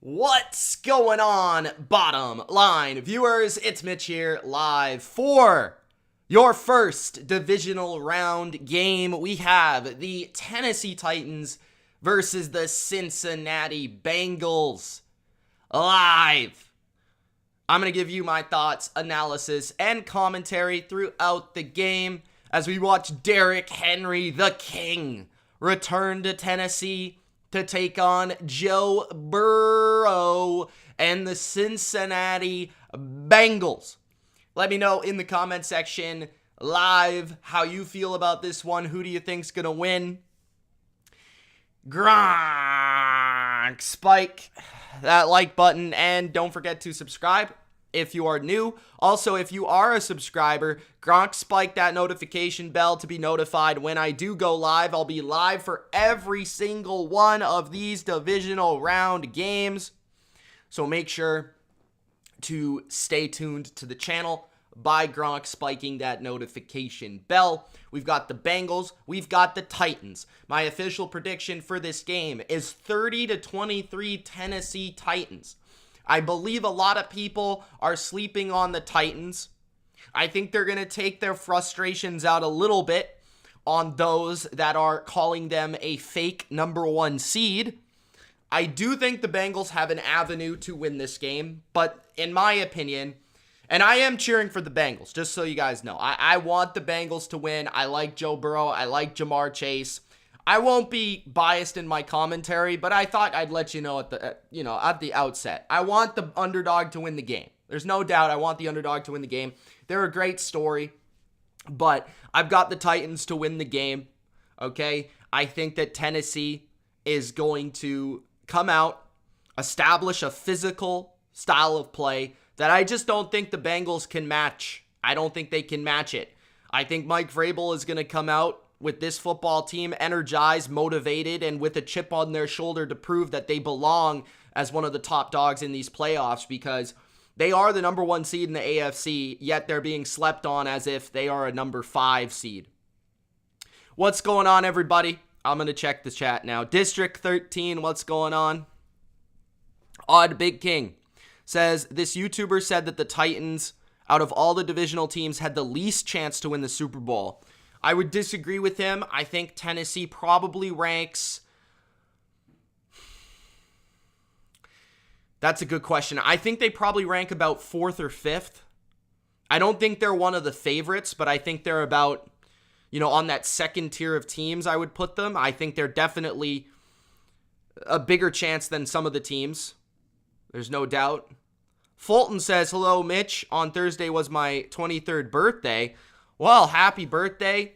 What's going on, bottom line viewers? It's Mitch here, live for your first divisional round game. We have the Tennessee Titans versus the Cincinnati Bengals live. I'm going to give you my thoughts, analysis, and commentary throughout the game as we watch Derrick Henry, the King, return to Tennessee to take on Joe Burrow and the Cincinnati Bengals. Let me know in the comment section live how you feel about this one. Who do you think's going to win? Gronk, spike that like button, and don't forget to subscribe if you are new. Also, if you are a subscriber, Gronk, spike that notification bell to be notified when I do go live. I'll be live for every single one of these divisional round games. So make sure to stay tuned to the channel by Gronk spiking that notification bell. We've got the Bengals, we've got the Titans. My official prediction for this game is 30-23 Tennessee Titans. I believe a lot of people are sleeping on the Titans. I think they're going to take their frustrations out a little bit on those that are calling them a fake number one seed. I do think the Bengals have an avenue to win this game, but in my opinion, and I am cheering for the Bengals, just so you guys know. I want the Bengals to win. I like Joe Burrow. I like Jamar Chase. I won't be biased in my commentary, but I thought I'd let you know at the outset. I want the underdog to win the game. There's no doubt I want the underdog to win the game. They're a great story, but I've got the Titans to win the game, okay? I think that Tennessee is going to come out, establish a physical style of play that I just don't think the Bengals can match. I don't think they can match it. I think Mike Vrabel is going to come out with this football team energized, motivated, and with a chip on their shoulder to prove that they belong as one of the top dogs in these playoffs, because they are the number one seed in the AFC, yet they're being slept on as if they are a number 5 seed. What's going on, everybody? I'm going to check the chat now. District 13, what's going on? Odd Big King says, this YouTuber said that the Titans, out of all the divisional teams, had the least chance to win the Super Bowl. I would disagree with him. I think Tennessee probably ranks... That's a good question. I think they probably rank about 4th or 5th. I don't think they're one of the favorites, but I think they're about, on that second tier of teams I would put them. I think they're definitely a bigger chance than some of the teams. There's no doubt. Fulton says, hello, Mitch. On Thursday was my 23rd birthday. Well, happy birthday.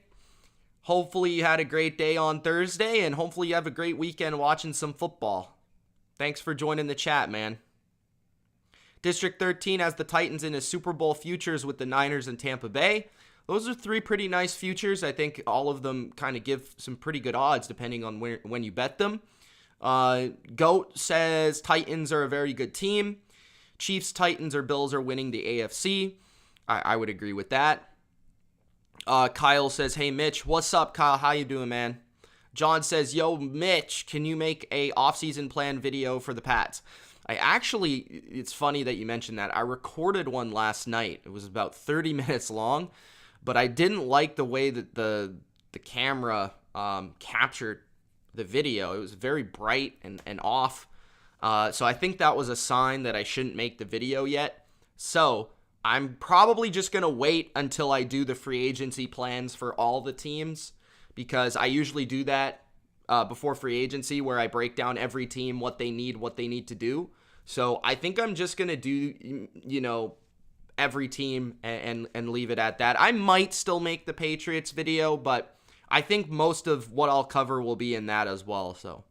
Hopefully you had a great day on Thursday, and hopefully you have a great weekend watching some football. Thanks for joining the chat, man. District 13 has the Titans in his Super Bowl futures with the Niners and Tampa Bay. Those are 3 pretty nice futures. I think all of them kind of give some pretty good odds depending on when you bet them. Goat says Titans are a very good team. Chiefs, Titans, or Bills are winning the AFC. I would agree with that. Kyle says, hey, Mitch. What's up, Kyle? How you doing, man? John says, yo, Mitch, can you make a off-season plan video for the Pats? It's funny that you mentioned that. I recorded one last night. It was about 30 minutes long, but I didn't like the way that the camera captured the video. It was very bright and off. So I think that was a sign that I shouldn't make the video yet. So I'm probably just going to wait until I do the free agency plans for all the teams, because I usually do that before free agency, where I break down every team, what they need to do. So I think I'm just going to do, every team and leave it at that. I might still make the Patriots video, but I think most of what I'll cover will be in that as well. So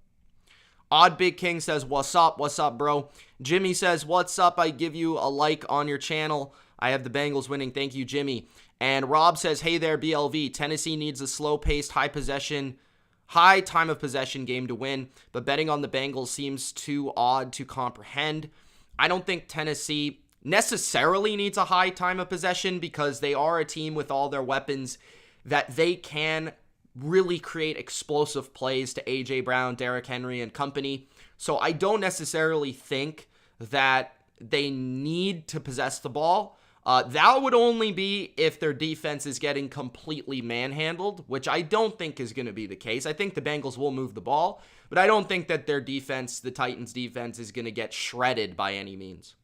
Odd Big King says, what's up? What's up, bro? Jimmy says, what's up? I give you a like on your channel. I have the Bengals winning. Thank you, Jimmy. And Rob says, hey there, BLV. Tennessee needs a slow-paced, high time of possession game to win, but betting on the Bengals seems too odd to comprehend. I don't think Tennessee necessarily needs a high time of possession, because they are a team with all their weapons that they can really create explosive plays to A.J. Brown, Derrick Henry, and company. So I don't necessarily think that they need to possess the ball. That would only be if their defense is getting completely manhandled, which I don't think is going to be the case. I think the Bengals will move the ball, but I don't think that their defense, the Titans' defense, is going to get shredded by any means.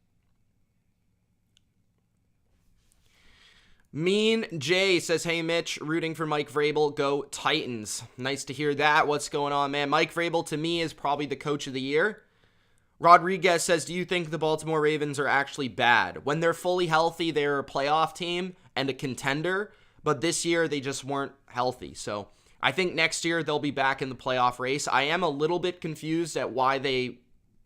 Mean Jay says, hey, Mitch, rooting for Mike Vrabel. Go Titans. Nice to hear that. What's going on, man? Mike Vrabel, to me, is probably the coach of the year. Rodriguez says, do you think the Baltimore Ravens are actually bad? When they're fully healthy, they're a playoff team and a contender, but this year they just weren't healthy. So I think next year they'll be back in the playoff race. I am a little bit confused at why they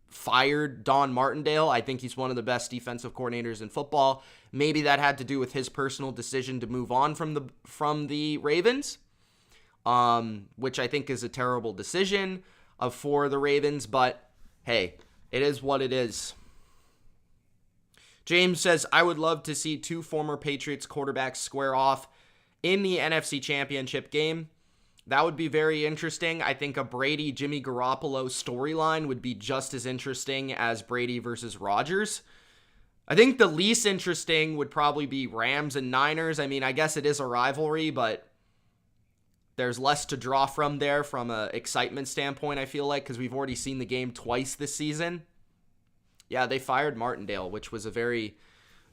fired Don Martindale. I think he's one of the best defensive coordinators in football. Maybe that had to do with his personal decision to move on from the Ravens, which I think is a terrible decision for the Ravens, but hey, it is what it is. James says, I would love to see two former Patriots quarterbacks square off in the NFC Championship game. That would be very interesting. I think a Brady-Jimmy Garoppolo storyline would be just as interesting as Brady versus Rodgers. I think the least interesting would probably be Rams and Niners. I mean, I guess it is a rivalry, but there's less to draw from there from an excitement standpoint, I feel like, because we've already seen the game twice this season. Yeah, they fired Martindale, which was a very,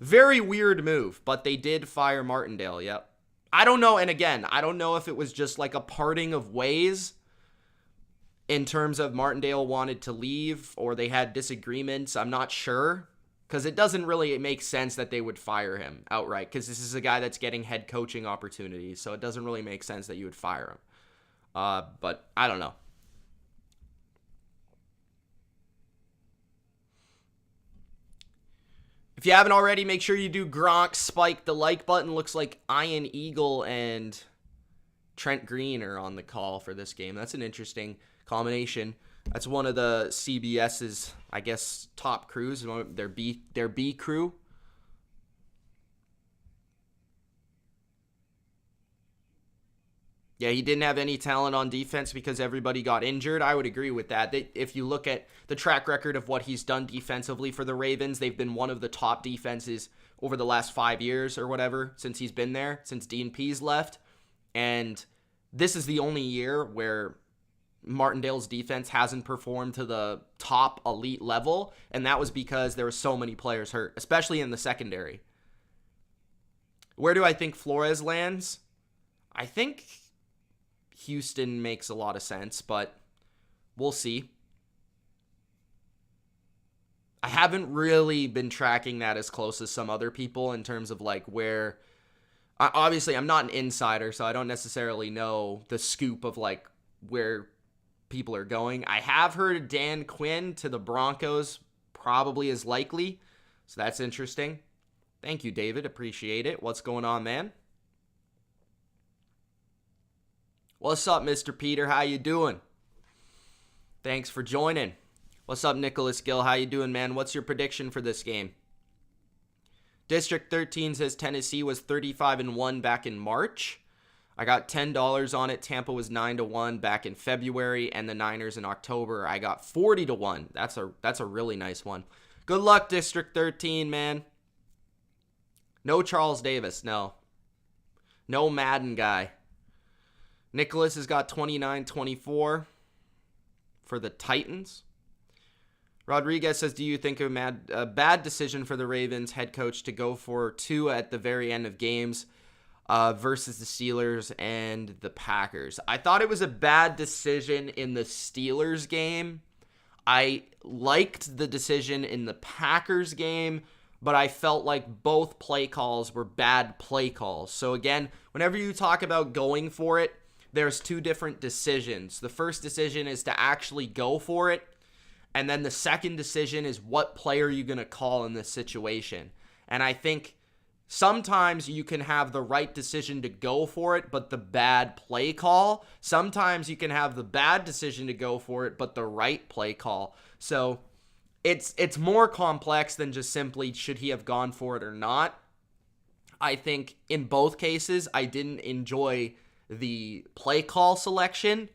very weird move, but they did fire Martindale, yep. I don't know, and again, I don't know if it was just like a parting of ways in terms of Martindale wanted to leave or they had disagreements. I'm not sure, because it doesn't really make sense that they would fire him outright, because this is a guy that's getting head coaching opportunities, so it doesn't really make sense that you would fire him. But I don't know. If you haven't already, make sure you do Gronk Spike. The like button. Looks like Ian Eagle and Trent Green are on the call for this game. That's an interesting combination. That's one of the CBS's, I guess, top crews. Their B crew. Yeah, he didn't have any talent on defense because everybody got injured. I would agree with that. If you look at the track record of what he's done defensively for the Ravens, they've been one of the top defenses over the last 5 years or whatever since he's been there, since Dean Pease left. And this is the only year where Martindale's defense hasn't performed to the top elite level, and that was because there were so many players hurt, especially in the secondary. Where do I think Flores lands? I think Houston makes a lot of sense, but we'll see. I haven't really been tracking that as close as some other people in terms of like where... Obviously, I'm not an insider, so I don't necessarily know the scoop of like where people are going. I have heard Dan Quinn to the Broncos probably is likely, so that's interesting. Thank you, David. Appreciate it. What's going on, man? What's up, Mr. Peter? How you doing? Thanks for joining. What's up, Nicholas Gill? How you doing, man? What's your prediction for this game? District 13 says Tennessee was 35-1 back in March. I got $10 on it. Tampa was 9-1 back in February, and the Niners in October. I got 40-1. That's a really nice one. Good luck, District 13, man. No Charles Davis, no. No Madden guy. Nicholas has got 29-24 for the Titans. Rodriguez says, do you think a bad decision for the Ravens head coach to go for two at the very end of games versus the Steelers and the Packers? I thought it was a bad decision in the Steelers game. I liked the decision in the Packers game, but I felt like both play calls were bad play calls. So again, whenever you talk about going for it, there's two different decisions. The first decision is to actually go for it, and then the second decision is what play are you going to call in this situation. And I think sometimes you can have the right decision to go for it, but the bad play call. Sometimes you can have the bad decision to go for it, but the right play call. So it's more complex than just simply should he have gone for it or not. I think in both cases, I didn't enjoy the play call selection.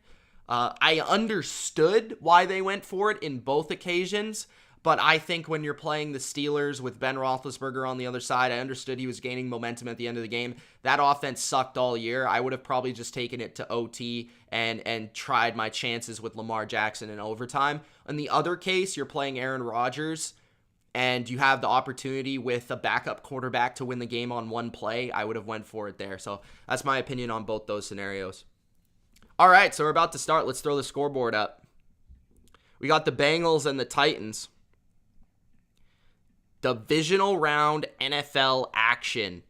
I understood why they went for it in both occasions, but I think when you're playing the Steelers with Ben Roethlisberger on the other side, I understood he was gaining momentum at the end of the game. That offense sucked all year. I would have probably just taken it to OT and tried my chances with Lamar Jackson in overtime. In the other case, you're playing Aaron Rodgers, and you have the opportunity with a backup quarterback to win the game on one play. I would have went for it there. So that's my opinion on both those scenarios. All right, so we're about to start. Let's throw the scoreboard up. We got the Bengals and the Titans. Divisional round NFL action.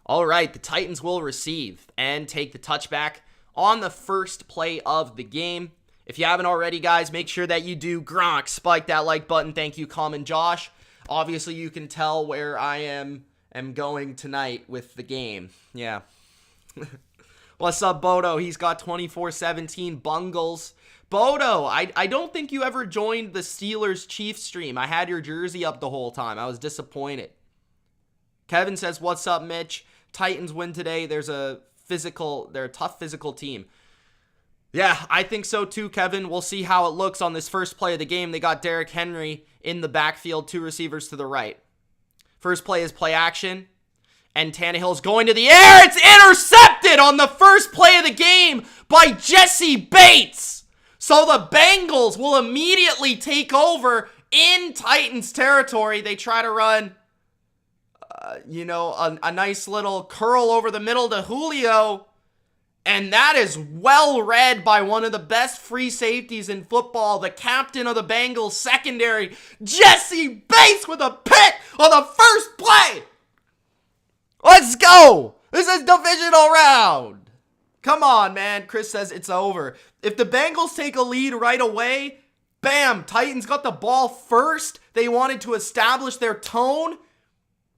All right, the Titans will receive and take the touchback on the first play of the game. If you haven't already, guys, make sure that you do Gronk, spike that like button. Thank you, Common Josh. Obviously, you can tell where I am going tonight with the game. Yeah. What's up, Bodo? He's got 24-17 Bungles. Bodo, I don't think you ever joined the Steelers-Chiefs stream. I had your jersey up the whole time. I was disappointed. Kevin says, what's up, Mitch? Titans win today. They're a tough physical team. Yeah, I think so too, Kevin. We'll see how it looks on this first play of the game. They got Derrick Henry in the backfield, 2 receivers to the right. First play is play action. And Tannehill's going to the air. It's intercepted on the first play of the game by Jesse Bates. So the Bengals will immediately take over in Titans territory. They try to run, a nice little curl over the middle to Julio. And that is well read by one of the best free safeties in football, the captain of the Bengals secondary, Jesse Bates, with a pick on the first play. Let's go! This is divisional round! Come on, man. Chris says it's over. If the Bengals take a lead right away, bam, Titans got the ball first. They wanted to establish their tone.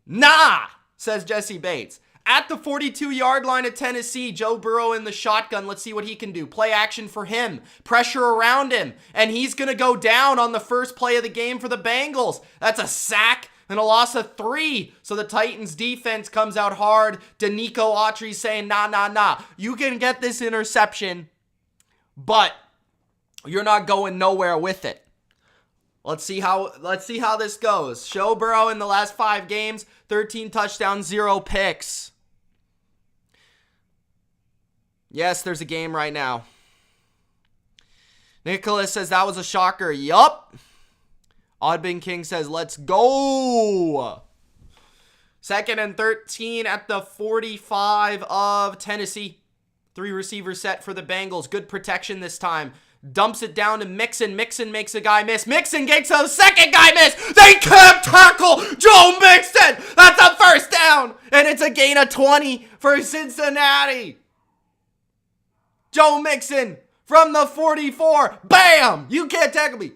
Nah, says Jesse Bates. At the 42-yard line of Tennessee, Joe Burrow in the shotgun. Let's see what he can do. Play action for him. Pressure around him. And he's going to go down on the first play of the game for the Bengals. That's a sack and a loss of 3. So the Titans defense comes out hard. Danico Autry saying, nah. You can get this interception, but you're not going nowhere with it. Let's see how this goes. Joe Burrow in the last 5 games, 13 touchdowns, 0 picks. Yes, there's a game right now. Nicholas says that was a shocker. Yup. Oddbin King says, let's go. 2nd and 13 at the 45 of Tennessee. 3 receivers set for the Bengals. Good protection this time. Dumps it down to Mixon. Mixon makes a guy miss. Mixon gets a second guy miss. They can't tackle Joe Mixon. That's a first down. And it's a gain of 20 for Cincinnati. Joe Mixon from the 44. Bam! You can't tackle me.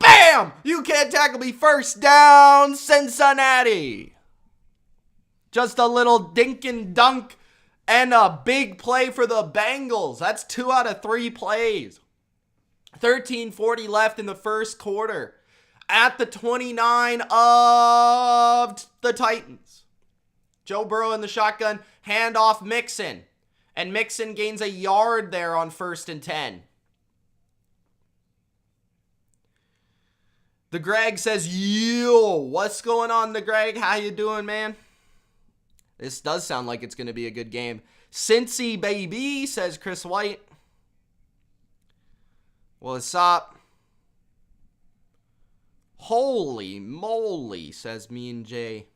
Bam! You can't tackle me. First down, Cincinnati. Just a little dink and dunk and a big play for the Bengals. That's 2 out of 3 plays. 13:40 left in the first quarter. At the 29 of the Titans. Joe Burrow in the shotgun. Hand off Mixon. And Mixon gains a yard there on 1st and 10. The Greg says, yo, what's going on, the Greg? How you doing, man? This does sound like it's going to be a good game. Cincy, baby, says Chris White. What's up? Holy moly, says me and Jay.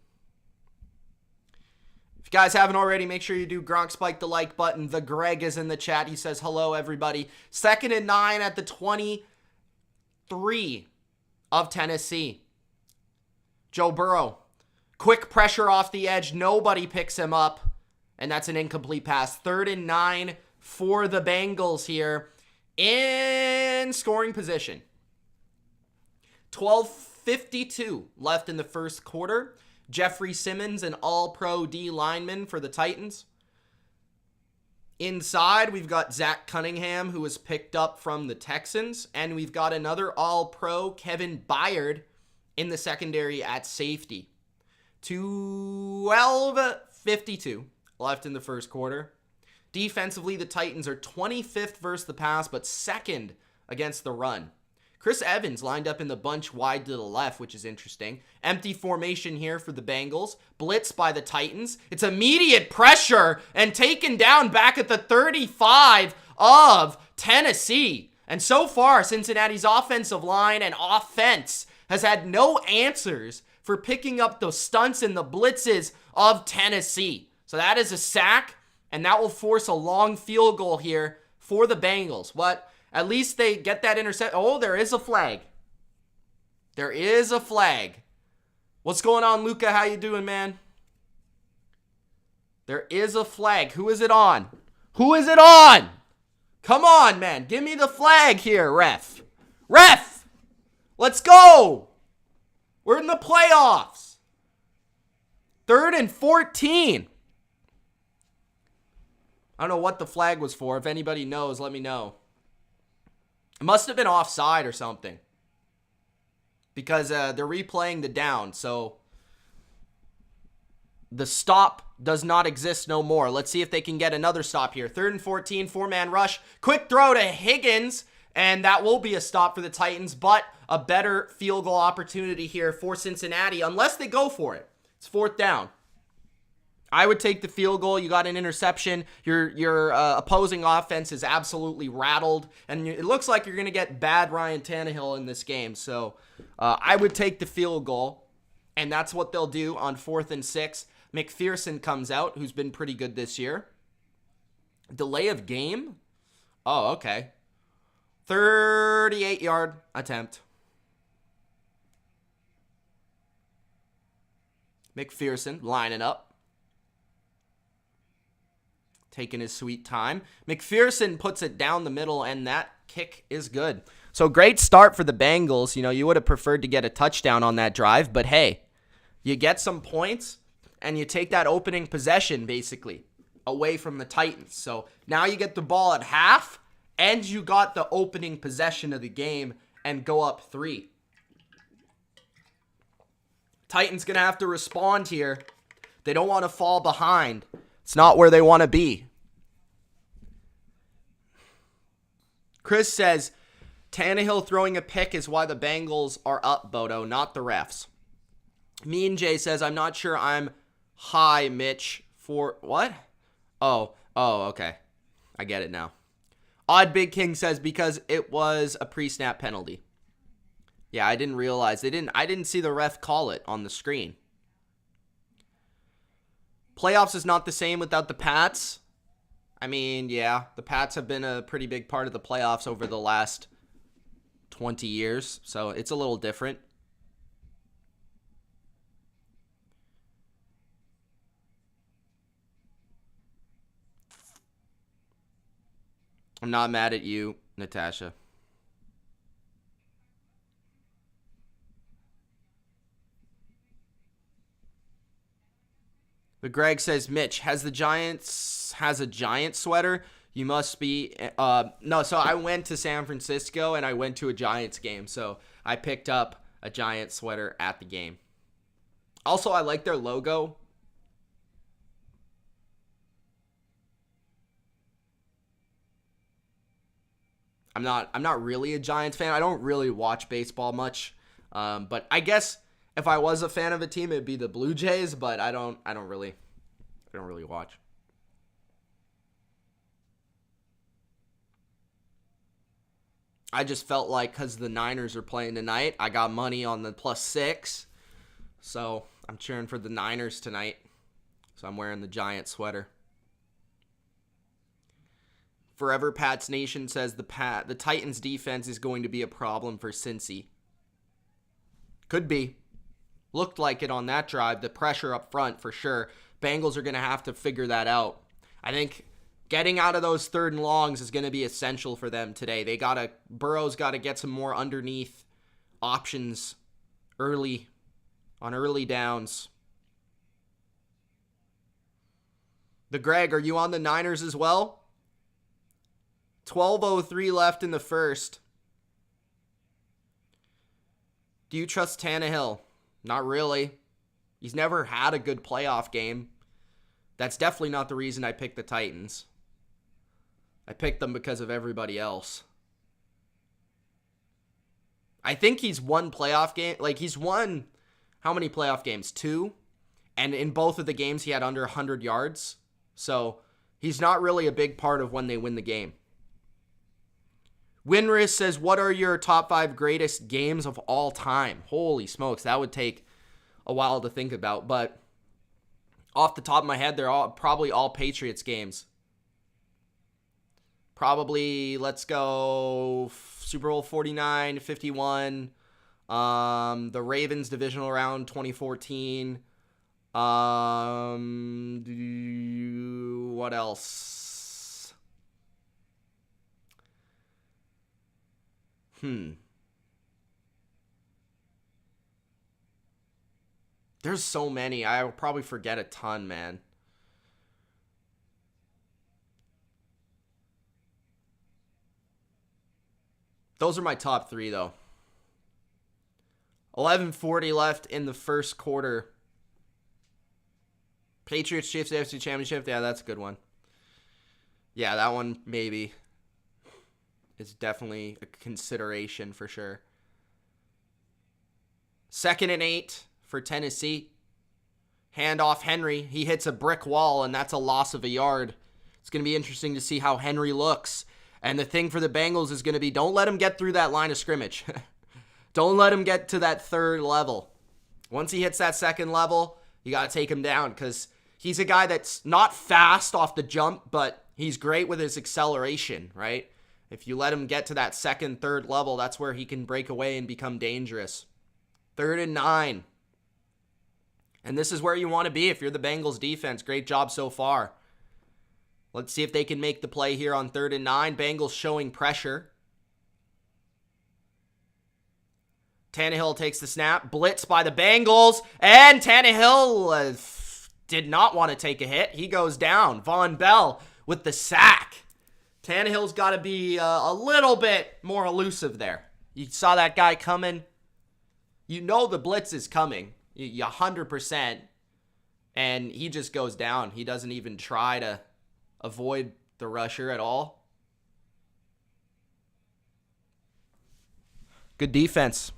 If you guys haven't already, make sure you do Gronk spike the like button. The Greg is in the chat. He says, hello, everybody. 2nd and 9 at the 23 of Tennessee. Joe Burrow. Quick pressure off the edge. Nobody picks him up. And that's an incomplete pass. 3rd and 9 for the Bengals here in scoring position. 12:52 left in the first quarter. Jeffrey Simmons, an all-pro D lineman for the Titans. Inside, we've got Zach Cunningham, who was picked up from the Texans. And we've got another all-pro, Kevin Byard, in the secondary at safety. 12:52 left in the first quarter. Defensively, the Titans are 25th versus the pass, but second against the run. Chris Evans lined up in the bunch wide to the left, which is interesting. Empty formation here for the Bengals. Blitz by the Titans. It's immediate pressure and taken down back at the 35 of Tennessee. And so far, Cincinnati's offensive line and offense has had no answers for picking up the stunts and the blitzes of Tennessee. So that is a sack, and that will force a long field goal here for the Bengals. What? At least they get that intercept. Oh, there is a flag. There is a flag. What's going on, Luca? How you doing, man? There is a flag. Who is it on? Who is it on? Come on, man. Give me the flag here, ref. Ref! Let's go! We're in the playoffs. 3rd and 14. I don't know what the flag was for. If anybody knows, let me know. It must have been offside or something. Because they're replaying the down. So the stop does not exist no more. Let's see if they can get another stop here. 3rd and 14, 4-man rush. Quick throw to Higgins. And that will be a stop for the Titans. But a better field goal opportunity here for Cincinnati. Unless they go for it. It's 4th down. I would take the field goal. You got an interception. Your opposing offense is absolutely rattled. And it looks like you're going to get bad Ryan Tannehill in this game. So I would take the field goal. And that's what they'll do on 4th and 6. McPherson comes out, who's been pretty good this year. Delay of game? Oh, okay. 38-yard attempt. McPherson lining up. Taking his sweet time. McPherson puts it down the middle, and that kick is good. So great start for the Bengals. You know, you would have preferred to get a touchdown on that drive, but hey, you get some points, and you take that opening possession, basically, away from the Titans. So now you get the ball at half, and you got the opening possession of the game and go up 3. Titans going to have to respond here. They don't want to fall behind. It's not where they want to be. Chris says, Tannehill throwing a pick is why the Bengals are up, Bodo, not the refs. Mean Jay says, I'm not sure I'm high, Mitch, for... What? Oh, okay. I get it now. Odd Big King says, because it was a pre-snap penalty. Yeah, I didn't realize. I didn't see the ref call it on the screen. Playoffs is not the same without the Pats. I mean, yeah, the Pats have been a pretty big part of the playoffs over the last 20 years, so it's a little different. I'm not mad at you, Natasha. But Greg says, Mitch, has a Giant sweater? You must be... no, so I went to San Francisco, and I went to a Giants game. So I picked up a Giant sweater at the game. Also, I like their logo. I'm not really a Giants fan. I don't really watch baseball much. But I guess... if I was a fan of a team, it'd be the Blue Jays, but I don't really watch. I just felt like because the Niners are playing tonight, I got money on the +6. So I'm cheering for the Niners tonight. So I'm wearing the Giant sweater. Forever Pats Nation says the Titans defense is going to be a problem for Cincy. Could be. Looked like it on that drive. The pressure up front for sure. Bengals are going to have to figure that out. I think getting out of those 3rd and longs is going to be essential for them today. Burrow's got to get some more underneath options early on early downs. The Greg, are you on the Niners as well? 12:03 left in the first. Do you trust Tannehill? Not really. He's never had a good playoff game. That's definitely not the reason I picked the Titans. I picked them because of everybody else. I think he's won playoff game. Like, he's won how many playoff games? 2. And in both of the games, he had under 100 yards. So he's not really a big part of when they win the game. Winris says, what are your top 5 greatest games of all time? Holy smokes, that would take a while to think about. But off the top of my head, they're probably all Patriots games. Probably, let's go Super Bowl 49, 51. The Ravens Divisional Round 2014. What else? There's so many. I'll probably forget a ton, man. Those are my top 3, though. 11:40 left in the first quarter. Patriots Chiefs AFC Championship. Yeah, that's a good one. Yeah, that one maybe is definitely a consideration for sure. 2nd and 8 for Tennessee. Handoff Henry. He hits a brick wall, and that's a loss of a yard. It's going to be interesting to see how Henry looks. And the thing for the Bengals is going to be, don't let him get through that line of scrimmage. Don't let him get to that 3rd level. Once he hits that 2nd level, you got to take him down because he's a guy that's not fast off the jump, but he's great with his acceleration, right? If you let him get to that 2nd, 3rd level, that's where he can break away and become dangerous. 3rd and 9. And this is where you want to be if you're the Bengals defense. Great job so far. Let's see if they can make the play here on 3rd and 9. Bengals showing pressure. Tannehill takes the snap. Blitz by the Bengals. And Tannehill did not want to take a hit. He goes down. Von Bell with the sack. Tannehill's got to be a little bit more elusive there. You saw that guy coming. You know the blitz is coming. 100%. And he just goes down. He doesn't even try to avoid the rusher at all. Good defense.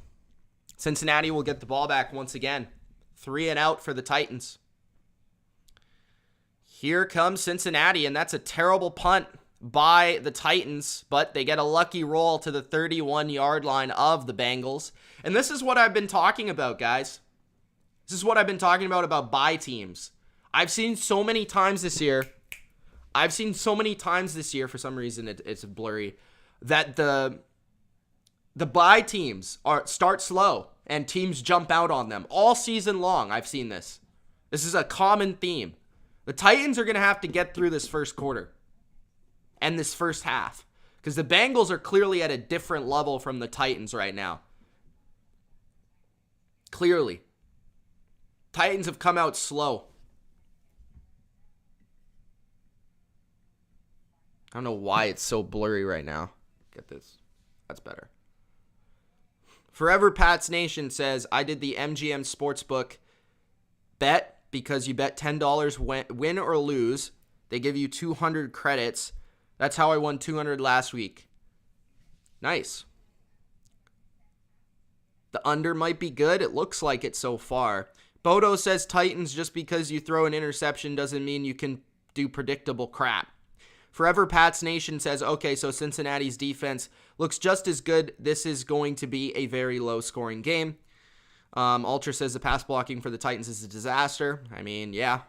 Cincinnati will get the ball back once again. 3 and out for the Titans. Here comes Cincinnati, and that's a terrible punt by the Titans, but they get a lucky roll to the 31-yard line of the Bengals. And this is what I've been talking about, guys. This is what I've been talking about bye teams. I've seen so many times this year, for some reason it's blurry, that the bye teams start slow and teams jump out on them. All season long, I've seen this. This is a common theme. The Titans are going to have to get through this first quarter and this first half because the Bengals are clearly at a different level from the Titans right now. Clearly. Titans have come out slow. I don't know why it's so blurry right now. Get this. That's better. Forever Pats Nation says, I did the MGM Sportsbook bet because you bet $10 win or lose. They give you 200 credits. That's how I won 200 last week. Nice. The under might be good. It looks like it so far. Bodo says Titans, just because you throw an interception doesn't mean you can do predictable crap. Forever Pats Nation says, okay, so Cincinnati's defense looks just as good. This is going to be a very low-scoring game. Ultra says the pass blocking for the Titans is a disaster. I mean, yeah.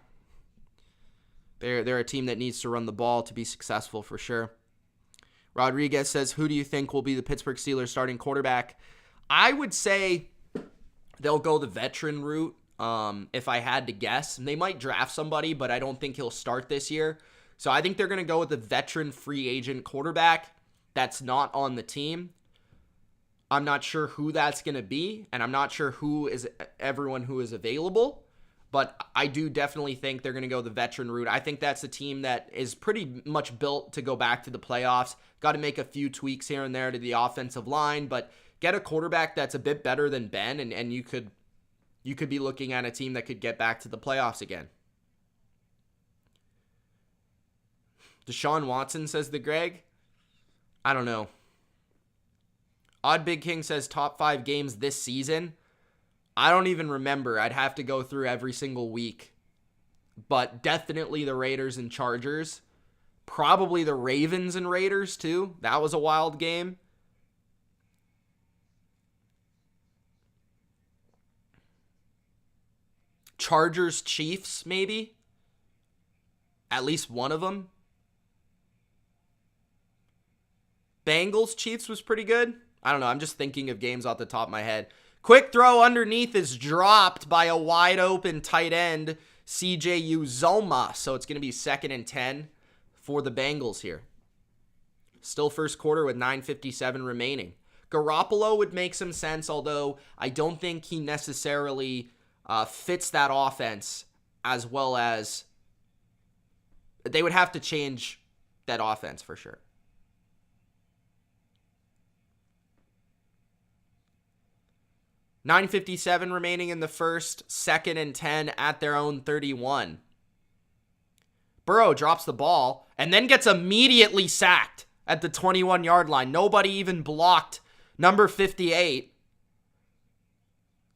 They're a team that needs to run the ball to be successful for sure. Rodriguez says, who do you think will be the Pittsburgh Steelers starting quarterback? I would say they'll go the veteran route if I had to guess. They might draft somebody, but I don't think he'll start this year. So I think they're going to go with a veteran free agent quarterback that's not on the team. I'm not sure who that's going to be, and I'm not sure who is everyone who is available, but I do definitely think they're going to go the veteran route. I think that's a team that is pretty much built to go back to the playoffs. Got to make a few tweaks here and there to the offensive line, but get a quarterback that's a bit better than Ben, and you could be looking at a team that could get back to the playoffs again. Deshaun Watson, says the Greg. I don't know. Odd Big King says top 5 games this season. I don't even remember. I'd have to go through every single week. But definitely the Raiders and Chargers. Probably the Ravens and Raiders too. That was a wild game. Chargers Chiefs, maybe. At least one of them. Bengals Chiefs was pretty good. I don't know. I'm just thinking of games off the top of my head. Quick throw underneath is dropped by a wide open tight end, CJ Uzomah. So it's going to be 2nd and 10 for the Bengals here. Still first quarter with 9:57 remaining. Garoppolo would make some sense, although I don't think he necessarily fits that offense as well as they would have to change that offense for sure. $9:57 remaining in the first, 2nd and 10 at their own 31. Burrow drops the ball and then gets immediately sacked at the 21-yard line. Nobody even blocked number 58.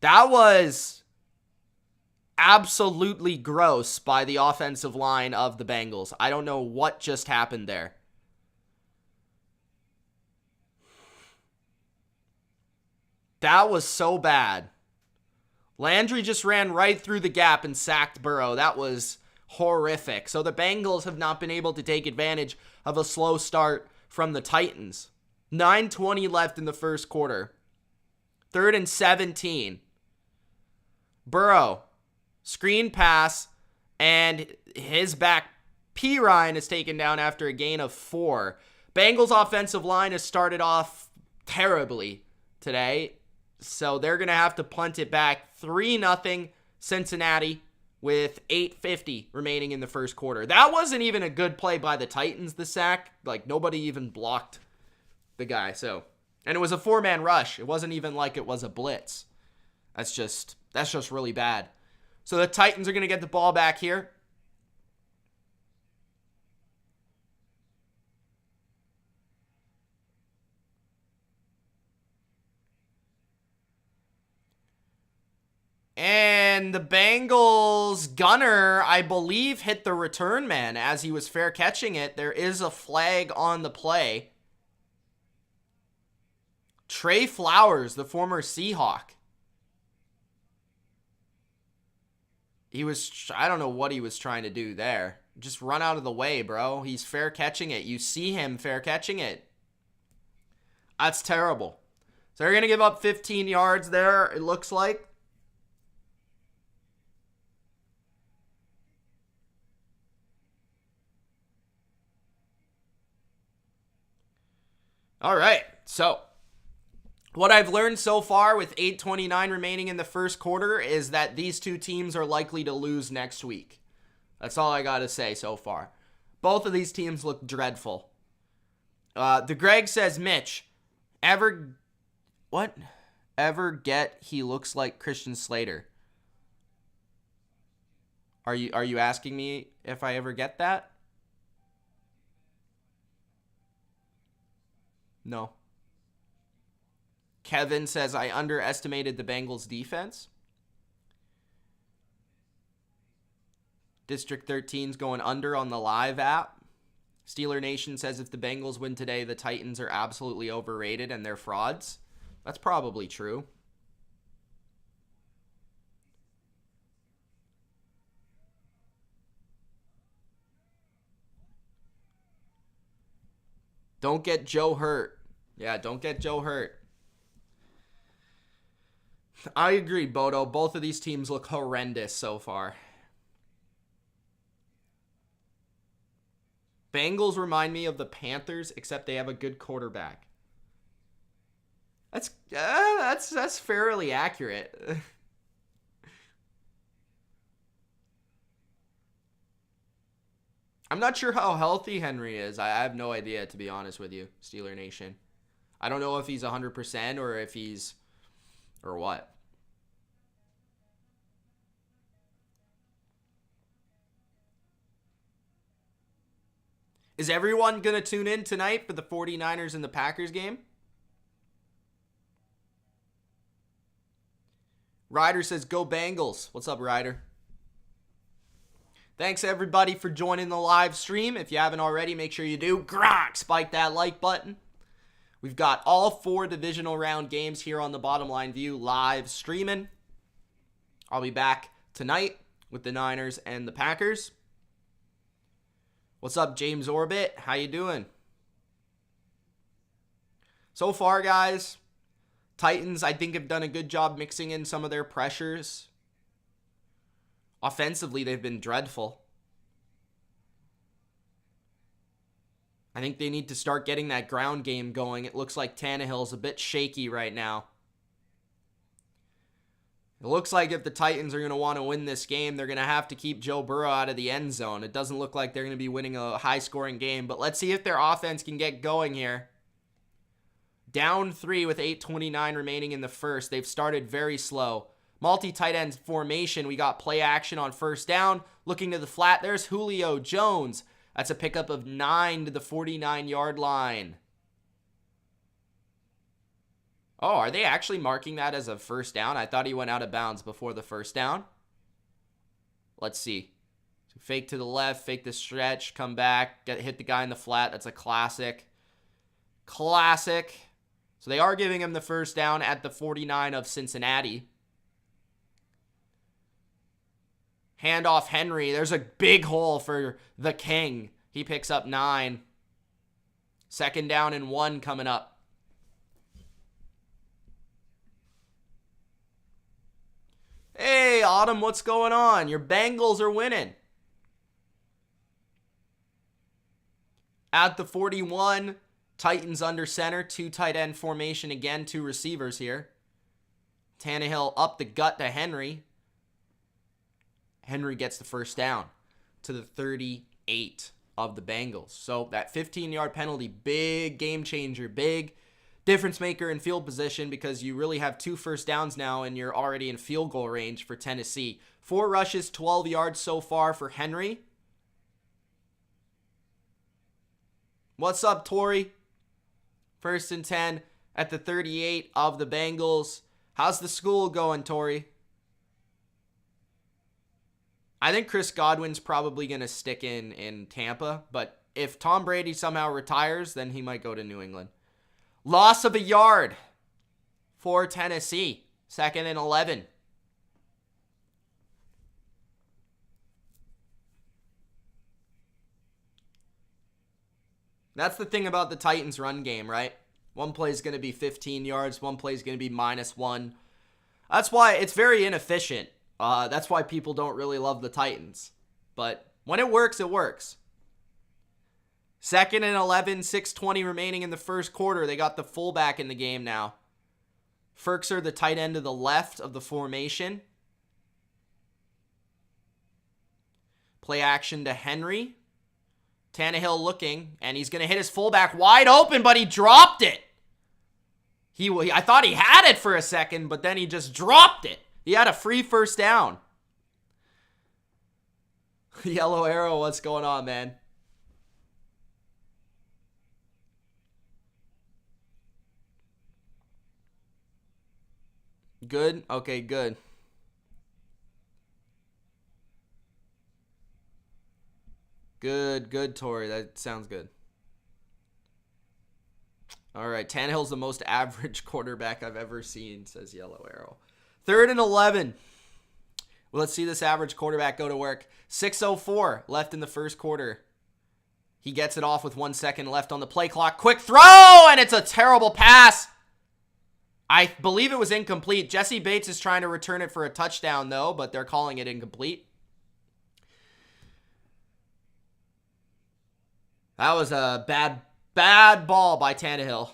That was absolutely gross by the offensive line of the Bengals. I don't know what just happened there. That was so bad. Landry just ran right through the gap and sacked Burrow. That was horrific. So the Bengals have not been able to take advantage of a slow start from the Titans. 9:20 left in the first quarter. 3rd and 17. Burrow, screen pass, and his back P. Ryan is taken down after a gain of 4. Bengals offensive line has started off terribly today. So they're going to have to punt it back 3-0 Cincinnati with 8:50 remaining in the first quarter. That wasn't even a good play by the Titans, the sack. Like, nobody even blocked the guy. So, and it was a 4-man rush. It wasn't even like it was a blitz. That's just really bad. So the Titans are going to get the ball back here. And the Bengals gunner, I believe, hit the return man as he was fair catching it. There is a flag on the play. Trey Flowers, the former Seahawk. I don't know what he was trying to do there. Just run out of the way, bro. He's fair catching it. You see him fair catching it. That's terrible. So they're going to give up 15 yards there, it looks like. All right, so what I've learned so far with 8:29 remaining in the first quarter is that these two teams are likely to lose next week. That's all I got to say so far. Both of these teams look dreadful. The Greg says, Mitch, ever get he looks like Christian Slater? Are you asking me if I ever get that? No. Kevin says, I underestimated the Bengals defense. District 13's going under on the live app. Steeler Nation says if the Bengals win today, the Titans are absolutely overrated and they're frauds. That's probably true. Don't get Joe hurt. Yeah, don't get Joe hurt. I agree, Bodo. Both of these teams look horrendous so far. Bengals remind me of the Panthers, except they have a good quarterback. That's fairly accurate. I'm not sure how healthy Henry is. I have no idea, to be honest with you, Steeler Nation. I don't know if he's 100% or if he's... or what. Is everyone going to tune in tonight for the 49ers and the Packers game? Ryder says, go Bengals. What's up, Ryder? Thanks, everybody, for joining the live stream. If you haven't already, make sure you do. Gronk, spike that like button. We've got all 4 divisional round games here on the Bottom Line View live streaming. I'll be back tonight with the Niners and the Packers. What's up, James Orbit? How you doing? So far, guys, Titans, I think, have done a good job mixing in some of their pressures. Offensively, they've been dreadful. I think they need to start getting that ground game going. It looks like Tannehill's a bit shaky right now. It looks like if the Titans are going to want to win this game, they're going to have to keep Joe Burrow out of the end zone. It doesn't look like they're going to be winning a high-scoring game, but let's see if their offense can get going here. Down 3 with 8:29 remaining in the first. They've started very slow. Multi-tight end formation. We got play action on first down. Looking to the flat. There's Julio Jones. That's a pickup of 9 to the 49-yard line. Oh, are they actually marking that as a first down? I thought he went out of bounds before the first down. Let's see. So fake to the left, fake the stretch, come back, hit the guy in the flat. That's a classic. Classic. So they are giving him the first down at the 49 of Cincinnati. Handoff Henry. There's a big hole for the King. He picks up 9. Second down and 1 coming up. Hey, Autumn, what's going on? Your Bengals are winning. At the 41, Titans under center. 2 tight end formation again. 2 receivers here. Tannehill up the gut to Henry. Henry gets the first down to the 38 of the Bengals. So that 15-yard penalty, big game changer, big difference maker in field position because you really have 2 first downs now and you're already in field goal range for Tennessee. 4 rushes, 12 yards so far for Henry. What's up, Tori? First and 10 at the 38 of the Bengals. How's the school going, Tori? I think Chris Godwin's probably going to stick in Tampa, but if Tom Brady somehow retires, then he might go to New England. Loss of a yard for Tennessee. 2nd and 11. That's the thing about the Titans run game, right? One play is going to be 15 yards. One play is going to be -1. That's why it's very inefficient. That's why people don't really love the Titans. But when it works, it works. 2nd and 11, 6:20 remaining in the first quarter. They got the fullback in the game now. Ferkser, the tight end to the left of the formation. Play action to Henry. Tannehill looking, and he's going to hit his fullback wide open, but he dropped it. I thought he had it for a second, but then he just dropped it. He had a free first down. Yellow Arrow, what's going on, man? Good? Okay, good. Good, Tori. That sounds good. All right, Tannehill's the most average quarterback I've ever seen, says Yellow Arrow. 3rd and 11. Well, let's see this average quarterback go to work. 6:04 left in the first quarter. He gets it off with 1 second left on the play clock. Quick throw, and it's a terrible pass. I believe it was incomplete. Jesse Bates is trying to return it for a touchdown, though, but they're calling it incomplete. That was a bad ball by Tannehill.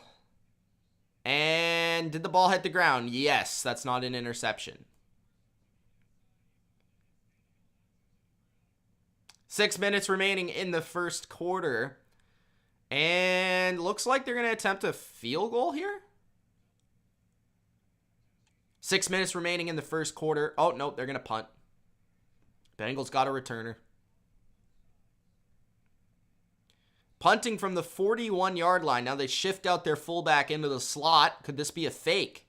And did the ball hit the ground? Yes, that's not an interception. 6 minutes remaining in the first quarter. And looks like they're going to attempt a field goal here. 6 minutes remaining in the first quarter. Oh, no, they're going to punt. Bengals got a returner. Punting from the 41-yard line. Now they shift out their fullback into the slot. Could this be a fake?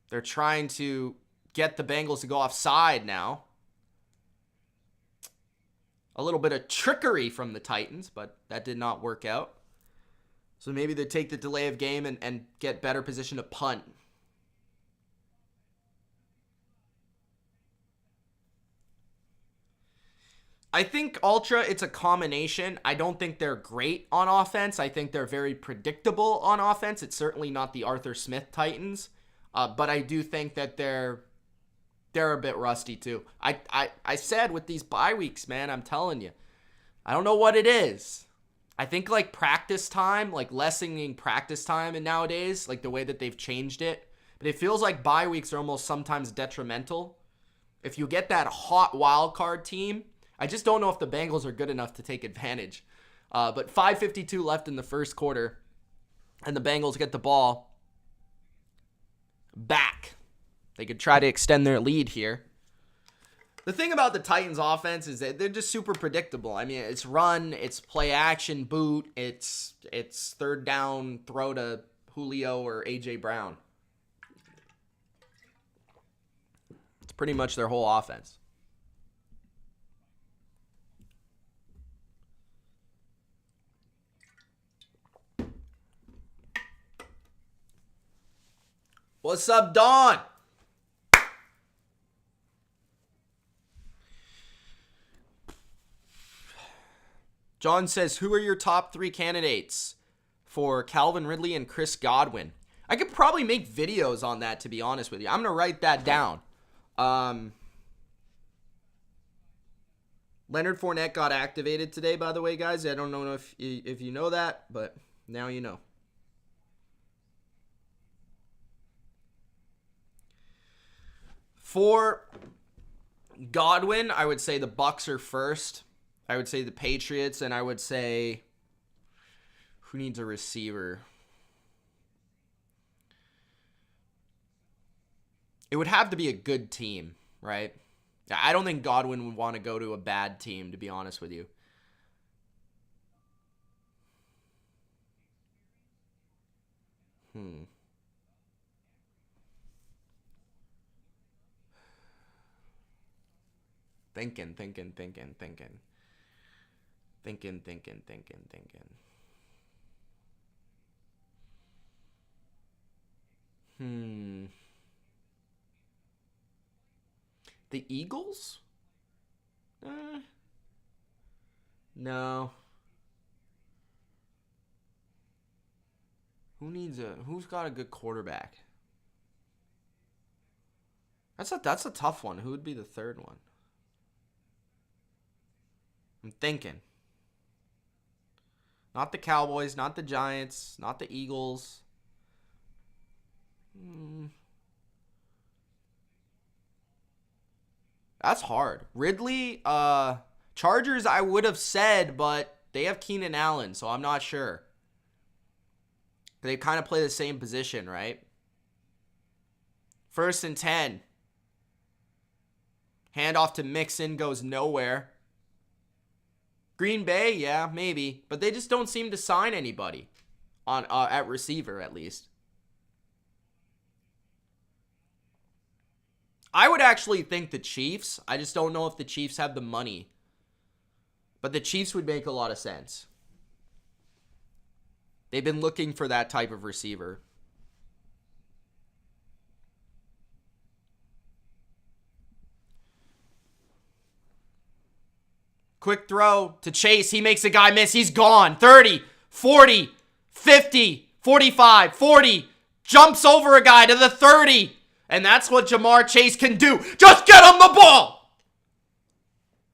They're trying to get the Bengals to go offside now. A little bit of trickery from the Titans, but that did not work out. So maybe they take the delay of game and get better position to punt. I think Ultra, it's a combination. I don't think they're great on offense. I think they're very predictable on offense. It's certainly not the Arthur Smith Titans. But I do think that they're a bit rusty too. I said with these bye weeks, man, I'm telling you. I don't know what it is. I think like practice time, like lessening practice time and nowadays, like the way that they've changed it. But it feels like bye weeks are almost sometimes detrimental. If you get that hot wild card team, I just don't know if the Bengals are good enough to take advantage. But 5:52 left in the first quarter, and the Bengals get the ball back. They could try to extend their lead here. The thing about the Titans offense is that they're just super predictable. I mean, it's run, it's play action, boot, it's third down, throw to Julio or AJ Brown. It's pretty much their whole offense. What's up, Dawn? John says, who are your top 3 candidates for Calvin Ridley and Chris Godwin? I could probably make videos on that, to be honest with you. I'm going to write that down. Leonard Fournette got activated today, by the way, guys. I don't know if you know that, but now you know. For Godwin, I would say the Bucs are first. I would say the Patriots, and I would say, who needs a receiver? It would have to be a good team, right? I don't think Godwin would want to go to a bad team, to be honest with you. Thinking. The Eagles? No. Who's got a good quarterback? That's a tough one. Who would be the third one? I'm thinking. Not the Cowboys, not the Giants, not the Eagles. That's hard. Ridley, Chargers I would have said, but they have Keenan Allen, so I'm not sure. They kind of play the same position, right? 1st and 10. Handoff to Mixon goes nowhere. Green Bay, yeah, maybe. But they just don't seem to sign anybody on at receiver, at least. I would actually think the Chiefs. I just don't know if the Chiefs have the money. But the Chiefs would make a lot of sense. They've been looking for that type of receiver. Quick throw to Chase. He makes a guy miss. He's gone. 30, 40, 50, 45, 40. Jumps over a guy to the 30. And that's what Jamar Chase can do. Just get him the ball.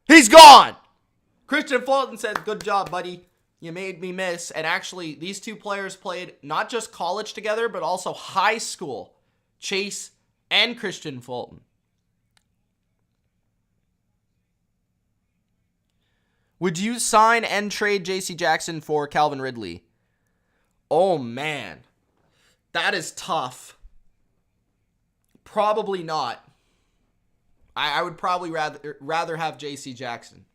He's gone. Christian Fulton says, good job, buddy. You made me miss. And actually, these two players played not just college together, but also high school. Chase and Christian Fulton. Would you sign and trade J.C. Jackson for Calvin Ridley? Oh, man. That is tough. Probably not. I would probably rather have J.C. Jackson.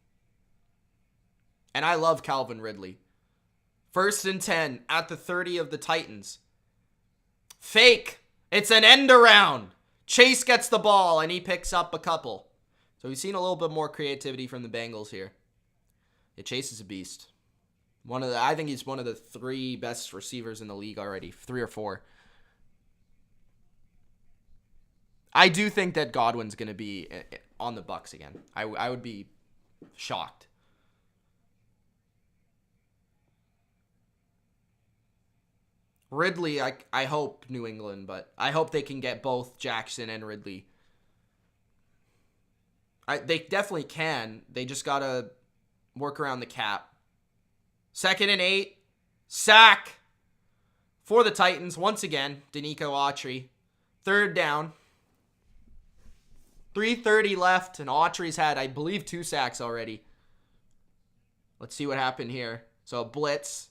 And I love Calvin Ridley. 1st and 10 at the 30 of the Titans. Fake. It's an end around. Chase gets the ball and he picks up a couple. So we've seen a little bit more creativity from the Bengals here. Yeah, Chase is a beast. I think he's one of the 3 best receivers in the league already. 3 or 4. I do think that Godwin's going to be on the Bucs again. I would be shocked. Ridley, I hope New England, but I hope they can get both Jackson and Ridley. They definitely can. They just got to work around the cap. 2nd and 8. Sack for the Titans. Once again, Danico Autry. 3rd down. 3:30 left, and Autry's had, I believe, 2 sacks already. Let's see what happened here. So a blitz,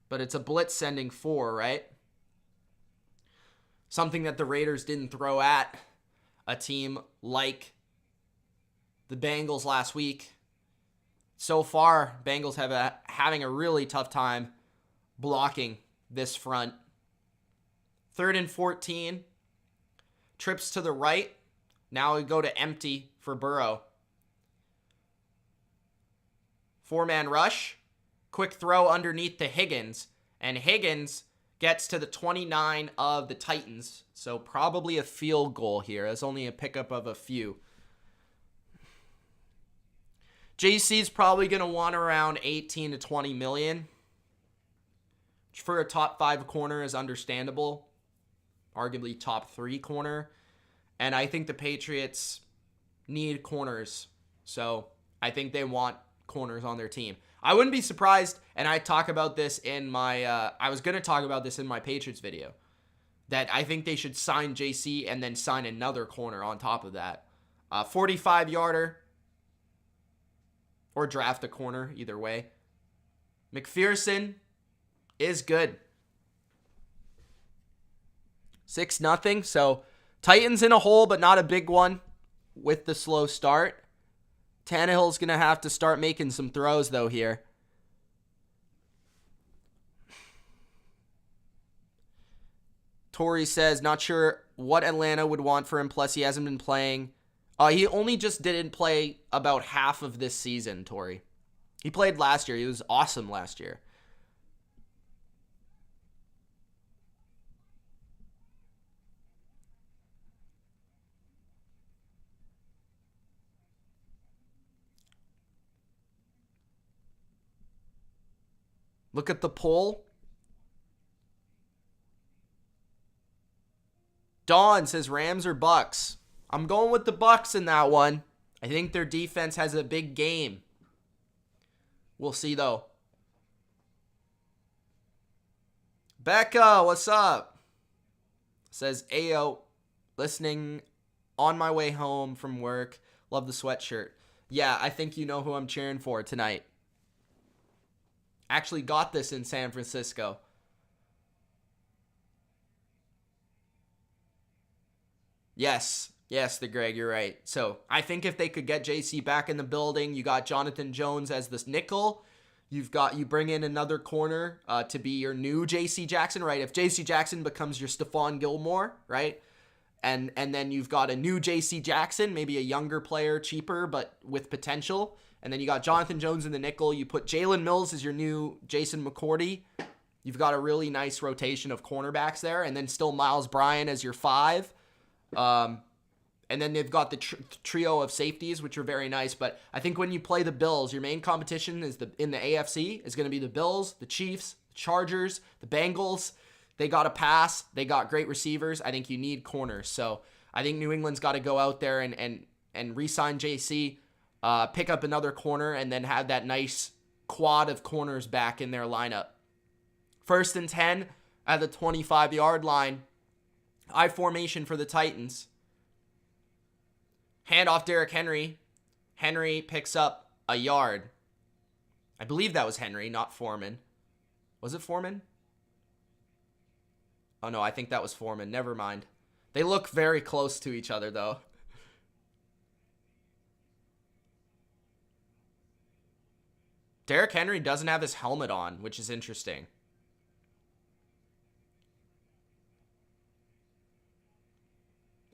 but it's a blitz sending 4, right? Something that the Raiders didn't throw at a team like the Bengals last week. So far, Bengals having a really tough time blocking this front. 3rd and 14. Trips to the right. Now we go to empty for Burrow. 4-man rush. Quick throw underneath to Higgins. And Higgins gets to the 29 of the Titans. So probably a field goal here. That's only a pickup of a few. JC's probably going to want around 18 to 20 million. Which for a top 5 corner is understandable. Arguably top 3 corner. And I think the Patriots need corners. So I think they want corners on their team. I wouldn't be surprised, and I talk about this in my, I was going to talk about this in my Patriots video, that I think they should sign JC and then sign another corner on top of that. 45-yarder or draft a corner, either way. McPherson is good. 6-0, so Titans in a hole, but not a big one with the slow start. Tannehill's going to have to start making some throws, though, here. Tori says, not sure what Atlanta would want for him, plus he hasn't been playing. He only just didn't play about half of this season, Tori. He played last year. He was awesome last year. Look at the poll. Dawn says Rams or Bucks. I'm going with the Bucks in that one. I think their defense has a big game. We'll see, though. Becca, what's up? Says Ayo, listening on my way home from work. Love the sweatshirt. Yeah, I think you know who I'm cheering for tonight. Actually got this in San Francisco. Yes, the Greg, you're right. So I think if they could get JC back in the building, you got Jonathan Jones as this nickel. You bring in another corner to be your new JC Jackson, right? If JC Jackson becomes your Stephon Gilmore, right? And then you've got a new JC Jackson, maybe a younger player, cheaper, but with potential. And then you got Jonathan Jones in the nickel. You put Jalen Mills as your new Jason McCourty. You've got a really nice rotation of cornerbacks there. And then still Miles Bryant as your 5. And then they've got the trio of safeties, which are very nice. But I think when you play the Bills, your main competition is in the AFC is going to be the Bills, the Chiefs, the Chargers, the Bengals. They got a pass. They got great receivers. I think you need corners. So I think New England's got to go out there and re-sign JC. Pick up another corner, and then have that nice quad of corners back in their lineup. 1st and 10 at the 25-yard line. I formation for the Titans. Hand off Derrick Henry. Henry picks up a yard. I believe that was Henry, not Foreman. Was it Foreman? Oh, no, I think that was Foreman. Never mind. They look very close to each other, though. Derrick Henry doesn't have his helmet on, which is interesting.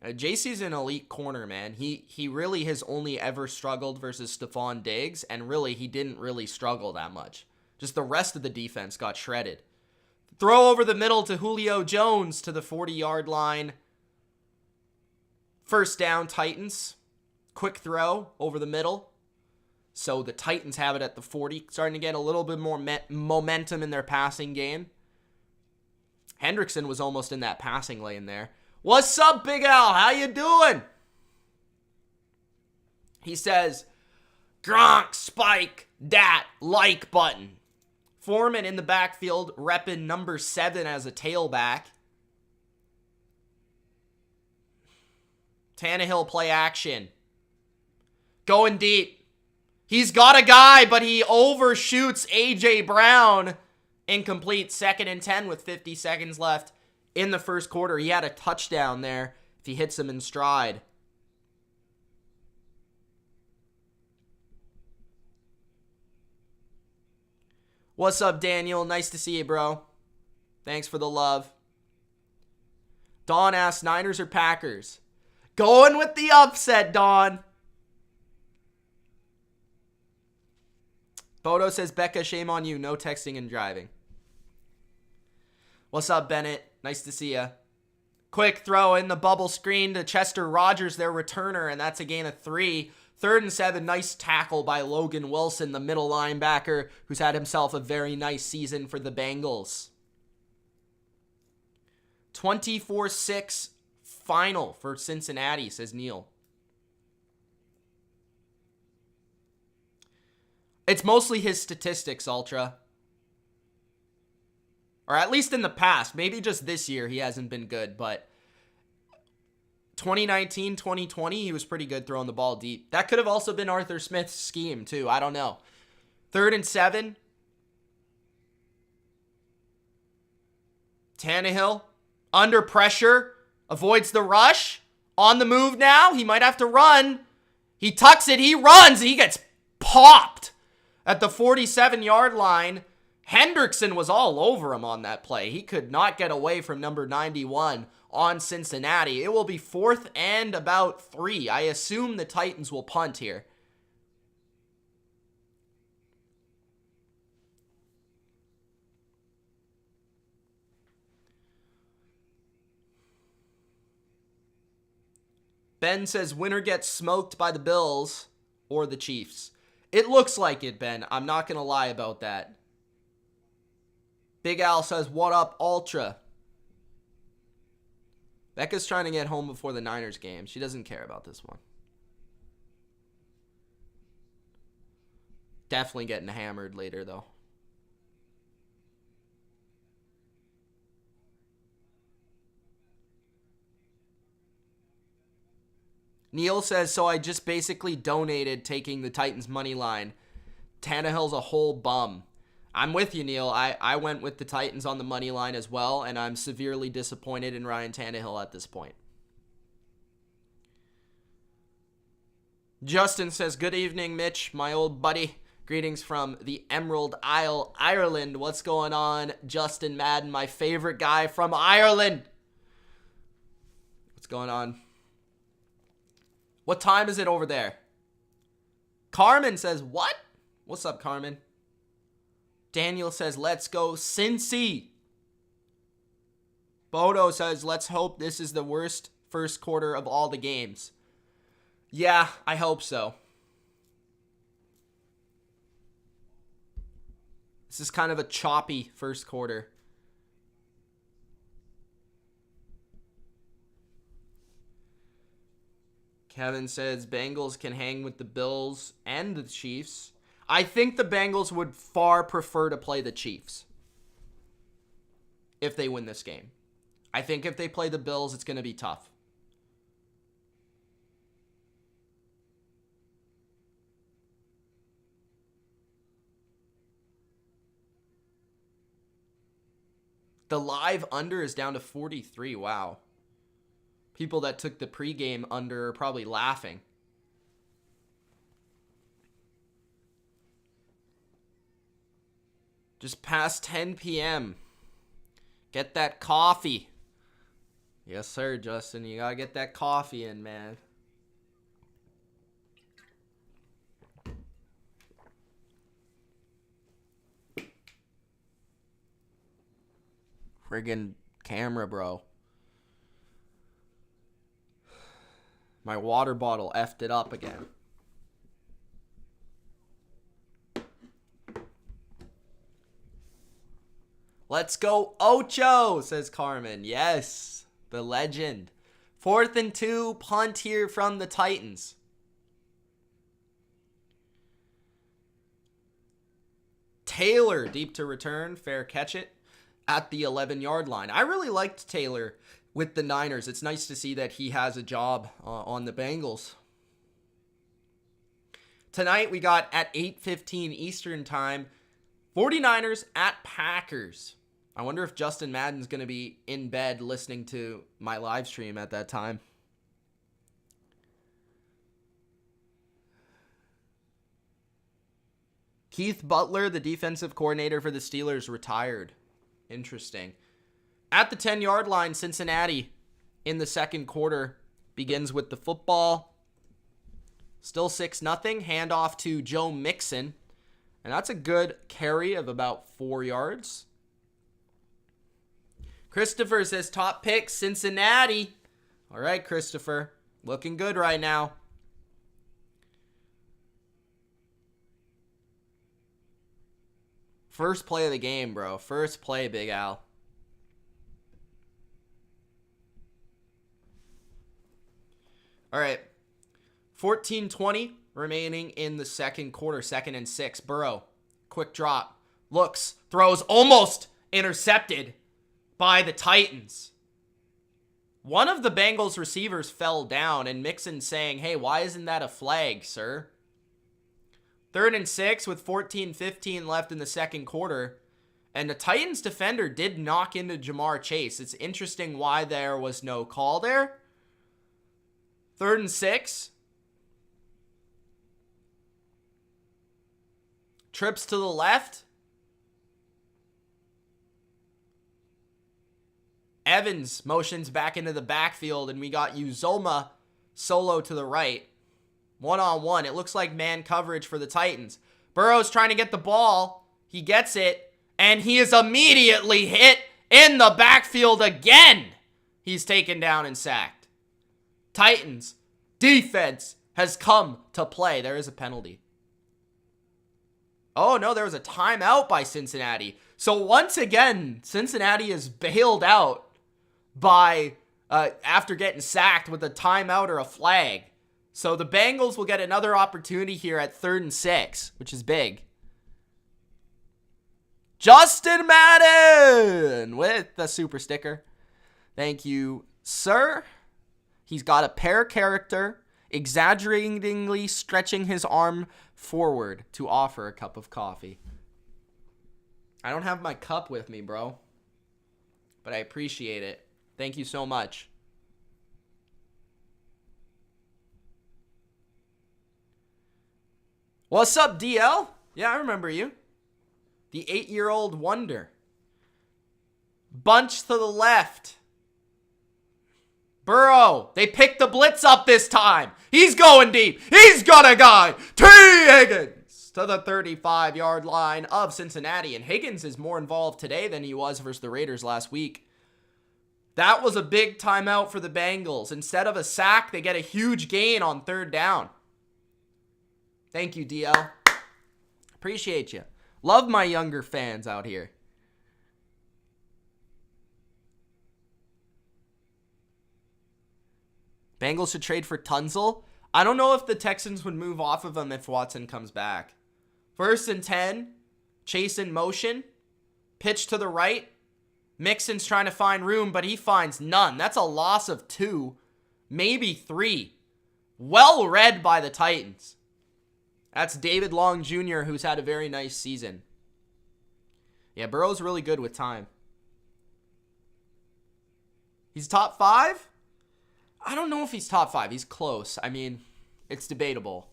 JC's an elite corner, man. He really has only ever struggled versus Stephon Diggs, and really, he didn't really struggle that much. Just the rest of the defense got shredded. Throw over the middle to Julio Jones to the 40-yard line. First down, Titans. Quick throw over the middle. So the Titans have it at the 40, starting to get a little bit more momentum in their passing game. Hendrickson was almost in that passing lane there. What's up, Big Al? How you doing? He says, Gronk, spike, dat, like button. Foreman in the backfield, repping number 7 as a tailback. Tannehill play action. Going deep. He's got a guy, but he overshoots A.J. Brown. Incomplete. 2nd and 10 with 50 seconds left in the first quarter. He had a touchdown there if he hits him in stride. What's up, Daniel? Nice to see you, bro. Thanks for the love. Dawn asks, Niners or Packers? Going with the upset, Dawn. Bodo says, Becca, shame on you. No texting and driving. What's up, Bennett? Nice to see ya. Quick throw in the bubble screen to Chester Rogers, their returner, and that's a gain of 3. 3rd and 7, nice tackle by Logan Wilson, the middle linebacker, who's had himself a very nice season for the Bengals. 24-6 final for Cincinnati, says Neil. It's mostly his statistics, Ultra. Or at least in the past. Maybe just this year he hasn't been good, but 2019, 2020, he was pretty good throwing the ball deep. That could have also been Arthur Smith's scheme, too. I don't know. 3rd and 7. Tannehill, under pressure, avoids the rush. On the move now. He might have to run. He tucks it. He runs. And he gets popped at the 47-yard line. Hendrickson was all over him on that play. He could not get away from number 91 on Cincinnati. It will be 4th and about 3. I assume the Titans will punt here. Ben says winner gets smoked by the Bills or the Chiefs. It looks like it, Ben. I'm not going to lie about that. Big Al says, what up, Ultra? Becca's trying to get home before the Niners game. She doesn't care about this one. Definitely getting hammered later, though. Neil says, so I just basically donated taking the Titans money line. Tannehill's a whole bum. I'm with you, Neil. I went with the Titans on the money line as well, and I'm severely disappointed in Ryan Tannehill at this point. Justin says, good evening, Mitch, my old buddy. Greetings from the Emerald Isle, Ireland. What's going on, Justin Madden, my favorite guy from Ireland? What's going on? What time is it over there? Carmen says, what? What's up, Carmen? Daniel says, let's go Cincy. Bodo says, let's hope this is the worst first quarter of all the games. Yeah, I hope so. This is kind of a choppy first quarter. Kevin says, Bengals can hang with the Bills and the Chiefs. I think the Bengals would far prefer to play the Chiefs if they win this game. I think if they play the Bills, it's going to be tough. The live under is down to 43. Wow. People that took the pregame under are probably laughing. Just past 10 p.m. Get that coffee. Yes, sir, Justin. You gotta get that coffee in, man. Friggin' camera, bro. My water bottle effed it up again. Let's go Ocho, says Carmen. Yes, the legend. 4th and 2, punt here from the Titans. Taylor, deep to return, fair catch it at the 11-yard line. I really liked Taylor with the Niners. It's nice to see that he has a job on the Bengals. Tonight we got at 8:15 Eastern time, 49ers at Packers. I wonder if Justin Madden's going to be in bed listening to my live stream at that time. Keith Butler, the defensive coordinator for the Steelers, retired. Interesting. At the 10-yard line, Cincinnati in the second quarter begins with the football. Still 6-0. Handoff to Joe Mixon. And that's a good carry of about 4 yards. Christopher says top pick, Cincinnati. All right, Christopher. Looking good right now. First play of the game, bro. First play, Big Al. All right. 14:20 remaining in the second quarter. 2nd and 6. Burrow. Quick drop. Looks. Throws. Almost intercepted by the Titans. One of the Bengals receivers fell down, and Mixon saying, hey, why isn't that a flag, sir? 3rd and 6 with 14:15 left in the second quarter. And the Titans defender did knock into Jamar Chase. It's interesting why there was no call there. 3rd and 6. Trips to the left. Evans motions back into the backfield, and we got Uzoma solo to the right. 1-on-1. It looks like man coverage for the Titans. Burrow's trying to get the ball. He gets it, and he is immediately hit in the backfield again. He's taken down and sacked. Titans defense has come to play. There is a penalty. Oh, no, there was a timeout by Cincinnati. So once again, Cincinnati is bailed out by after getting sacked with a timeout or a flag. So the Bengals will get another opportunity here at 3rd and 6, which is big. Justin Madden with the super sticker. Thank you, sir. He's got a pear character, exaggeratingly stretching his arm forward to offer a cup of coffee. I don't have my cup with me, bro, but I appreciate it. Thank you so much. What's up, DL? Yeah, I remember you. The 8-year-old wonder. Bunch to the left. Burrow. They picked the blitz up this time. He's going deep. He's got a guy. T. Higgins to the 35-yard line of Cincinnati. And Higgins is more involved today than he was versus the Raiders last week. That was a big timeout for the Bengals. Instead of a sack, they get a huge gain on 3rd down. Thank you, DL. Appreciate you. Love my younger fans out here. Bengals should trade for Tunzel. I don't know if the Texans would move off of him if Watson comes back. 1st and 10. Chase in motion. Pitch to the right. Mixon's trying to find room, but he finds none. That's a loss of 2, maybe 3. Well read by the Titans. That's David Long Jr., who's had a very nice season. Yeah, Burrow's really good with time. He's top 5? I don't know if he's top 5. He's close. I mean, it's debatable.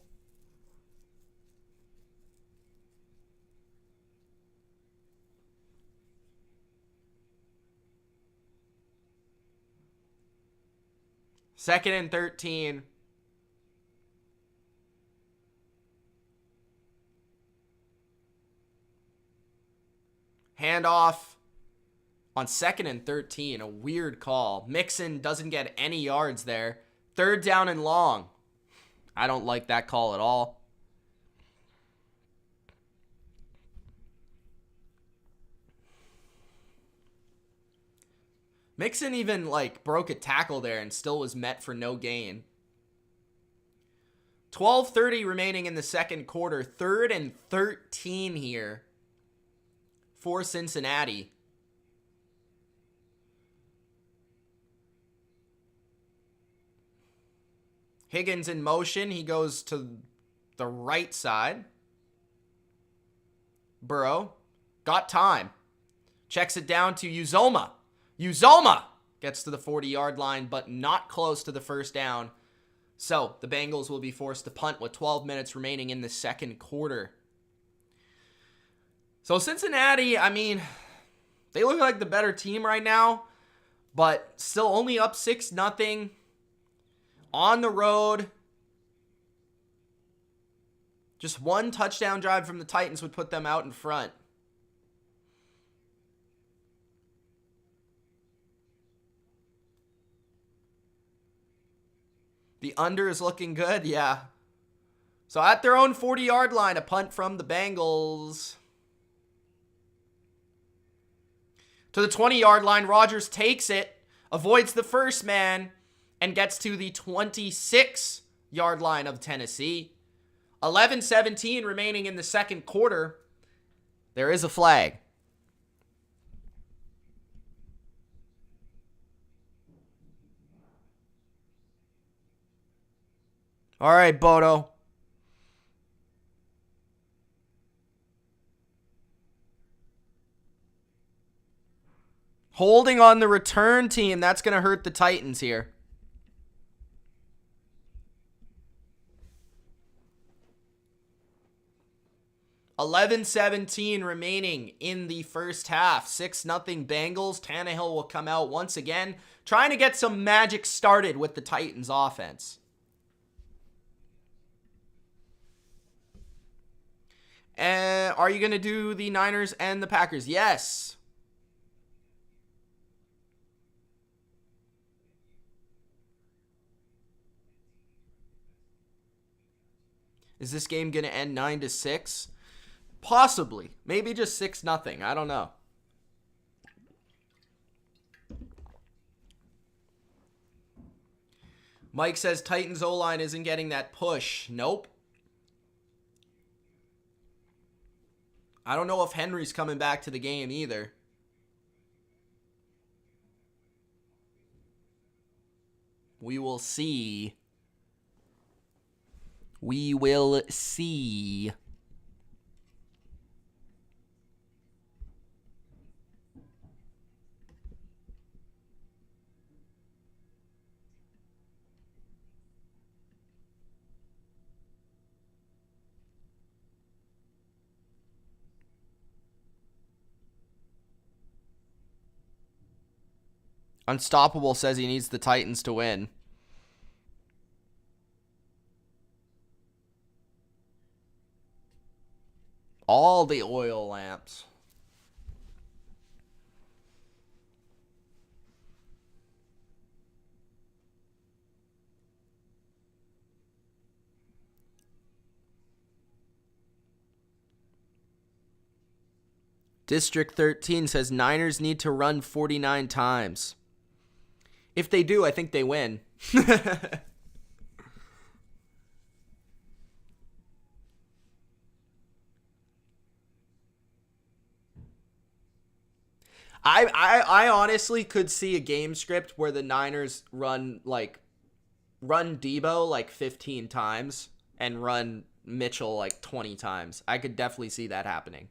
2nd and 13. Handoff on 2nd and 13. A weird call. Mixon doesn't get any yards there. 3rd down and long. I don't like that call at all. Mixon even broke a tackle there and still was met for no gain. 12:30 remaining in the second quarter. 3rd and 13 here for Cincinnati. Higgins in motion. He goes to the right side. Burrow got time. Checks it down to Uzoma. Uzoma gets to the 40-yard line, but not close to the first down. So the Bengals will be forced to punt with 12 minutes remaining in the second quarter. So Cincinnati, I mean, they look like the better team right now, but still only up 6-0 on the road. Just one touchdown drive from the Titans would put them out in front. The under is looking good, yeah. So at their own 40-yard line, a punt from the Bengals. To the 20-yard line, Rodgers takes it, avoids the first man, and gets to the 26-yard line of Tennessee. 11:17 remaining in the second quarter. There is a flag. All right, Bodo. Holding on the return team. That's going to hurt the Titans here. $11:17 remaining in the first half. 6-0 Bengals. Tannehill will come out once again, trying to get some magic started with the Titans offense. Are you going to do the Niners and the Packers? Yes. Is this game going to end 9-6? Possibly. Maybe just 6-0. I don't know. Mike says Titans O-line isn't getting that push. Nope. I don't know if Henry's coming back to the game either. We will see. We will see. Unstoppable says he needs the Titans to win. All the oil lamps. District 13 says Niners need to run 49 times. If they do, I think they win. I honestly could see a game script where the Niners run Debo 15 times and run Mitchell 20 times. I could definitely see that happening.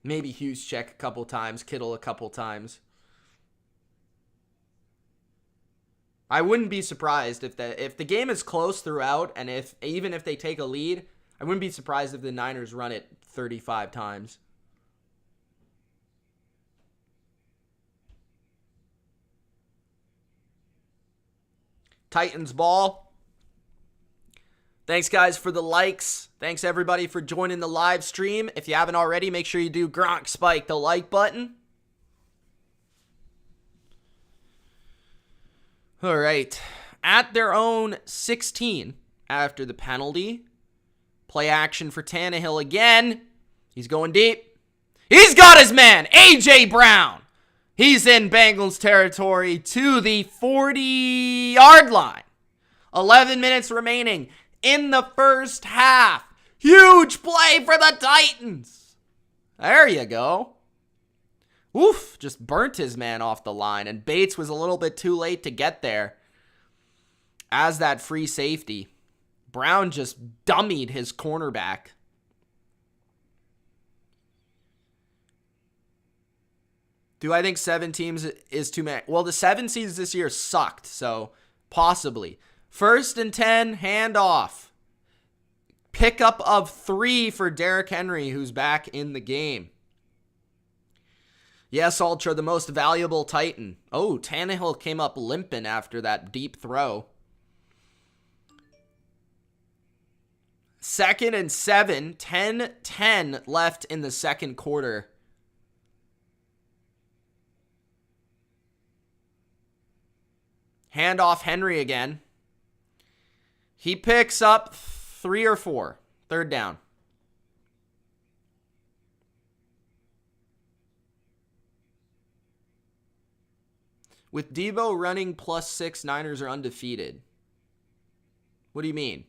Maybe Hughes check a couple times, Kittle a couple times. I wouldn't be surprised if the game is close throughout, and even if they take a lead, I wouldn't be surprised if the Niners run it 35 times. Titans ball. Thanks, guys, for the likes. Thanks, everybody, for joining the live stream. If you haven't already, make sure you do Gronk Spike the like button. All right. At their own 16 after the penalty. Play action for Tannehill again. He's going deep. He's got his man, A.J. Brown. He's in Bengals territory to the 40-yard line. 11 minutes remaining in the first half. Huge play for the Titans. There you go. Oof, just burnt his man off the line, and Bates was a little bit too late to get there as that free safety. Brown just dummied his cornerback. Do I think 7 teams is too many? Well, the 7 seeds this year sucked, so possibly. 1st and 10, handoff. Pickup of 3 for Derrick Henry, who's back in the game. Yes, Ultra, the most valuable Titan. Oh, Tannehill came up limping after that deep throw. 2nd and 7, 10-10 left in the second quarter. Handoff Henry again. He picks up 3 or 4. 3rd down. With Devo running +6, Niners are undefeated. What do you mean?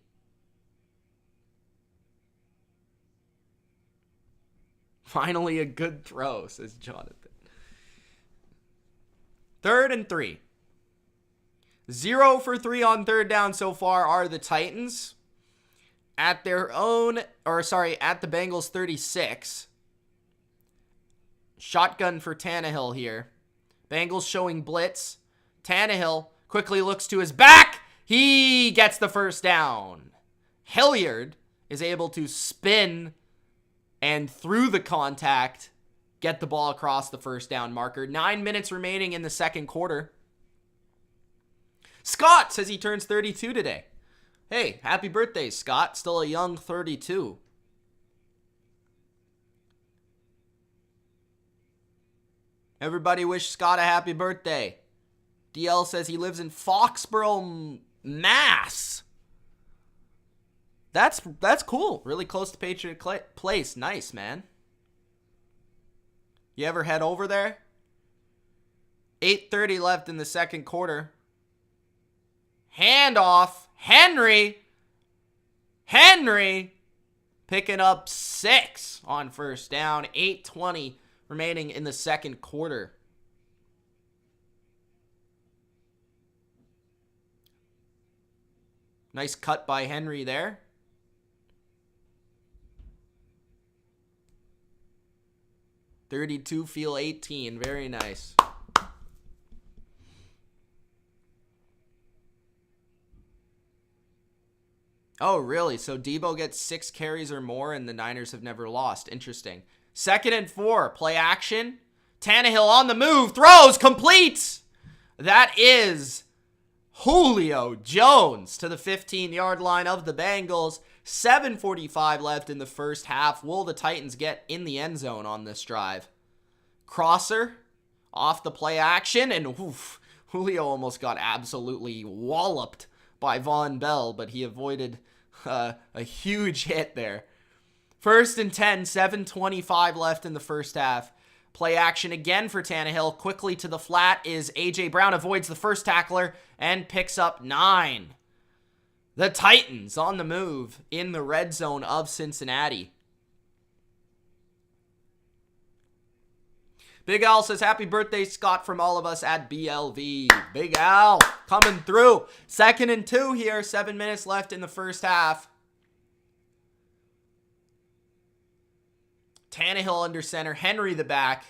Finally a good throw, says Jonathan. 3rd and 3. 0 for 3 on 3rd down so far are the Titans. At the Bengals 36. Shotgun for Tannehill here. Bengals showing blitz. Tannehill quickly looks to his back. He gets the first down. Hilliard is able to spin and through the contact, get the ball across the first down marker. 9 minutes remaining in the second quarter. Scott says he turns 32 today. Hey, happy birthday, Scott. Still a young 32. Everybody wish Scott a happy birthday. DL says he lives in Foxborough, Mass. That's cool. Really close to Patriot Place. Nice, man. You ever head over there? 8:30 left in the second quarter. Handoff. Henry picking up 6 on first down. 8:20 remaining in the second quarter. Nice cut by Henry there. $32 feel 18. Very nice. Oh, really? So Debo gets 6 carries or more and the Niners have never lost. Interesting. 2nd and 4. Play action. Tannehill on the move. Throws. Completes. That is Julio Jones to the 15-yard line of the Bengals. 7:45 left in the first half. Will the Titans get in the end zone on this drive? Crosser off the play action. And Julio almost got absolutely walloped by Von Bell, but he avoided a huge hit there. 1st and 10, 7:25 left in the first half. Play action again for Tannehill. Quickly to the flat is A.J. Brown, avoids the first tackler and picks up 9. The Titans on the move in the red zone of Cincinnati. Big Al says, happy birthday, Scott, from all of us at BLV. Big Al coming through. 2nd and 2 here. 7 minutes left in the first half. Tannehill under center. Henry the back.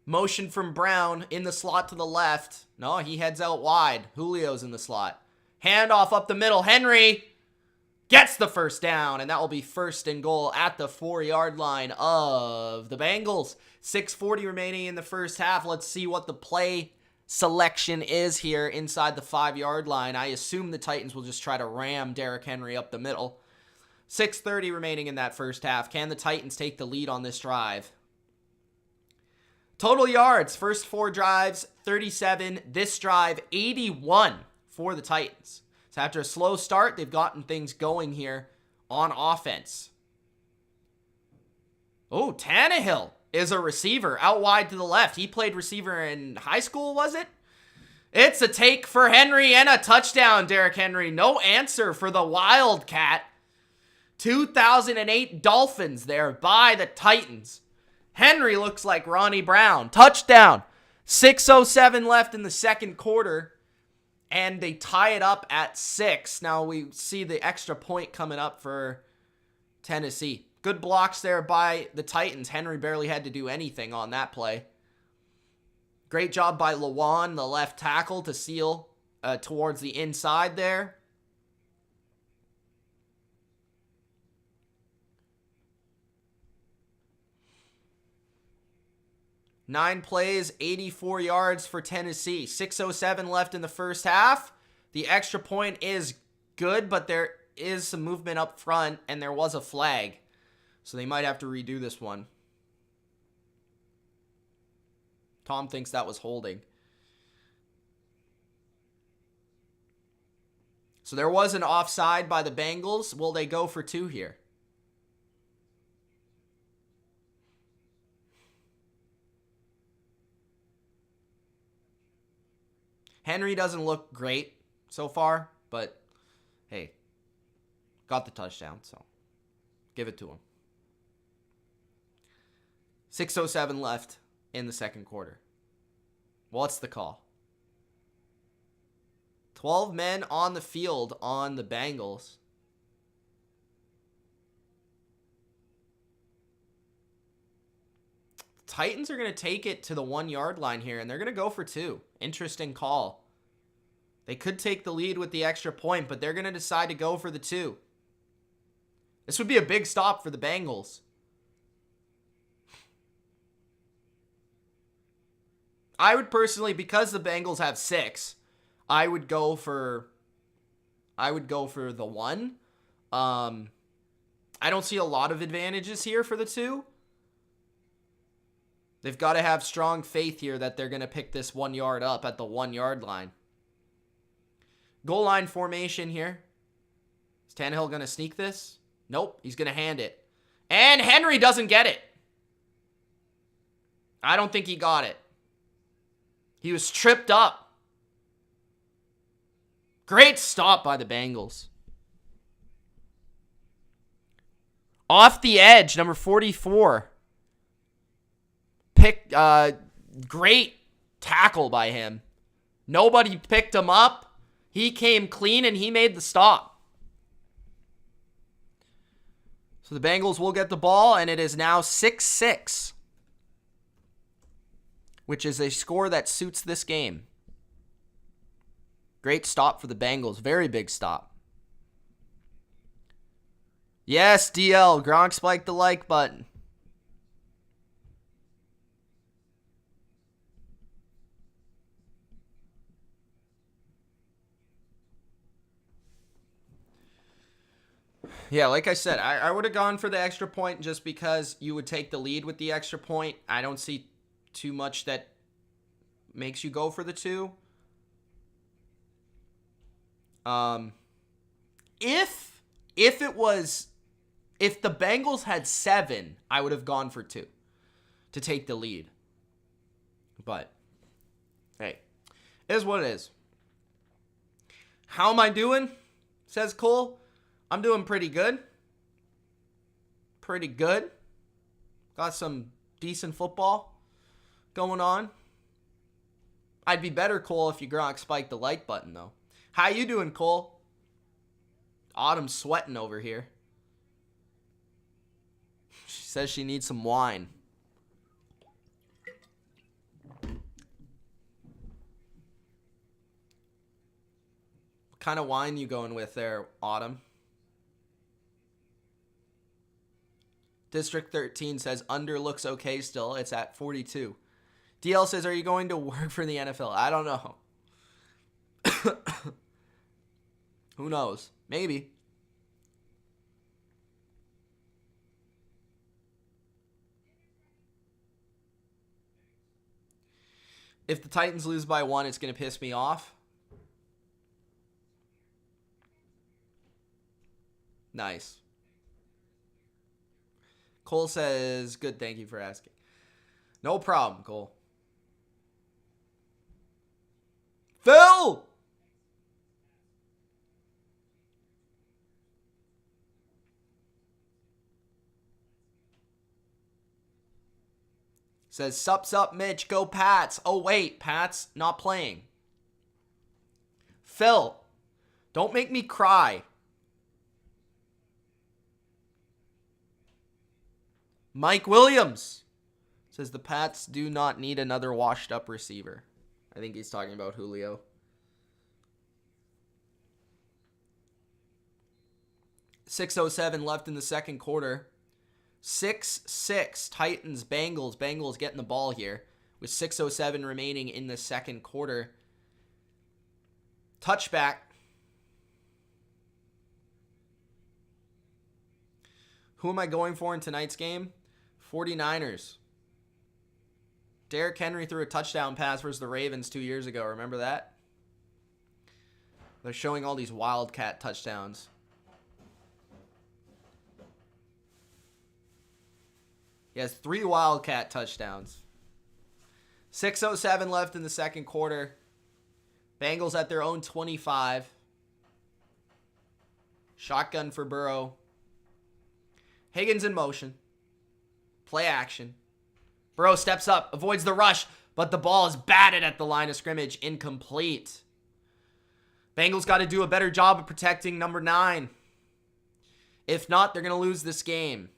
Motion from Brown in the slot to the left. No, he heads out wide. Julio's in the slot. Handoff up the middle. Henry gets the first down, and that will be 1st and goal at the 4-yard line of the Bengals. 6:40 remaining in the first half. Let's see what the play selection is here inside the 5-yard line. I assume the Titans will just try to ram Derrick Henry up the middle. 6:30 remaining in that first half. Can the Titans take the lead on this drive? Total yards, first 4 drives, 37. This drive, 81 for the Titans. So after a slow start, they've gotten things going here on offense. Oh, Tannehill is a receiver out wide to the left. He played receiver in high school, was it? It's a take for Henry and a touchdown, Derrick Henry. No answer for the Wildcat. 2008 Dolphins there by the Titans. Henry looks like Ronnie Brown. Touchdown. 6:07 left in the second quarter. And they tie it up at 6. Now we see the extra point coming up for Tennessee. Good blocks there by the Titans. Henry barely had to do anything on that play. Great job by Lewan, the left tackle, to seal towards the inside there. Nine plays, 84 yards for Tennessee. 6:07 left in the first half. The extra point is good, but there is some movement up front, and there was a flag. So they might have to redo this one. Tom thinks that was holding. So there was an offside by the Bengals. Will they go for 2 here? Henry doesn't look great so far, but hey, got the touchdown, so give it to him. 6:07 left in the second quarter. What's the call? 12 men on the field on the Bengals. The Titans are going to take it to the 1-yard line here, and they're going to go for 2. Interesting call. They could take the lead with the extra point, but they're going to decide to go for the 2. This would be a big stop for the Bengals. I would personally, because the Bengals have 6, I would go for the 1. I don't see a lot of advantages here for the 2. They've got to have strong faith here that they're going to pick this 1 yard up at the 1-yard line. Goal line formation here. Is Tannehill going to sneak this? Nope, he's going to hand it. And Henry doesn't get it. I don't think he got it. He was tripped up. Great stop by the Bengals. Off the edge, number 44. Great tackle by him. Nobody picked him up. He came clean and he made the stop. So the Bengals will get the ball, and it is now 6-6, which is a score that suits this game. Great stop for the Bengals. Very big stop. Yes, DL. Gronk spiked the like button. Yeah, like I said, I would have gone for the extra point just because you would take the lead with the extra point. I don't see too much that makes you go for the 2. If the Bengals had 7, I would have gone for 2 to take the lead. But hey, it is what it is. How am I doing? Says Cole. I'm doing pretty good. Pretty good. Got some decent football going on. I'd be better, Cole, if you Gronk spiked the like button, though. How you doing, Cole? Autumn's sweating over here. She says she needs some wine. What kind of wine you going with there, Autumn? District 13 says under looks okay still. It's at 42. DL says, are you going to work for the NFL? I don't know. Who knows? Maybe. If the Titans lose by 1, it's going to piss me off. Nice. Cole says, good, thank you for asking. No problem, Cole. Phil! Says, sup, Mitch, go Pats. Oh, wait, Pats not playing. Phil, don't make me cry. Mike Williams says, the Pats do not need another washed-up receiver. I think he's talking about Julio. .607 left in the second quarter. 6-6 Titans, Bengals. Bengals getting the ball here with 6:07 remaining in the second quarter. Touchback. Who am I going for in tonight's game? 49ers. Derrick Henry threw a touchdown pass versus the Ravens 2 years ago. Remember that? They're showing all these Wildcat touchdowns. He has 3 Wildcat touchdowns. 6:07 left in the second quarter. Bengals at their own 25. Shotgun for Burrow. Higgins in motion. Play action. Burrow steps up, avoids the rush, but the ball is batted at the line of scrimmage. Incomplete. Bengals got to do a better job of protecting number 9. If not, they're going to lose this game.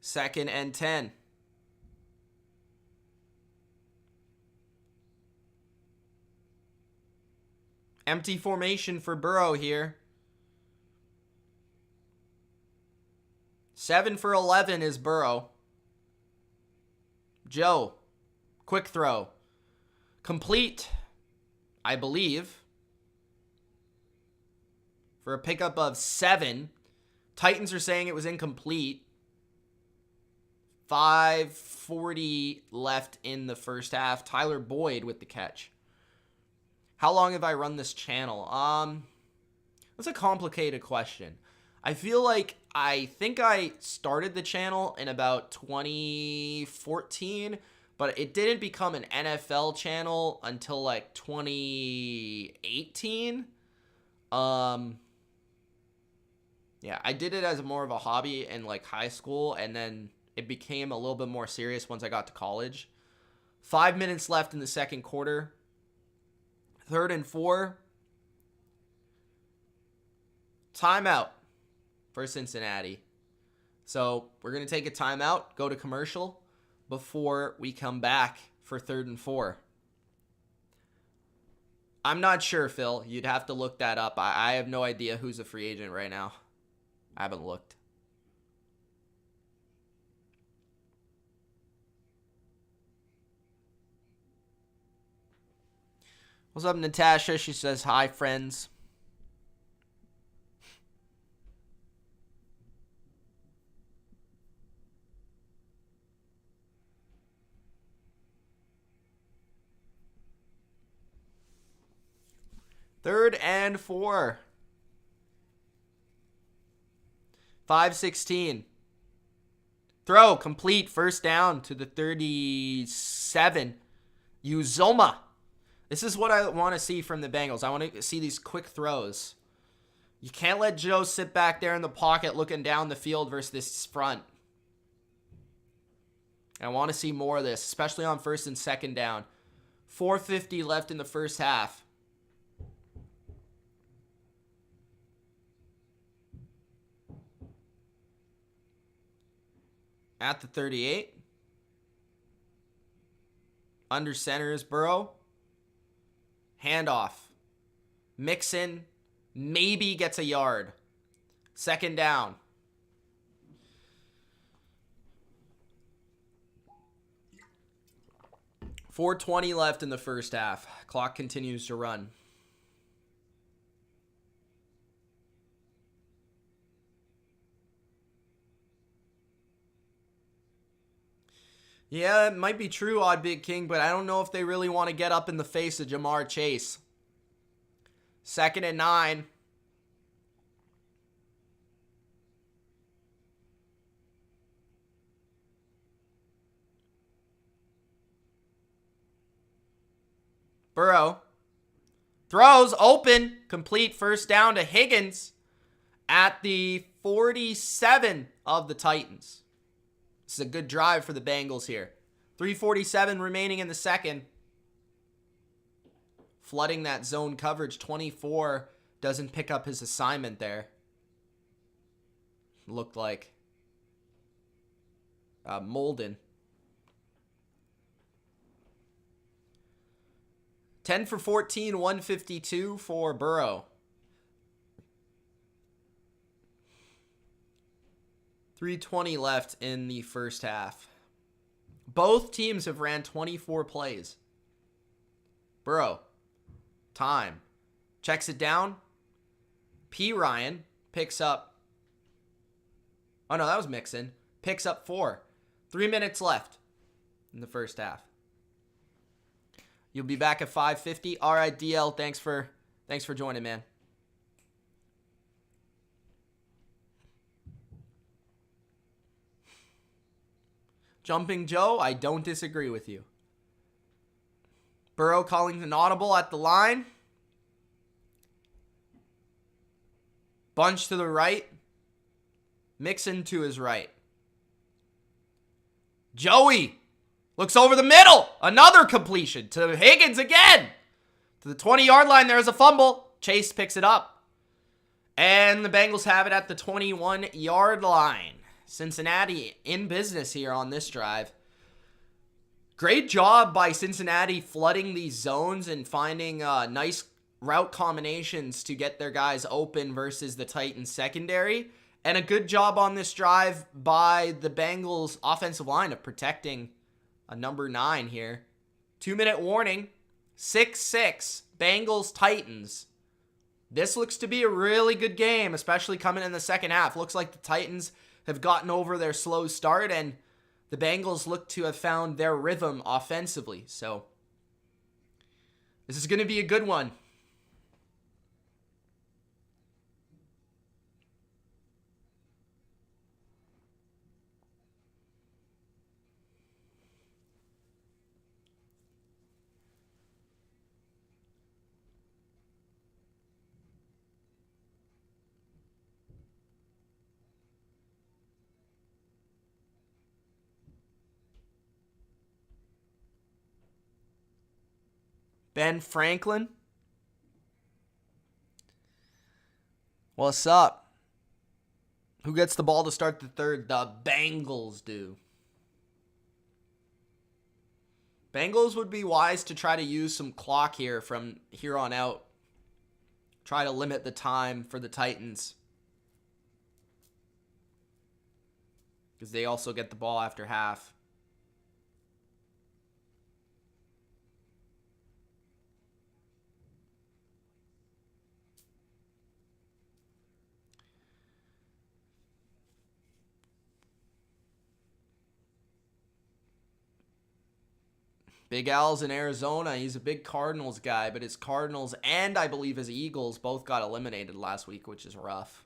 Second and 10. Empty formation for Burrow here. 7 for 11 is Burrow. Joe. Quick throw. Complete, I believe. For a pickup of 7. Titans are saying it was incomplete. 5:40 left in the first half. Tyler Boyd with the catch. How long have I run this channel? That's a complicated question. I feel like I think I started the channel in about 2014, but it didn't become an NFL channel until like 2018. Yeah, I did it as more of a hobby in like high school, and then it became a little bit more serious once I got to college. 5 minutes left in the second quarter. 3rd and 4. Timeout for Cincinnati. So we're going to take a timeout, go to commercial before we come back for 3rd and 4. I'm not sure, Phil. You'd have to look that up. I have no idea who's a free agent right now. I haven't looked. What's up, Natasha? She says, hi, friends. Third and 4. 5:16. Throw complete. First down to the 37. Uzoma. This is what I want to see from the Bengals. I want to see these quick throws. You can't let Joe sit back there in the pocket looking down the field versus this front. I want to see more of this, especially on 1st and 2nd down. 4:50 left in the first half. At the 38. Under center is Burrow. Handoff. Mixon maybe gets a yard. Second down. .420 left in the first half. Clock continues to run. Yeah, it might be true, Odd Big King, but I don't know if they really want to get up in the face of Jamar Chase. 2nd and 9. Burrow throws open, complete, first down to Higgins at the 47 of the Titans. This is a good drive for the Bengals here. 3:47 remaining in the second. Flooding that zone coverage. 24 doesn't pick up his assignment there. Looked like Molden. 10 for 14, 152 for Burrow. 3:20 left in the first half. Both teams have ran 24 plays. Burrow, time, checks it down. P. Ryan picks up. Oh no, that was Mixon. Picks up 4. 3 minutes left in the first half. You'll be back at 5:50. All right, DL, thanks for joining, man. Jumping Joe, I don't disagree with you. Burrow calling an audible at the line. Bunch to the right. Mixon to his right. Joey looks over the middle. Another completion to Higgins again. To the 20-yard line, there's a fumble. Chase picks it up. And the Bengals have it at the 21-yard line. Cincinnati in business here on this drive. Great job by Cincinnati flooding these zones and finding nice route combinations to get their guys open versus the Titans secondary. And a good job on this drive by the Bengals offensive line of protecting a number 9 here. 2-minute warning. 6-6. Bengals Titans. This looks to be a really good game, especially coming in the second half. Looks like the Titans have gotten over their slow start, and the Bengals look to have found their rhythm offensively. So this is going to be a good one. Ben Franklin. What's up? Who gets the ball to start the third? The Bengals do. Bengals would be wise to try to use some clock here from here on out. Try to limit the time for the Titans. Because they also get the ball after half. Big Al's in Arizona. He's a big Cardinals guy, but his Cardinals and I believe his Eagles both got eliminated last week, which is rough.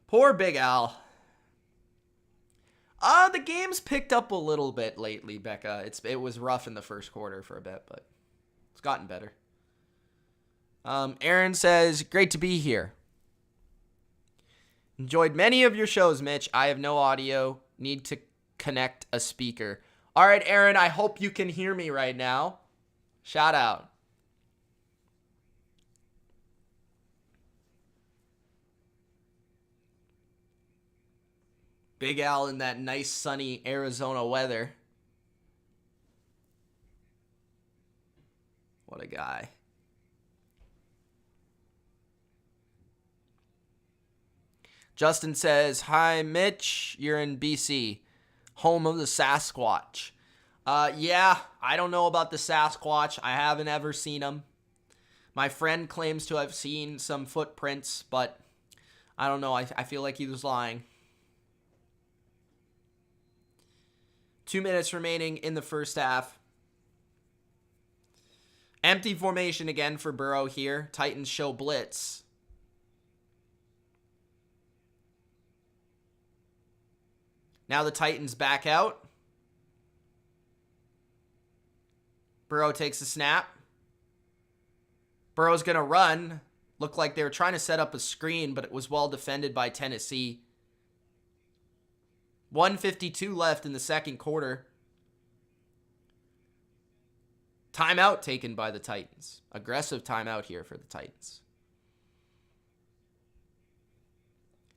Poor Big Al. The game's picked up a little bit lately, Becca. It was rough in the first quarter for a bit, but it's gotten better. Aaron says, great to be here. Enjoyed many of your shows, Mitch. I have no audio. Need to connect a speaker. All right, Aaron, I hope you can hear me right now. Shout out. Big Al in that nice sunny Arizona weather. What a guy. Justin says, hi, Mitch. You're in BC, home of the Sasquatch. Yeah, I don't know about the Sasquatch. I haven't ever seen him. My friend claims to have seen some footprints, but I don't know. I feel like he was lying. 2 minutes remaining in the first half. Empty formation again for Burrow here. Titans show blitz. Now the Titans back out. Burrow takes a snap. Burrow's going to run. Looked like they were trying to set up a screen, but it was well defended by Tennessee. 1:52 left in the second quarter. Timeout taken by the Titans. Aggressive timeout here for the Titans.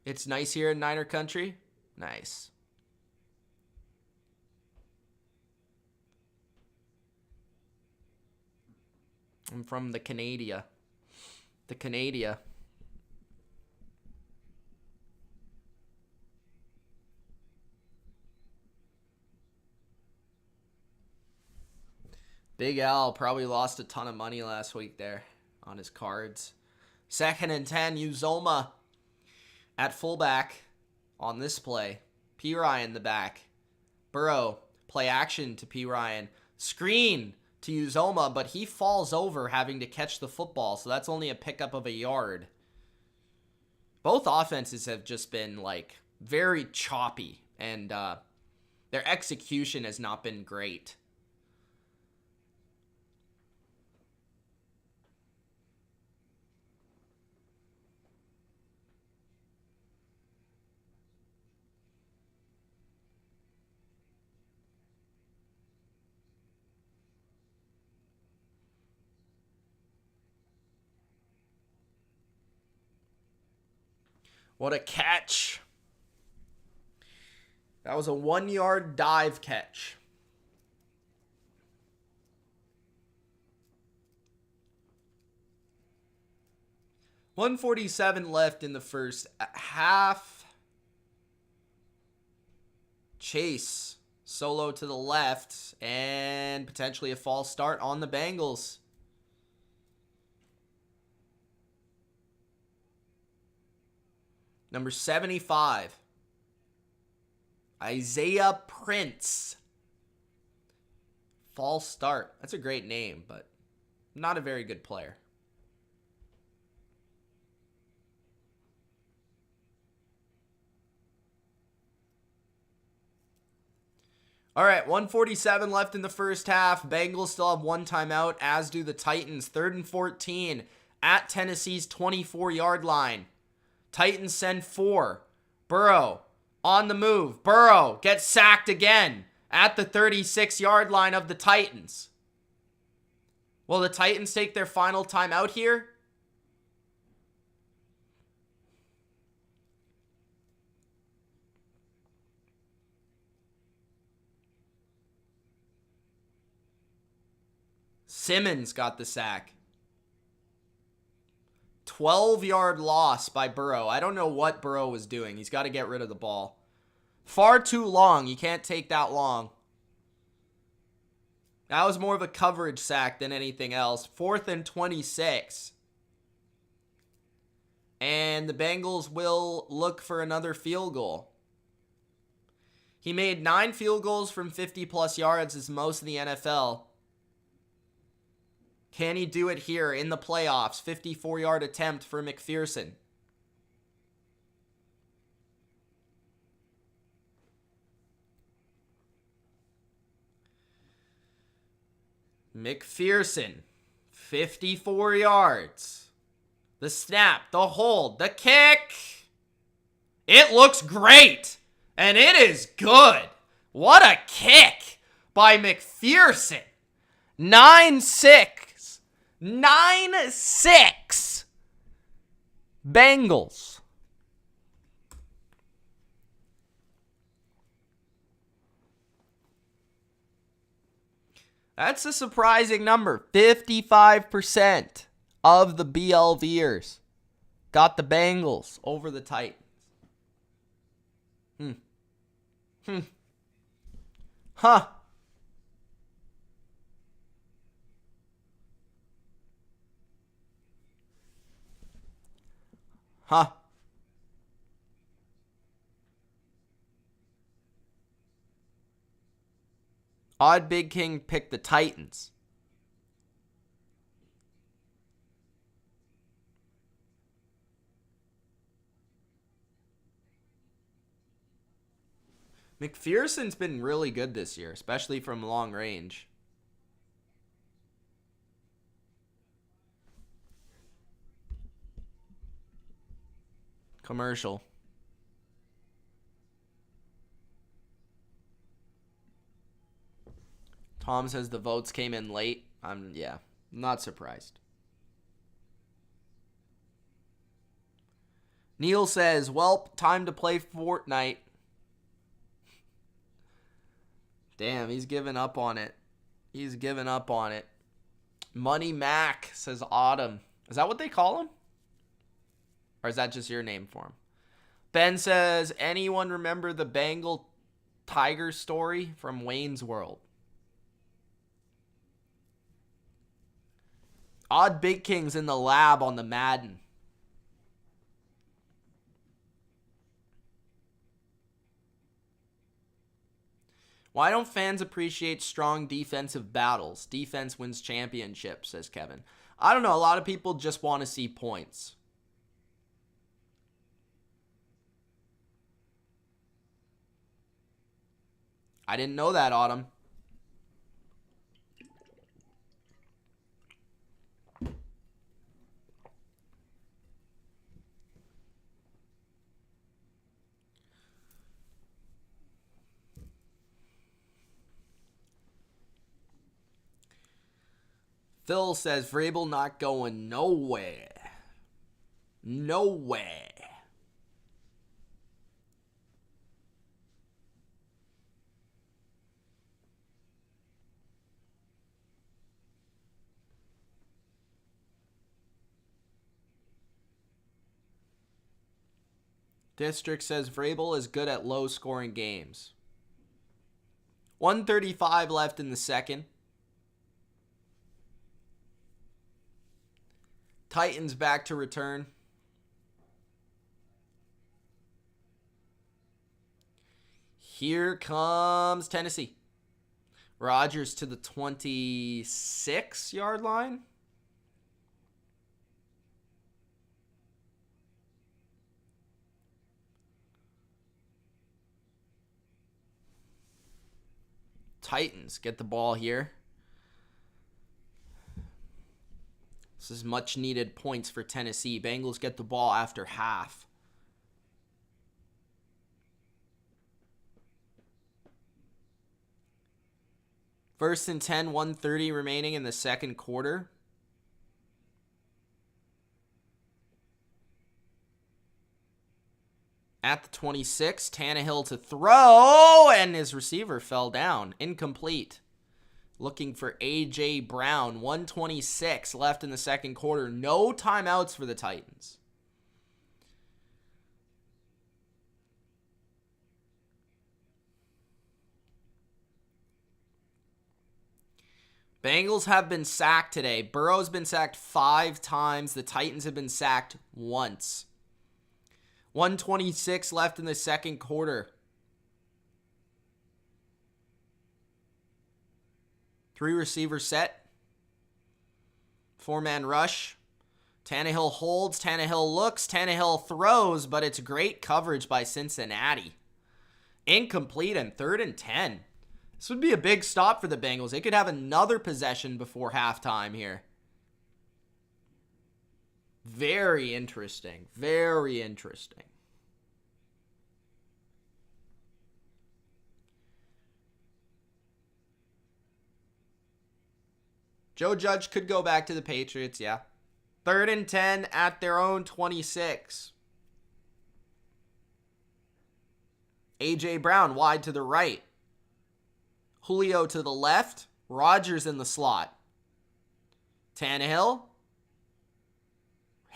It's nice here in Niner country. Nice. I'm from the Canada. The Canada. Big Al probably lost a ton of money last week there on his cards. 2nd and 10, Uzoma at fullback on this play. P. Ryan the back. Burrow, play action to P. Ryan. Screen to Uzoma, but he falls over having to catch the football, so that's only a pickup of a yard. Both offenses have just been, like, very choppy, and their execution has not been great. What a catch. That was a 1-yard dive catch. $147 left in the first half. Chase solo to the left and potentially a false start on the Bengals. Number 75, Isaiah Prince. False start. That's a great name, but not a very good player. All right, 1:47 left in the first half. Bengals still have one timeout, as do the Titans. 3rd and 14 at Tennessee's 24-yard line. Titans send 4. Burrow on the move. Burrow gets sacked again at the 36-yard line of the Titans. Will the Titans take their final timeout here? Simmons got the sack. 12-yard loss by Burrow. I don't know what Burrow was doing. He's got to get rid of the ball. Far too long. You can't take that long. That was more of a coverage sack than anything else. 4th and 26. And the Bengals will look for another field goal. He made 9 field goals from 50-plus yards, as most in the NFL. Can he do it here in the playoffs? 54-yard attempt for McPherson. McPherson, 54 yards. The snap, the hold, the kick. It looks great, and it is good. What a kick by McPherson. 9-6. 9-6. Bengals. That's a surprising number. 55% of the BLVers got the Bengals over the Titans. Hmm. Huh. Huh. Odd Big King picked the Titans. McPherson's been really good this year, especially from long range. Commercial. Tom says the votes came in late. Yeah, not surprised. Neil says, "Welp, time to play Fortnite." Damn, he's given up on it. He's given up on it. Money Mac says Autumn. Is that what they call him? Or is that just your name for him? Ben says, anyone remember the Bengal tiger story from Wayne's World? Odd Big King's in the lab on the Madden. Why don't fans appreciate strong defensive battles? Defense wins championships, says Kevin. I don't know. A lot of people just want to see points. I didn't know that, Autumn. Phil says Vrabel not going nowhere. Nowhere. District says Vrabel is good at low-scoring games. 1:35 left in the second. Titans back to return. Here comes Tennessee. Rodgers to the 26-yard line. Titans get the ball here. This is much needed points for Tennessee. Bengals get the ball after half. First and 10, 1:30 remaining in the second quarter. At the 26, Tannehill to throw, and his receiver fell down. Incomplete. Looking for A.J. Brown. 1:26 left in the second quarter. No timeouts for the Titans. Bengals have been sacked today. Burrow's been sacked 5 times. The Titans have been sacked once. 1:26 left in the second quarter. 3 receiver set. 4-man rush. Tannehill holds. Tannehill looks. Tannehill throws, but it's great coverage by Cincinnati. Incomplete and 3rd and 10. This would be a big stop for the Bengals. They could have another possession before halftime here. Very interesting. Very interesting. Joe Judge could go back to the Patriots, yeah. 3rd and 10 at their own 26. A.J. Brown wide to the right. Julio to the left. Rodgers in the slot. Tannehill.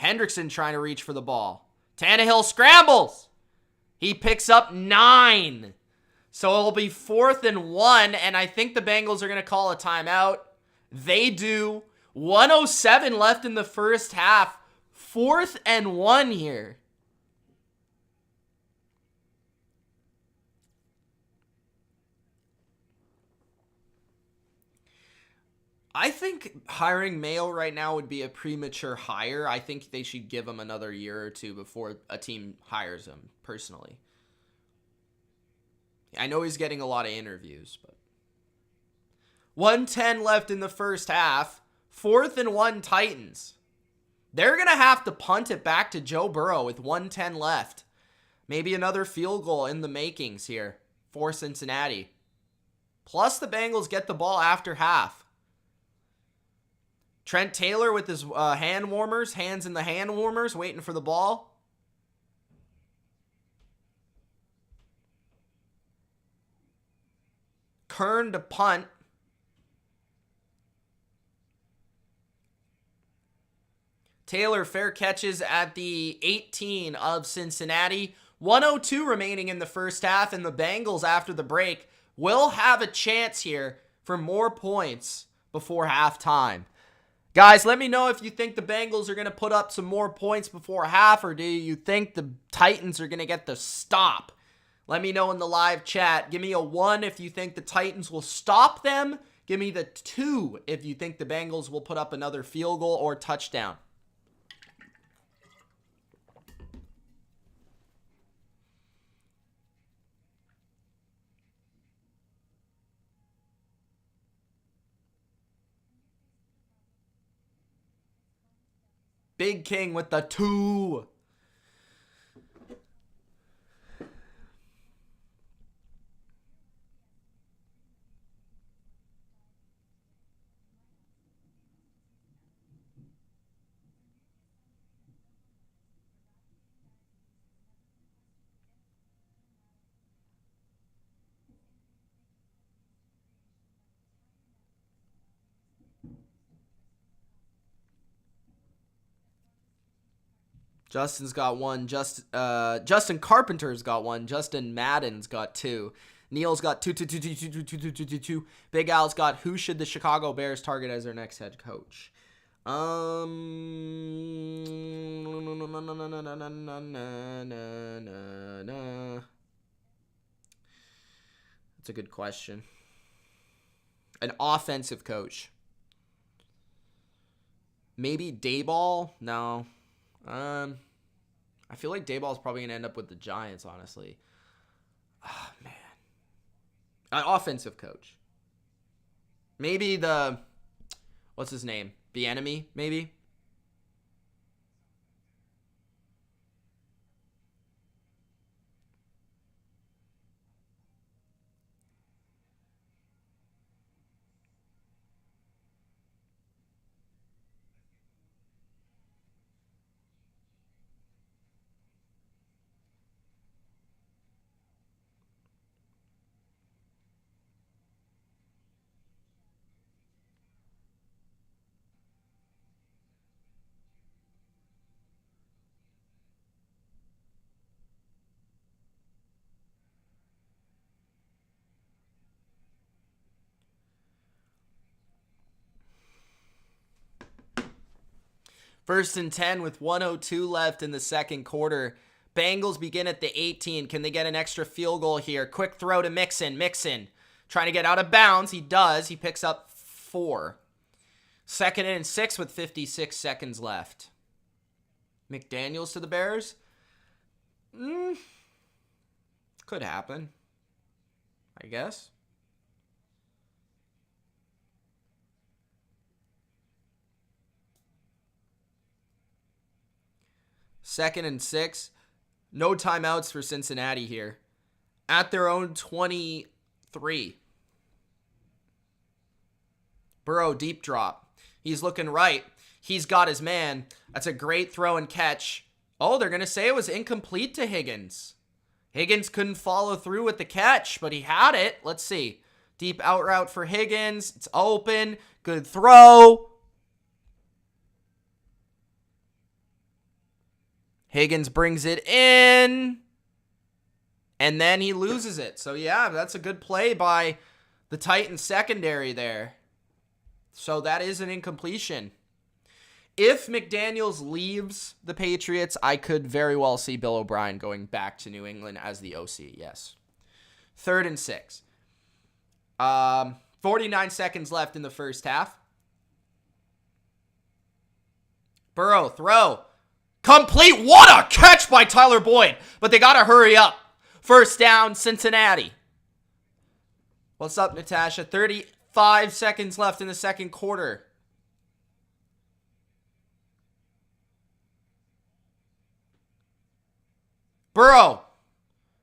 Hendrickson trying to reach for the ball. Tannehill scrambles. He picks up 9. So it'll be 4th and 1, and I think the Bengals are going to call a timeout. They do. 1:07 left in the first half. 4th and 1 here. I think hiring Mayo right now would be a premature hire. I think they should give him another year or two before a team hires him, personally. I know he's getting a lot of interviews, but 1:10 left in the first half. 4th and 1 Titans. They're going to have to punt it back to Joe Burrow with 1:10 left. Maybe another field goal in the makings here for Cincinnati. Plus the Bengals get the ball after half. Trent Taylor with his hands in the hand warmers, waiting for the ball. Kern to punt. Taylor fair catches at the 18 of Cincinnati. 1:02 remaining in the first half, and the Bengals, after the break, will have a chance here for more points before halftime. Guys, let me know if you think the Bengals are going to put up some more points before half, or do you think the Titans are going to get the stop? Let me know in the live chat. Give me a 1 if you think the Titans will stop them. Give me the 2 if you think the Bengals will put up another field goal or touchdown. Big King with the 2. Justin's got 1. Justin Carpenter's got 1. Justin Madden's got 2. Neil's got 2. Big Al's got, who should the Chicago Bears target as their next head coach? That's a good question. An offensive coach. Maybe Dayball? No. I feel like Dayball's probably going to end up with the Giants, honestly. Oh, man. An offensive coach. Maybe what's his name? The enemy, maybe? First and 10 with 1:02 left in the second quarter. Bengals begin at the 18. Can they get an extra field goal here? Quick throw to Mixon. Mixon trying to get out of bounds. He does. He picks up 4. Second and 6 with 56 seconds left. McDaniels to the Bears? Could happen, I guess. Second and 6. No timeouts for Cincinnati here. At their own 23. Burrow deep drop. He's looking right. He's got his man. That's a great throw and catch. Oh, they're going to say it was incomplete to Higgins. Higgins couldn't follow through with the catch, but he had it. Let's see. Deep out route for Higgins. It's open. Good throw. Higgins brings it in. and then he loses it. So, yeah, that's a good play by the Titans secondary there. So that is an incompletion. If McDaniels leaves the Patriots, I could very well see Bill O'Brien going back to New England as the OC, yes. 3rd and 6. 49 seconds left in the first half. Burrow, throw. Complete. What a catch by Tyler Boyd. But they got to hurry up. First down, Cincinnati. What's up, Natasha? 35 seconds left in the second quarter. Burrow.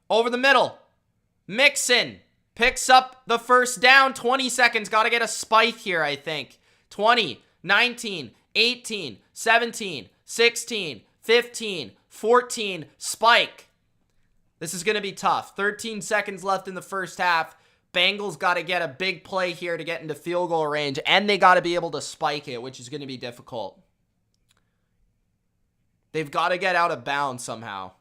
Over the middle. Mixon. Picks up the first down. 20 seconds. Got to get a spike here, I think. 20, 19, 18, 17, 16, 15, 14. Spike. This is going to be tough. 13 seconds left in the first half. Bengals got to get a big play here to get into field goal range. And they got to be able to spike it, which is going to be difficult. They've got to get out of bounds somehow.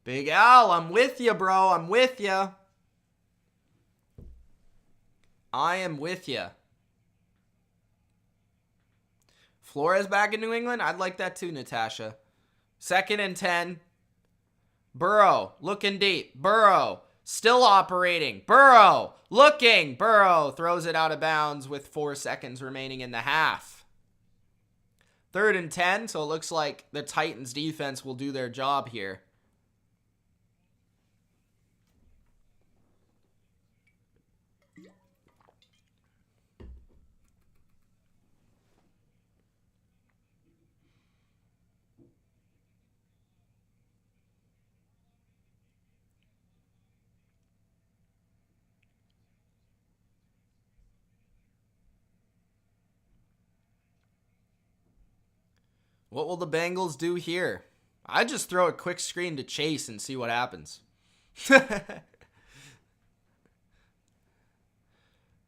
Big Al, I'm with you, bro. I'm with you. I am with you. Flores back in New England? I'd like that too, Natasha. 2nd and 10. Burrow, looking deep. Burrow, still operating. Burrow, looking. Burrow throws it out of bounds with 4 seconds remaining in the half. 3rd and 10, so it looks like the Titans defense will do their job here. What will the Bengals do here? I just throw a quick screen to Chase and see what happens.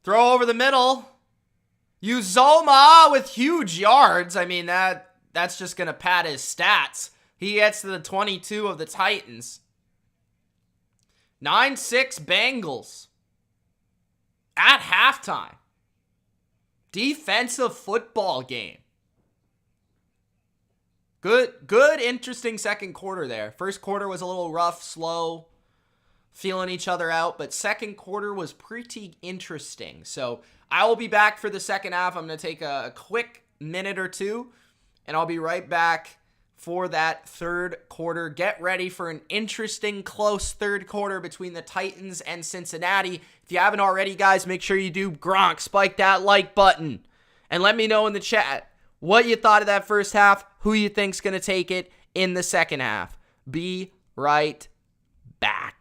Throw over the middle. Uzoma with huge yards. I mean, that's just going to pad his stats. He gets to the 22 of the Titans. 9-6 Bengals. At halftime. Defensive football game. Good, interesting second quarter there. First quarter was a little rough, slow, feeling each other out, but second quarter was pretty interesting. So I will be back for the second half. I'm going to take a quick minute or two, and I'll be right back for that third quarter. Get ready for an interesting, close third quarter between the Titans and Cincinnati. If you haven't already, guys, make sure you do Gronk, spike that like button, and let me know in the chat what you thought of that first half, who you think's going to take it in the second half. Be right back.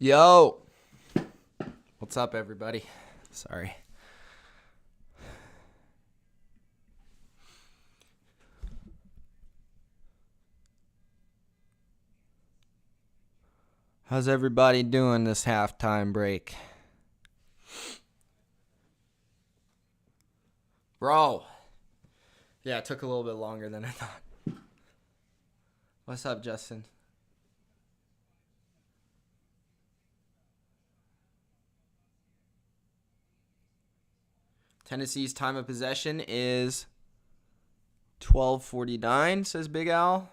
Yo. What's up, everybody? Sorry. How's everybody doing this halftime break? Bro. Yeah, it took a little bit longer than I thought. What's up, Justin? Tennessee's time of possession is 12:49, says Big Al.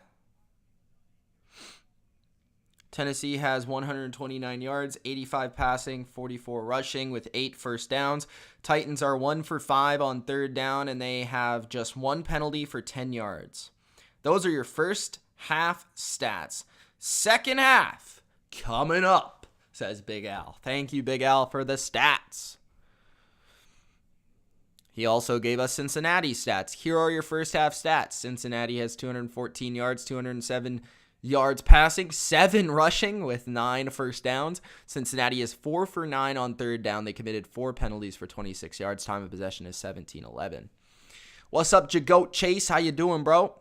Tennessee has 129 yards, 85 passing, 44 rushing with 8 first downs. Titans are 1 for 5 on third down, and they have just 1 penalty for 10 yards. Those are your first half stats. Second half coming up, says Big Al. Thank you, Big Al, for the stats. He also gave us Cincinnati stats. Here are your first half stats. Cincinnati has 214 yards, 207 yards passing, 7 rushing with 9 first downs. Cincinnati is 4 for 9 on third down. They committed 4 penalties for 26 yards. Time of possession is 17-11. What's up, Jagoat Chase? How you doing, bro?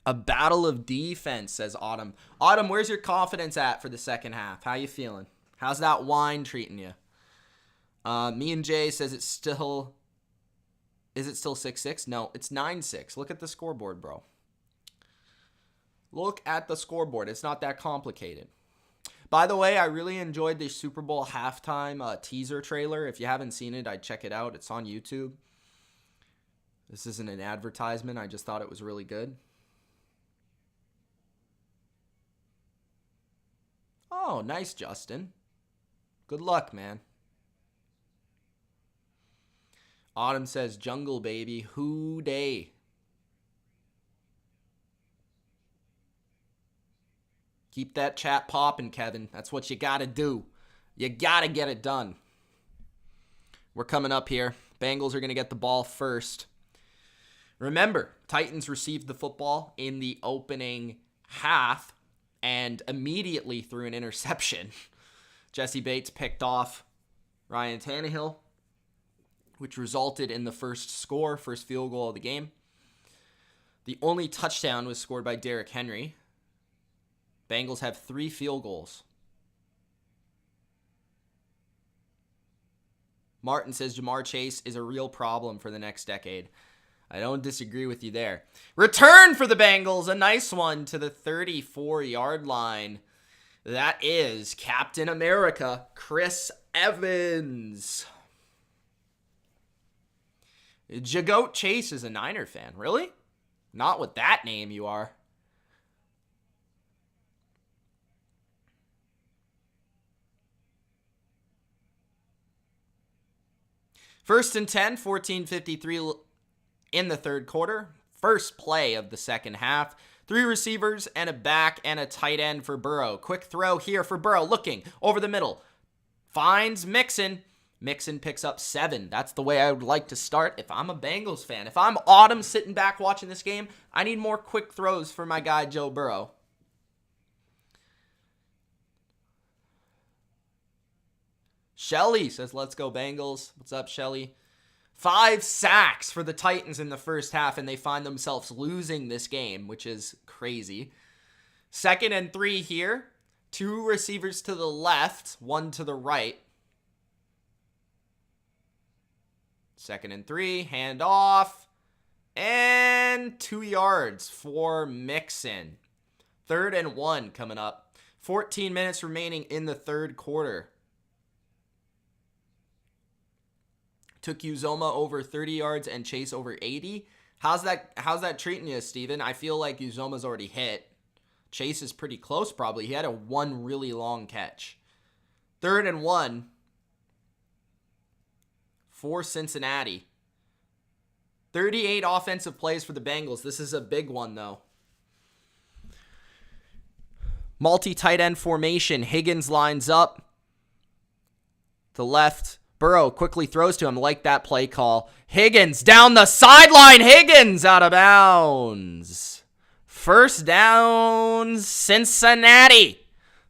A battle of defense, says Autumn. Autumn, where's your confidence at for the second half? How you feeling? How's that wine treating you? Me and Jay says it's still... Is it still 6-6? No, it's 9-6. Look at the scoreboard, bro. Look at the scoreboard. It's not that complicated. By the way, I really enjoyed the Super Bowl halftime teaser trailer. If you haven't seen it, I'd check it out. It's on YouTube. This isn't an advertisement. I just thought it was really good. Oh, nice, Justin. Good luck, man. Autumn says, jungle, baby. Who day? Keep that chat popping, Kevin. That's what you got to do. You got to get it done. We're coming up here. Bengals are going to get the ball first. Remember, Titans received the football in the opening half and immediately threw an interception. Jesse Bates picked off Ryan Tannehill, which resulted in the first field goal of the game. The only touchdown was scored by Derrick Henry. Bengals have 3 field goals. Martin says Jamar Chase is a real problem for the next decade. I don't disagree with you there. Return for the Bengals, a nice one to the 34-yard line. That is Captain America, Chris Evans. Jagoat Chase is a Niner fan. Really? Not with that name you are. First and 10, 14:53 in the third quarter. First play of the second half. 3 receivers and a back and a tight end for Burrow. Quick throw here for Burrow, looking over the middle. Finds Mixon. Mixon picks up 7. That's the way I would like to start if I'm a Bengals fan. If I'm Autumn sitting back watching this game, I need more quick throws for my guy Joe Burrow. Shelly says, let's go Bengals. What's up, Shelly? 5 sacks for the Titans in the first half, and they find themselves losing this game, which is crazy. 2nd and 3 here. 2 receivers to the left, 1 to the right. 2nd and 3, hand off, and 2 yards for Mixon. 3rd and 1 coming up. 14 minutes remaining in the third quarter. Took Uzoma over 30 yards and Chase over 80. How's that treating you, Steven? I feel like Uzoma's already hit. Chase is pretty close probably. He had one really long catch. 3rd and 1 for Cincinnati. 38 offensive plays for the Bengals. This is a big one, though. Multi-tight end formation. Higgins lines up. The left. Burrow quickly throws to him. Like that play call. Higgins down the sideline. Higgins out of bounds. First down, Cincinnati.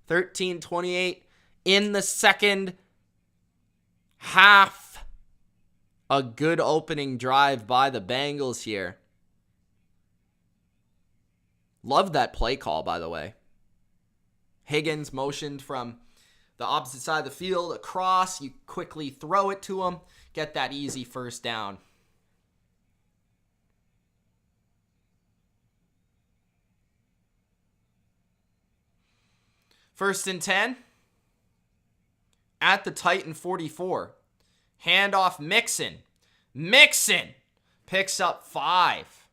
13-28 in the second half. A good opening drive by the Bengals here. Love that play call, by the way. Higgins motioned from the opposite side of the field across. You quickly throw it to him. Get that easy first down. First and 10 at the Titan 44. Handoff Mixon. Mixon picks up 5.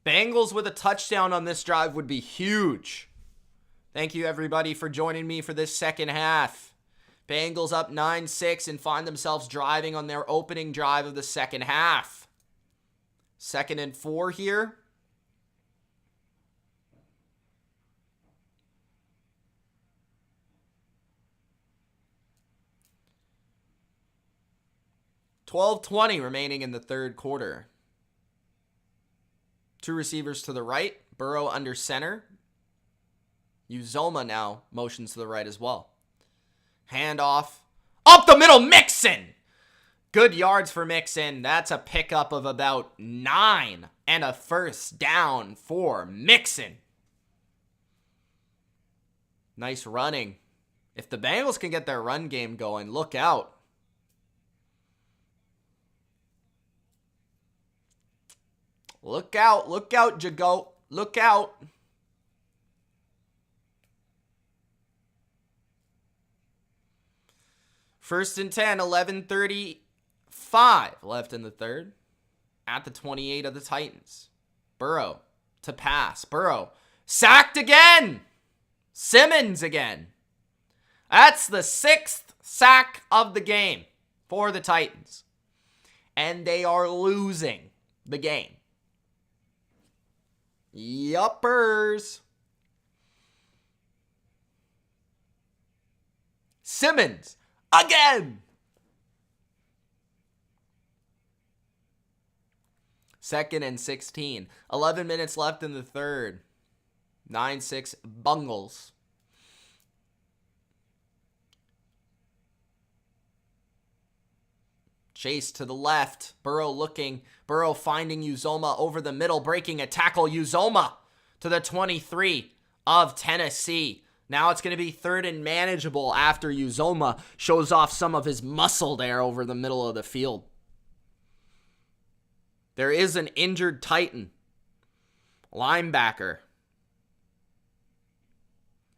Bengals with a touchdown on this drive would be huge. Thank you, everybody, for joining me for this second half. Bengals up 9-6 and find themselves driving on their opening drive of the second half. 2nd and 4 here. $12:20 remaining in the third quarter. 2 receivers to the right. Burrow under center. Uzomah now motions to the right as well. Handoff. Up the middle, Mixon! Good yards for Mixon. That's a pickup of about 9 and a first down for Mixon. Nice running. If the Bengals can get their run game going, look out. Look out, Jago. Look out. First and 10, 11:35 left in the third. At the 28 of the Titans. Burrow to pass. Burrow sacked again. Simmons again. That's the 6th sack of the game for the Titans. And they are losing the game. Yuppers. Simmons again. 2nd and 16. 11 minutes left in the third. 9-6 Bengals. Chase to the left. Burrow looking. Burrow finding Uzomah over the middle, breaking a tackle. Uzomah to the 23 of Tennessee. Now it's going to be 3rd and manageable after Uzomah shows off some of his muscle there over the middle of the field. There is an injured Titan linebacker.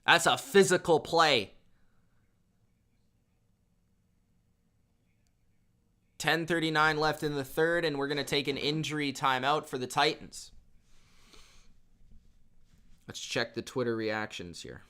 That's a physical play. 10:39 left in the third, and we're going to take an injury timeout for the Titans. Let's check the Twitter reactions here.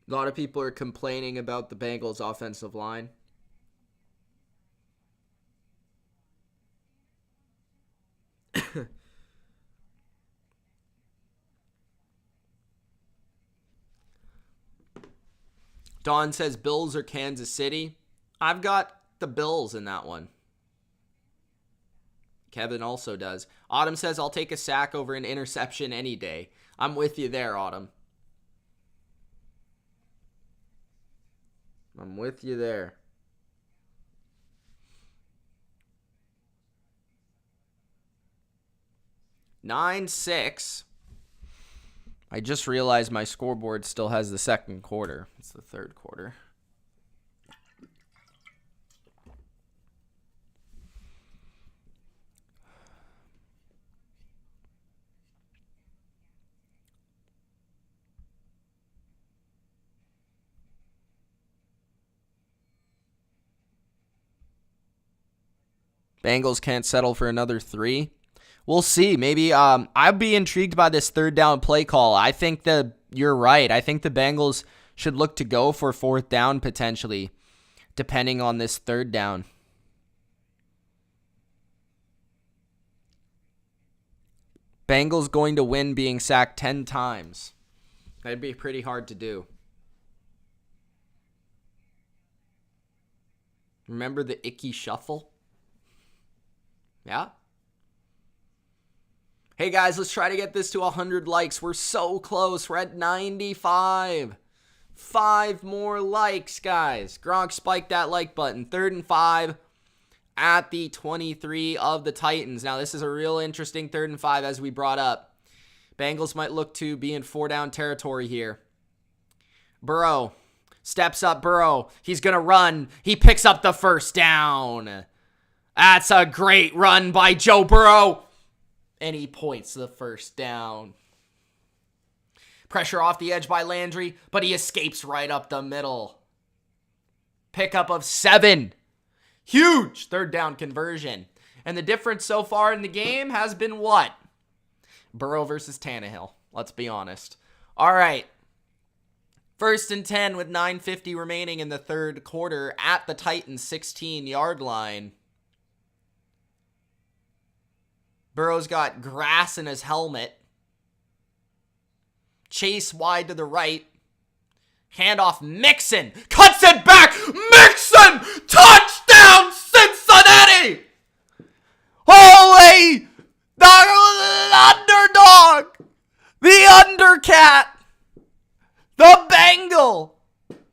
A lot of people are complaining about the Bengals offensive line. Don says Bills or Kansas City. I've got the Bills in that one. Kevin also does. Autumn says I'll take a sack over an interception any day. I'm with you there, Autumn. I'm with you there. Nine, 6. I just realized my scoreboard still has the second quarter. It's the third quarter. Bengals can't settle for another 3. We'll see. Maybe I'd be intrigued by this third down play call. I think that you're right. I think the Bengals should look to go for fourth down potentially, depending on this third down. Bengals going to win being sacked 10 times. That'd be pretty hard to do. Remember the icky shuffle? Yeah? Hey guys, let's try to get this to 100 likes. We're so close. We're at 95. 5 more likes, guys. Gronk spiked that like button. 3rd and 5 at the 23 of the Titans. Now, this is a real interesting 3rd and 5 as we brought up. Bengals might look to be in 4-down territory here. Burrow steps up. Burrow. He's going to run. He picks up the first down. That's a great run by Joe Burrow. And he points the first down. Pressure off the edge by Landry, but he escapes right up the middle. Pickup of 7. Huge 3rd down conversion. And the difference so far in the game has been what? Burrow versus Tannehill. Let's be honest. All right. 1st and 10 with 9:50 remaining in the 3rd quarter at the Titans' 16-yard line. Burrow's got grass in his helmet. Chase wide to the right. Handoff, Mixon. Cuts it back. Mixon! Touchdown, Cincinnati! Holy! The underdog! The undercat! The Bengal!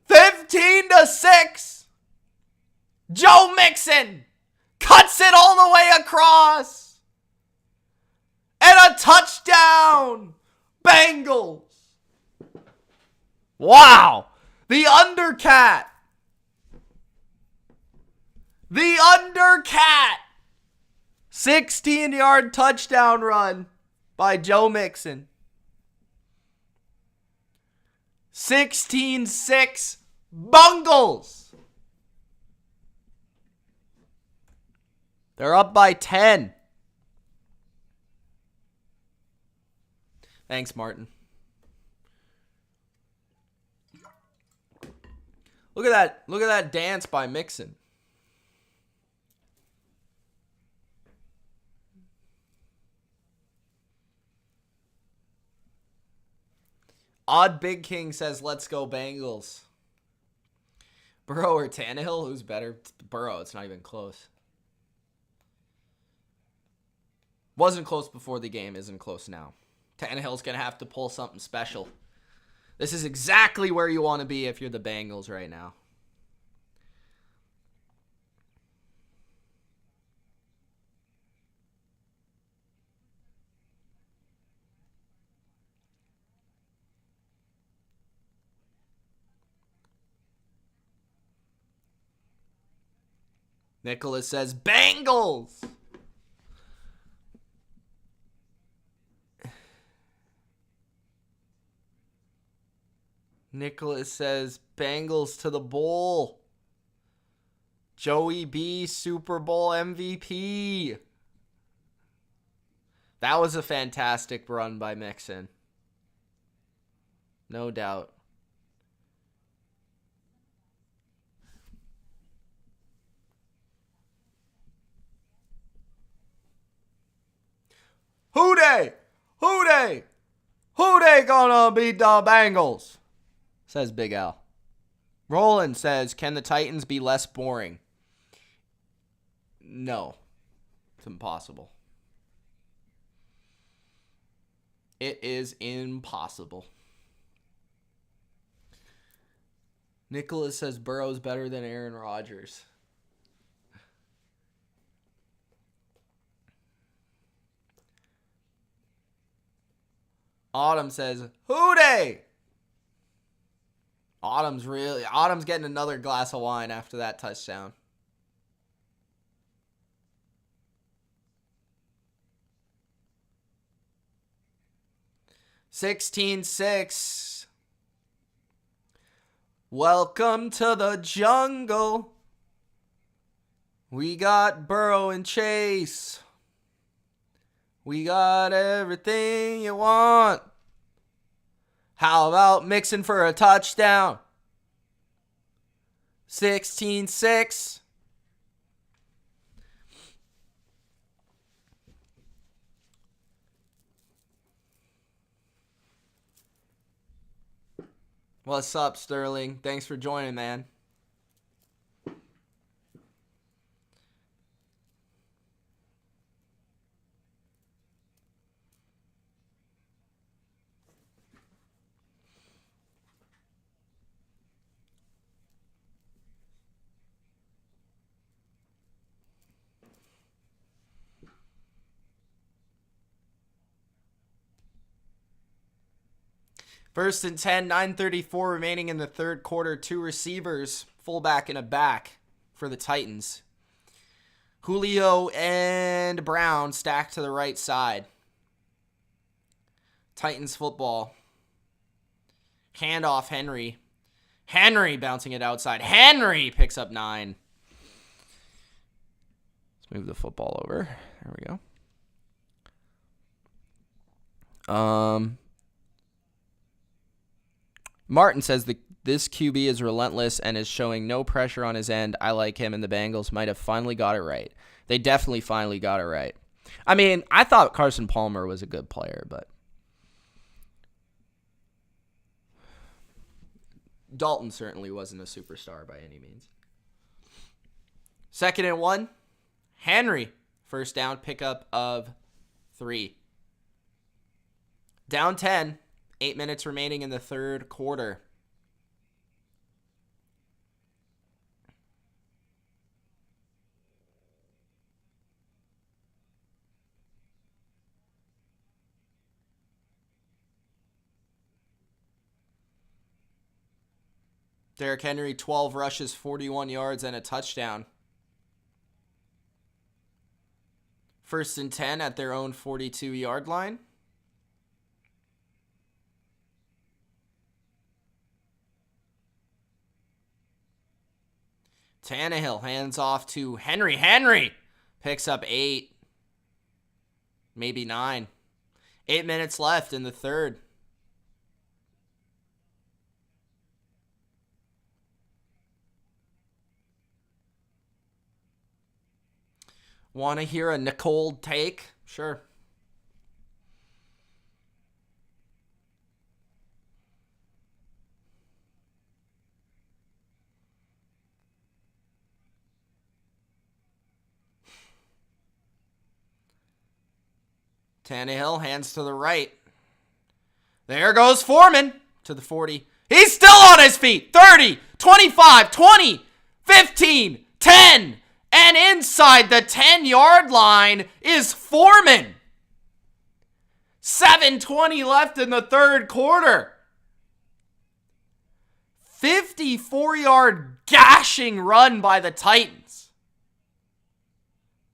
15-6! Joe Mixon cuts it all the way across! And a touchdown! Bengals! Wow! The undercat! The undercat! 16-yard touchdown run by Joe Mixon. 16-6 Bengals. They're up by 10. Thanks, Martin. Look at that. Look at that dance by Mixon. Odd Big King says, let's go Bengals. Burrow or Tannehill? Who's better? Burrow. It's not even close. Wasn't close before the game. Isn't close now. Tannehill's going to have to pull something special. This is exactly where you want to be if you're the Bengals right now. Nicholas says, Bengals! Nicholas says, Bengals to the bowl. Joey B, Super Bowl MVP. That was a fantastic run by Mixon. No doubt. Who they? Who they? Who they gonna beat the Bengals? Says Big Al. Roland says, can the Titans be less boring? No. It's impossible. It is impossible. Nicholas says Burrow's better than Aaron Rodgers. Autumn says, who they? Autumn's getting another glass of wine after that touchdown. $16-6. Welcome to the jungle. We got Burrow and Chase. We got everything you want. How about Mixon for a touchdown? 16-6. What's up, Sterling? Thanks for joining, man. First and 10, 9:34 remaining in the third quarter. Two receivers, fullback and a back for the Titans. Julio and Brown stacked to the right side. Titans football. Handoff, Henry. Henry bouncing it outside. Henry picks up 9. Let's move the football over. There we go. Martin says this QB is relentless and is showing no pressure on his end. I like him, and the Bengals might have finally got it right. They definitely finally got it right. I mean, I thought Carson Palmer was a good player, but Dalton certainly wasn't a superstar by any means. 2nd and 1. Henry. First down, pickup of 3. Down 10. 8 minutes remaining in the third quarter. Derrick Henry, 12 rushes, 41 yards, and a touchdown. 1st and 10 at their own 42-yard line. Tannehill hands off to Henry. Henry picks up 8. Maybe 9. 8 minutes left in the third. Want to hear a Nicole take? Sure. Tannehill, hands to the right. There goes Foreman to the 40. He's still on his feet. 30, 25, 20, 15, 10. And inside the 10-yard line is Foreman. 7:20 left in the third quarter. 54-yard gashing run by the Titans.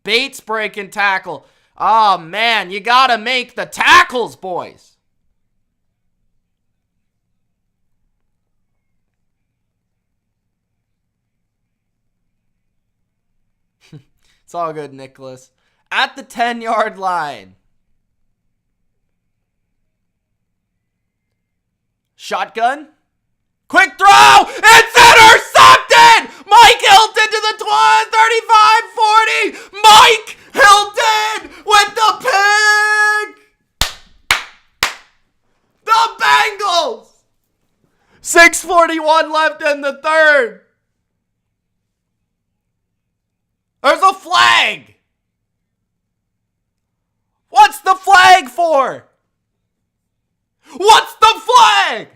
Bates breaking tackle. Oh, man, you got to make the tackles, boys. It's all good, Nicholas. At the 10-yard line. Shotgun. Quick throw. It's intercepted. Mike Hilton to the 35-40. Mike Hilton with the pick. The Bengals. 6:41 left in the third. There's a flag. What's the flag for? What's the flag?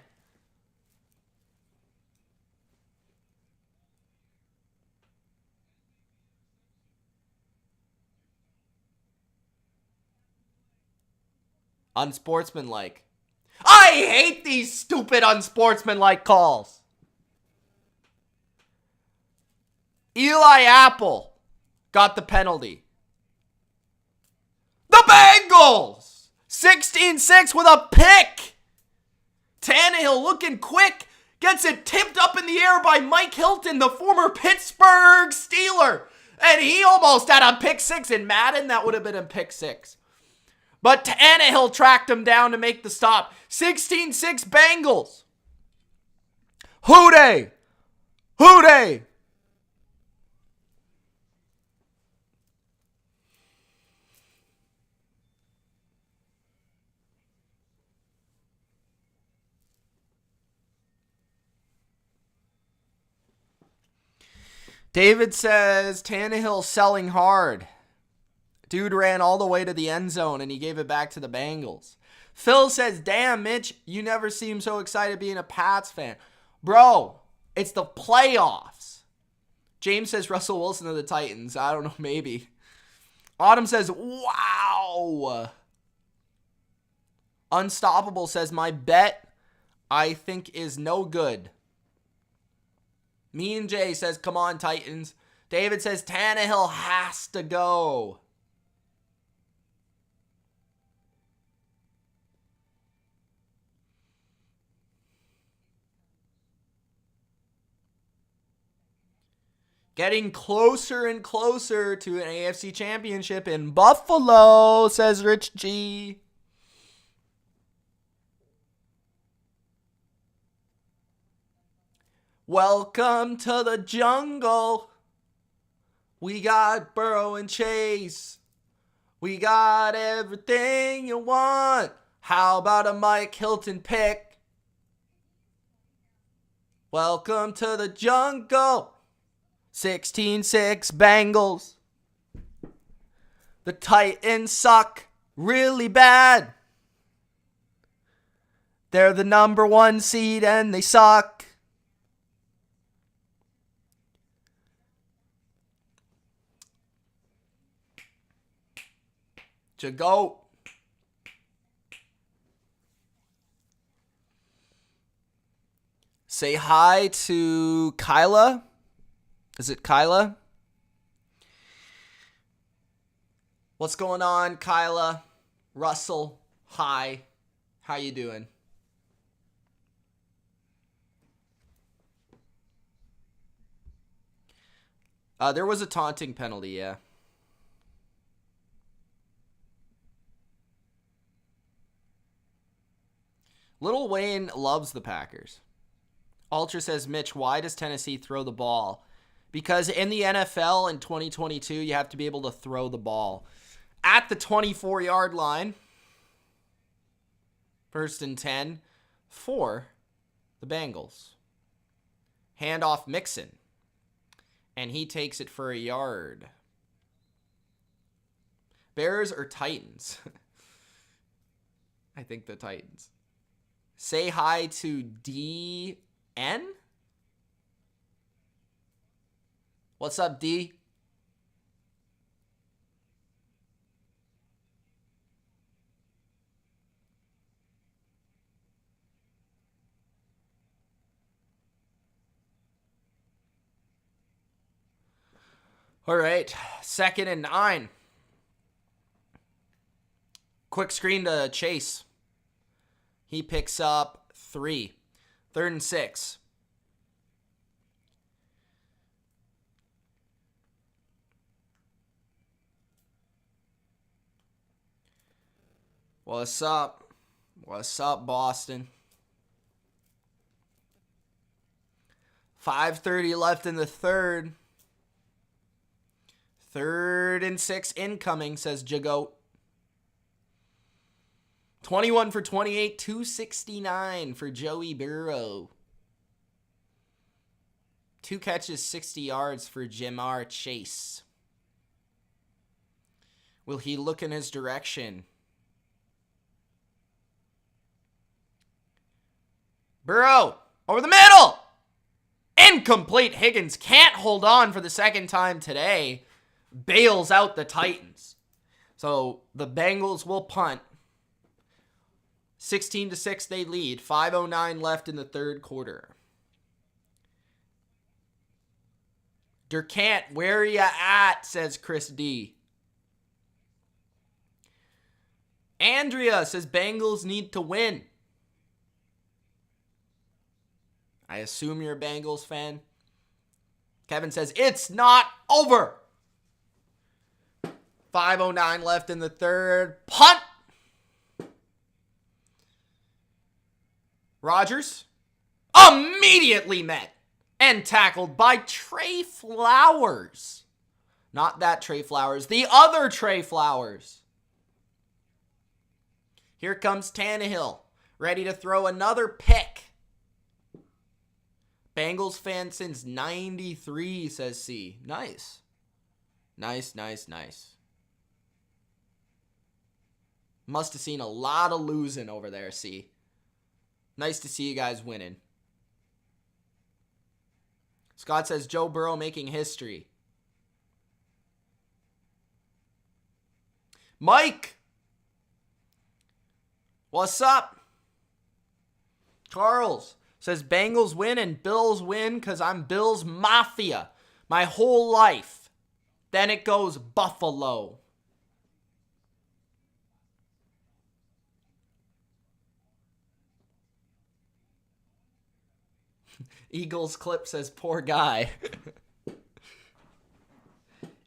Unsportsmanlike. I hate these stupid unsportsmanlike calls. Eli Apple got the penalty. The Bengals! 16-6 with a pick. Tannehill looking quick. Gets it tipped up in the air by Mike Hilton, the former Pittsburgh Steeler. And he almost had a pick six in Madden. That would have been a pick six. But Tannehill tracked him down to make the stop. 16-6 Bengals. Who dey? Who dey? David says, Tannehill selling hard. Dude ran all the way to the end zone and he gave it back to the Bengals. Phil says, damn, Mitch, you never seem so excited being a Pats fan. Bro, it's the playoffs. James says Russell Wilson of the Titans. I don't know, maybe. Autumn says, wow. Unstoppable says, my bet, I think, is no good. Me and Jay says, come on, Titans. David says, Tannehill has to go. Getting closer and closer to an AFC championship in Buffalo, says Rich G. Welcome to the jungle. We got Burrow and Chase. We got everything you want. How about a Mike Hilton pick? Welcome to the jungle. 16-6 Bengals. The Titans suck really bad. They're the number 1 seed and they suck. To go. Say hi to Kyla. Is it Kyla? What's going on, Kyla? Russell, hi. How you doing? There was a taunting penalty, yeah. Lil Wayne loves the Packers. Ultra says, Mitch, why does Tennessee throw the ball? Because in the NFL in 2022, you have to be able to throw the ball. At the 24-yard line, 1st and 10 for the Bengals. Handoff Mixon. And he takes it for a yard. Bears or Titans? I think the Titans. Say hi to DN. What's up, D? All right, 2nd and 9. Quick screen to Chase. He picks up 3. 3rd and 6. What's up? What's up, Boston? 5:30 left in the 3rd. 3rd and 6 incoming, says Jagoat. 21 for 28, 269 for Joey Burrow. 2 catches, 60 yards for Jamar Chase. Will he look in his direction? Burrow, over the middle! Incomplete. Higgins can't hold on for the 2nd time today. Bails out the Titans. So the Bengals will punt. 16-6 they lead. 5:09 left in the 3rd quarter. Dercant, where are ya at? Says Chris D. Andrea says Bengals need to win. I assume you're a Bengals fan. Kevin says it's not over. 5:09 left in the third. Punt. Rodgers immediately met and tackled by Trey Flowers. Not that Trey Flowers, the other Trey Flowers. Here comes Tannehill, ready to throw another pick. Bengals fan since 93, says C. Nice. Nice. Must have seen a lot of losing over there, C. Nice to see you guys winning. Scott says Joe Burrow making history. Mike! What's up? Charles says Bengals win and Bills win because I'm Bills Mafia my whole life. Then it goes Buffalo. Eagles clip says poor guy.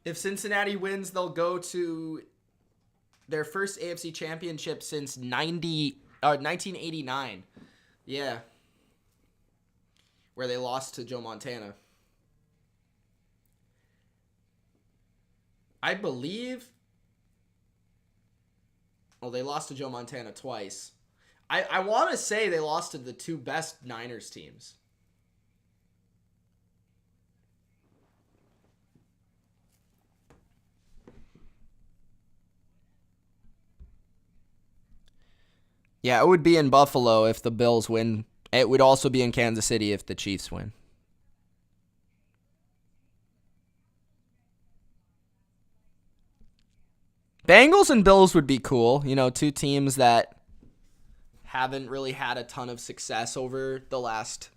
If Cincinnati wins, they'll go to their first AFC championship since 1989. Yeah. Where they lost to Joe Montana. I believe... Well, they lost to Joe Montana twice. I want to say they lost to the two best Niners teams. Yeah, it would be in Buffalo if the Bills win. It would also be in Kansas City if the Chiefs win. Bengals and Bills would be cool. You know, two teams that haven't really had a ton of success over the last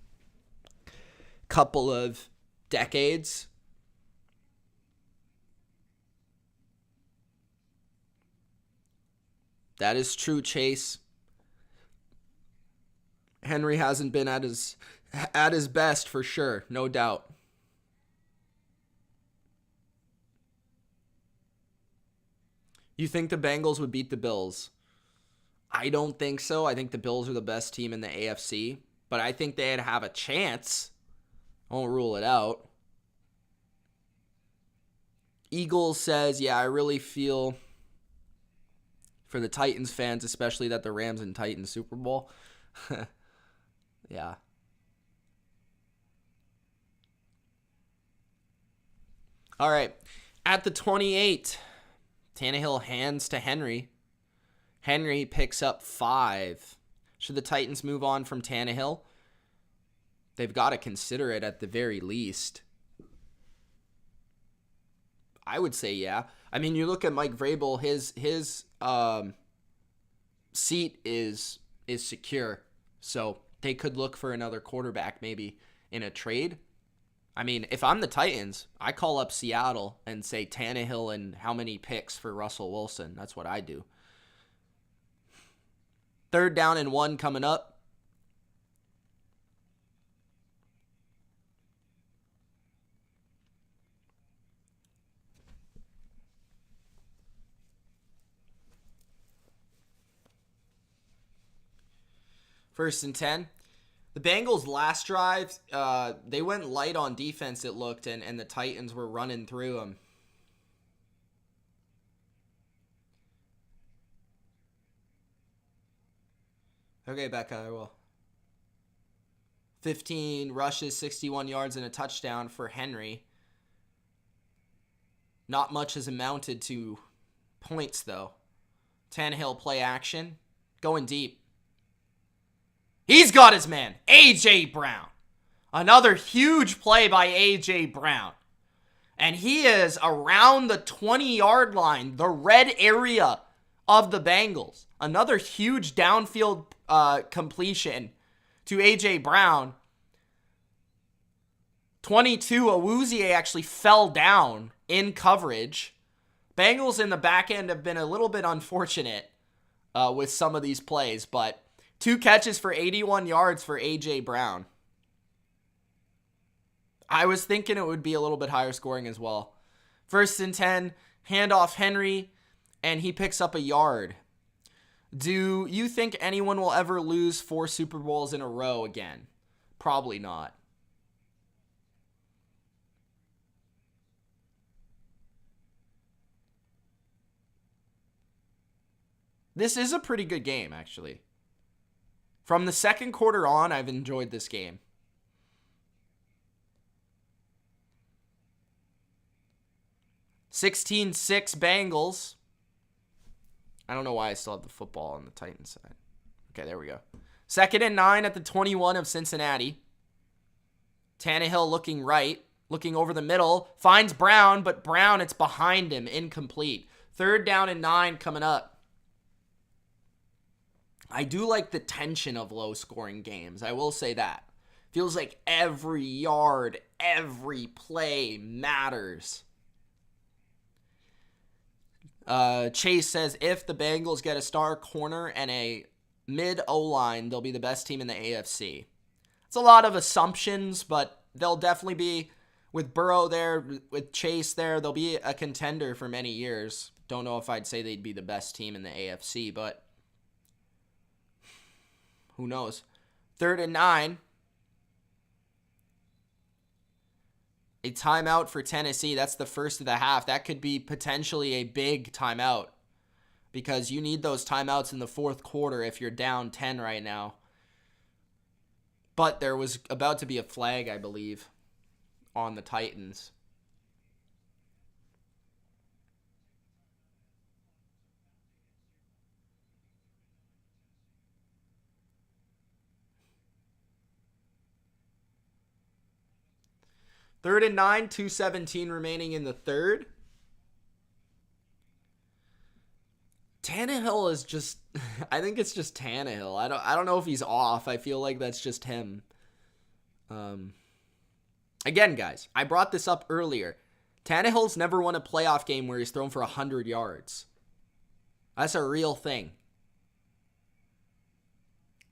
couple of decades. That is true, Chase. Henry hasn't been at his best for sure, no doubt. You think the Bengals would beat the Bills? I don't think so. I think the Bills are the best team in the AFC, but I think they'd have a chance. I won't rule it out. Eagles says, yeah, I really feel for the Titans fans, especially that the Rams and Titans Super Bowl. Yeah. All right. At the 28, Tannehill hands to Henry. Henry picks up 5. Should the Titans move on from Tannehill? They've got to consider it at the very least. I would say yeah. I mean, you look at Mike Vrabel, his seat is secure. So they could look for another quarterback maybe in a trade. I mean, if I'm the Titans, I call up Seattle and say Tannehill and how many picks for Russell Wilson. That's what I do. 3rd down and 1 coming up. First and 10. The Bengals' last drive, they went light on defense, it looked, and the Titans were running through them. Okay, Becca, I will. 15 rushes, 61 yards, and a touchdown for Henry. Not much has amounted to points, though. Tannehill play action. Going deep. He's got his man, A.J. Brown. Another huge play by A.J. Brown. And he is around the 20-yard line, the red area of the Bengals. Another huge downfield completion to A.J. Brown. 22, Awuzie actually fell down in coverage. Bengals in the back end have been a little bit unfortunate with some of these plays, but 2 catches for 81 yards for A.J. Brown. I was thinking it would be a little bit higher scoring as well. 1st and 10, Handoff Henry, and he picks up a yard. Do you think anyone will ever lose 4 Super Bowls in a row again? Probably not. This is a pretty good game, actually. From the second quarter on, I've enjoyed this game. (16-6) Bengals. I don't know why I still have the football on the Titans side. Okay, there we go. 2nd and 9 at the 21 of Cincinnati. Tannehill looking right, looking over the middle, finds Brown, but Brown, it's behind him, incomplete. 3rd down and 9 coming up. I do like the tension of low-scoring games. I will say that. Feels like every yard, every play matters. Chase says, if the Bengals get a star corner and a mid O-line, they'll be the best team in the AFC. It's a lot of assumptions, but they'll definitely be, with Burrow there, with Chase there, they'll be a contender for many years. Don't know if I'd say they'd be the best team in the AFC, but who knows? 3rd and 9. A timeout for Tennessee. That's the first of the half. That could be potentially a big timeout because you need those timeouts in the 4th quarter if you're down 10 right now. But there was about to be a flag, I believe, on the Titans. Third and 9, 2:17 remaining in the third. Tannehill is just, I think it's just Tannehill. I don't know if he's off. I feel like that's just him. Again, guys, I brought this up earlier. Tannehill's never won a playoff game where he's thrown for 100 yards. That's a real thing.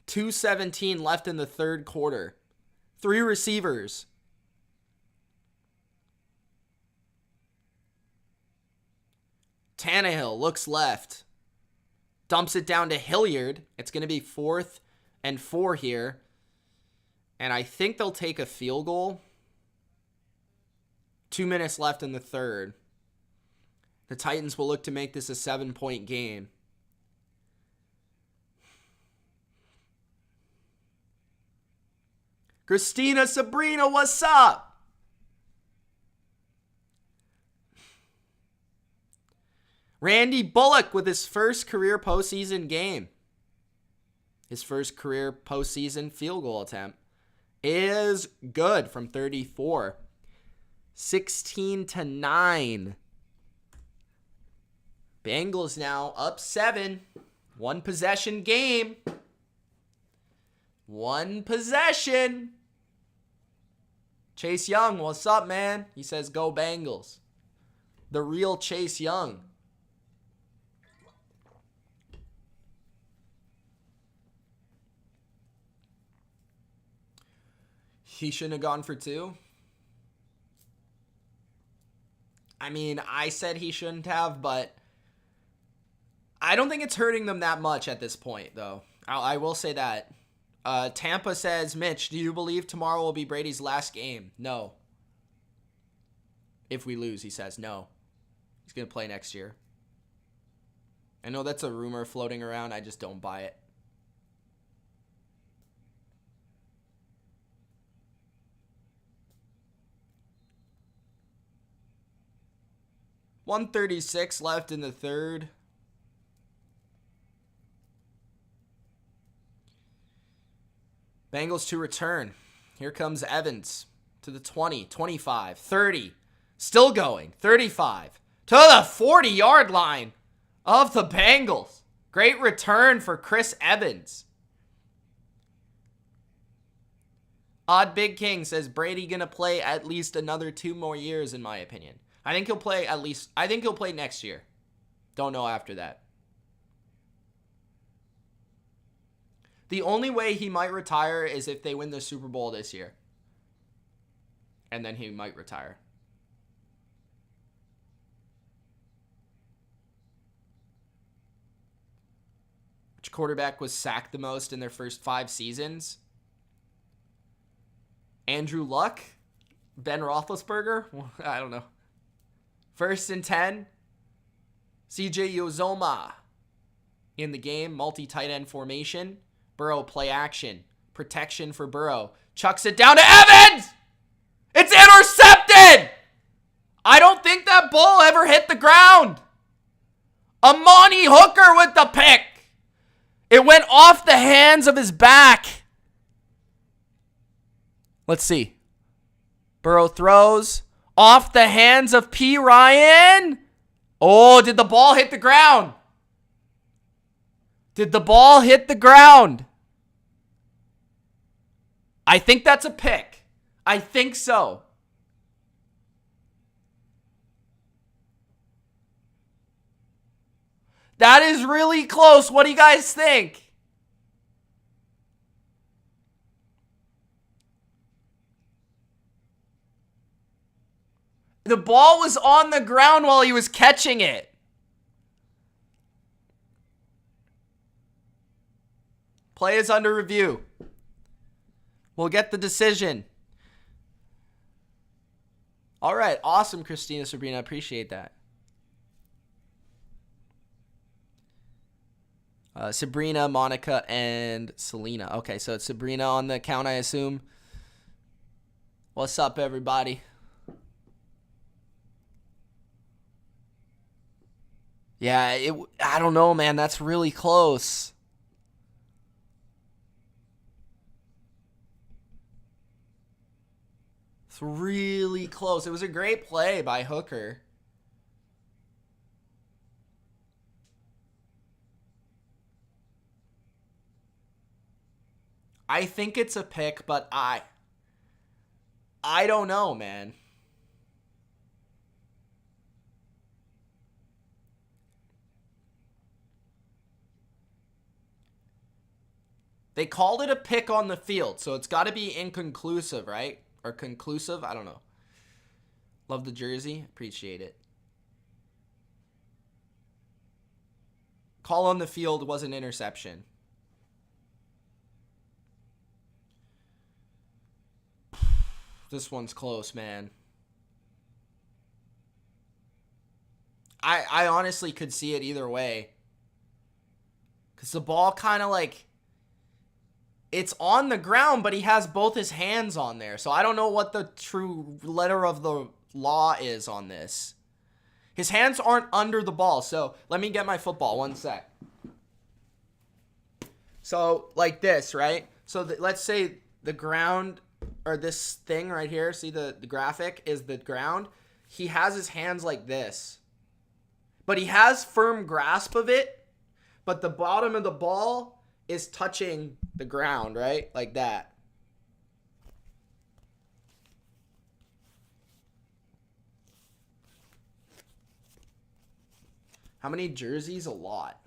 2:17 left in the third quarter. 3 receivers. Tannehill looks left. Dumps it down to Hilliard. It's going to be 4th and 4 here. And I think they'll take a field goal. 2 minutes left in the third. The Titans will look to make this a 7-point game. Christina Sabrina, what's up? Randy Bullock with his first career postseason game. His first career postseason field goal attempt is good from 34. 16-9. Bengals now up 7. 1 possession game. 1 possession. Chase Young, what's up, man? He says, go Bengals. The real Chase Young. He shouldn't have gone for 2. I mean, I said he shouldn't have, but I don't think it's hurting them that much at this point, though. I will say that. Tampa says, Mitch, do you believe tomorrow will be Brady's last game? No. If we lose, he says, no. He's going to play next year. I know that's a rumor floating around. I just don't buy it. .136 left in the third. Bengals to return. Here comes Evans to the 20, 25, 30. Still going. 35. To the 40-yard line of the Bengals. Great return for Chris Evans. Odd Big King says Brady going to play at least another 2 more years, in my opinion. I think he'll play next year. Don't know after that. The only way he might retire is if they win the Super Bowl this year. And then he might retire. Which quarterback was sacked the most in their first 5 seasons? Andrew Luck? Ben Roethlisberger? I don't know. 1st and 10. CJ Uzomah in the game. Multi-tight end formation. Burrow play action. Protection for Burrow. Chucks it down to Evans! It's intercepted! I don't think that ball ever hit the ground. Amani Hooker with the pick. It went off the hands of his back. Let's see. Burrow throws off the hands of P. Ryan. Oh, did the ball hit the ground? Did the ball hit the ground? I think that's a pick. I think so. That is really close. What do you guys think? The ball was on the ground while he was catching it. Play is under review. We'll get the decision. All right. Awesome, Christina Sabrina. Appreciate that. Sabrina, Monica, and Selena. Okay, so it's Sabrina on the account, I assume. What's up, everybody? Yeah, I don't know, man. That's really close. It's really close. It was a great play by Hooker. I think it's a pick, but I don't know, man. They called it a pick on the field, so it's got to be inconclusive, right? Or conclusive? I don't know. Love the jersey. Appreciate it. Call on the field was an interception. This one's close, man. I honestly could see it either way. Because the ball kind of like... It's on the ground, but he has both his hands on there. So I don't know what the true letter of the law is on this. His hands aren't under the ball. So let me get my football. One sec. So like this, right? So let's say the ground... or this thing right here, see the graphic is the ground. He has his hands like this. But he has firm grasp of it, but the bottom of the ball is touching the ground, right? Like that. How many jerseys? A lot.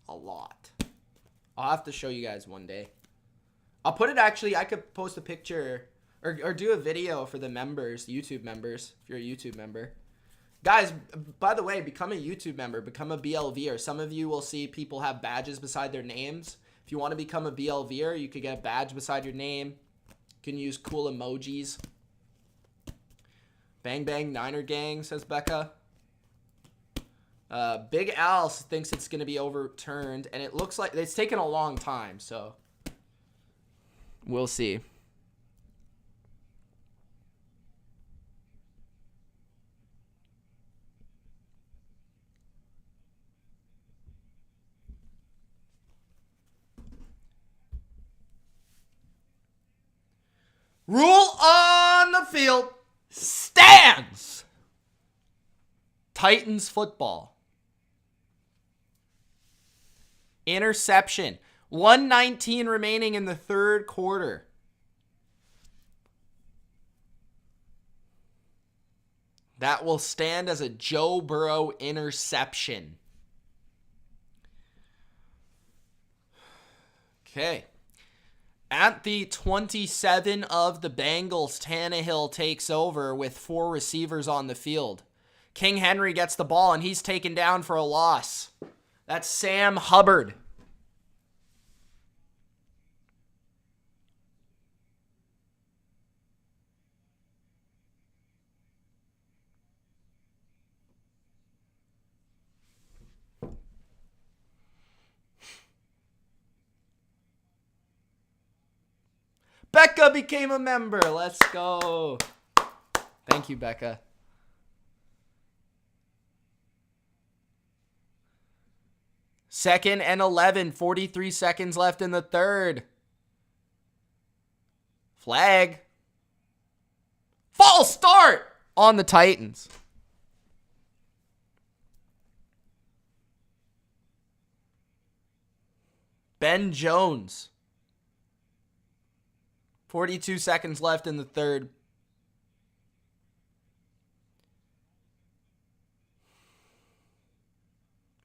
A lot. I'll have to show you guys one day. I'll put it actually, I could post a picture or do a video for the members, YouTube members, if you're a YouTube member. Guys, by the way, become a YouTube member, become a BLVer. Some of you will see people have badges beside their names. If you want to become a BLVer, you could get a badge beside your name. You can use cool emojis. Bang Bang Niner Gang, says Becca. Big Al thinks it's going to be overturned, and it looks like it's taken a long time, so... We'll see. Rule on the field stands. Titans football. Interception. 1:19 remaining in the third quarter. That will stand as a Joe Burrow interception. Okay. At the 27 of the Bengals, Tannehill takes over with 4 receivers on the field. King Henry gets the ball, and he's taken down for a loss. That's Sam Hubbard. Becca became a member. Let's go. Thank you, Becca. Second and 11. 43 seconds left in the third. Flag. False start on the Titans. Ben Jones. 42 seconds left in the third.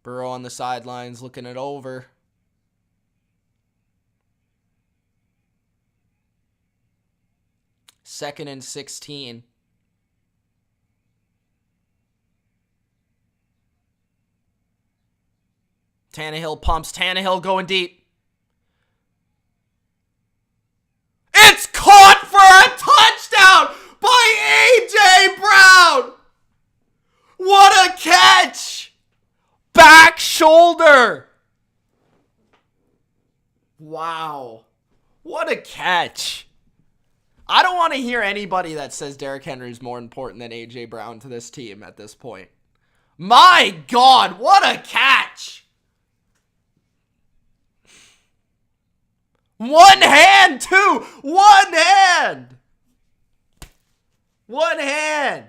Burrow on the sidelines looking it over. Second and 16. Tannehill pumps. Tannehill going deep. It's caught for a touchdown by A.J. Brown. What a catch. Back shoulder. Wow. What a catch. I don't want to hear anybody that says Derrick Henry is more important than A.J. Brown to this team at this point. My God, what a catch. One hand, too. One hand. One hand.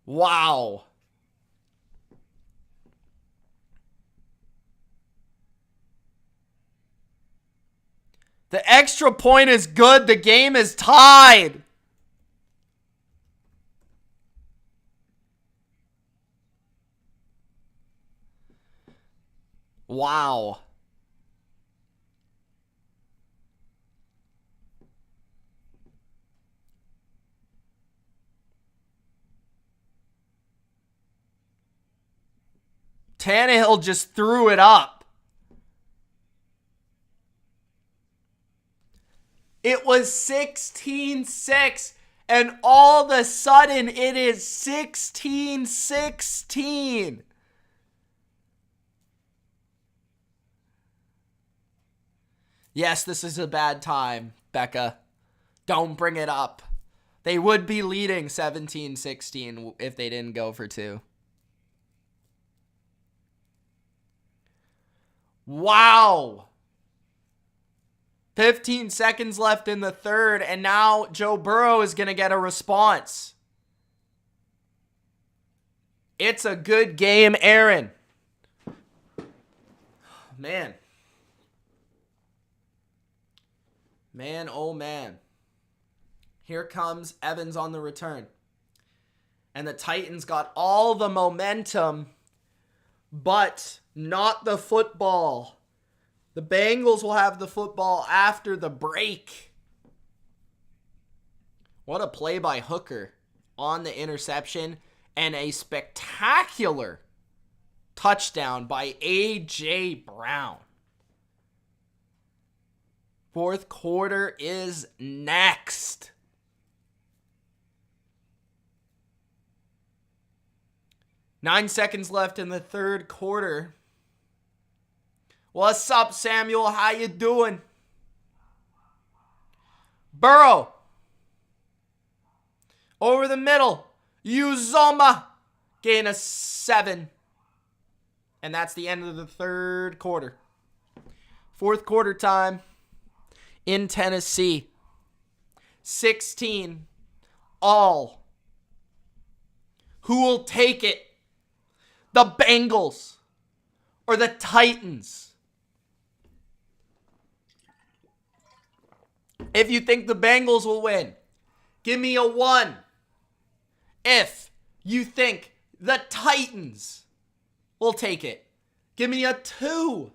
Wow. The extra point is good. The game is tied. Wow. Tannehill just threw it up. It was 16-6, and all of a sudden it is 16-16. Yes, this is a bad time, Becca. Don't bring it up. They would be leading 17-16 if they didn't go for two. Wow. 15 seconds left in the third, and now Joe Burrow is going to get a response. It's a good game, Aaron. Man. Man, oh man. Here comes Evans on the return. And the Titans got all the momentum, but not the football. The Bengals will have the football after the break. What a play by Hooker on the interception, and a spectacular touchdown by A.J. Brown. Fourth quarter is next. Nine seconds left in the third quarter. What's up, Samuel? How you doing? Burrow. Over the middle. Uzoma. Gain of 7. And that's the end of the third quarter. Fourth quarter time in Tennessee. 16 all. Who will take it? The Bengals or the Titans? If you think the Bengals will win, give me a 1. If you think the Titans will take it, give me a 2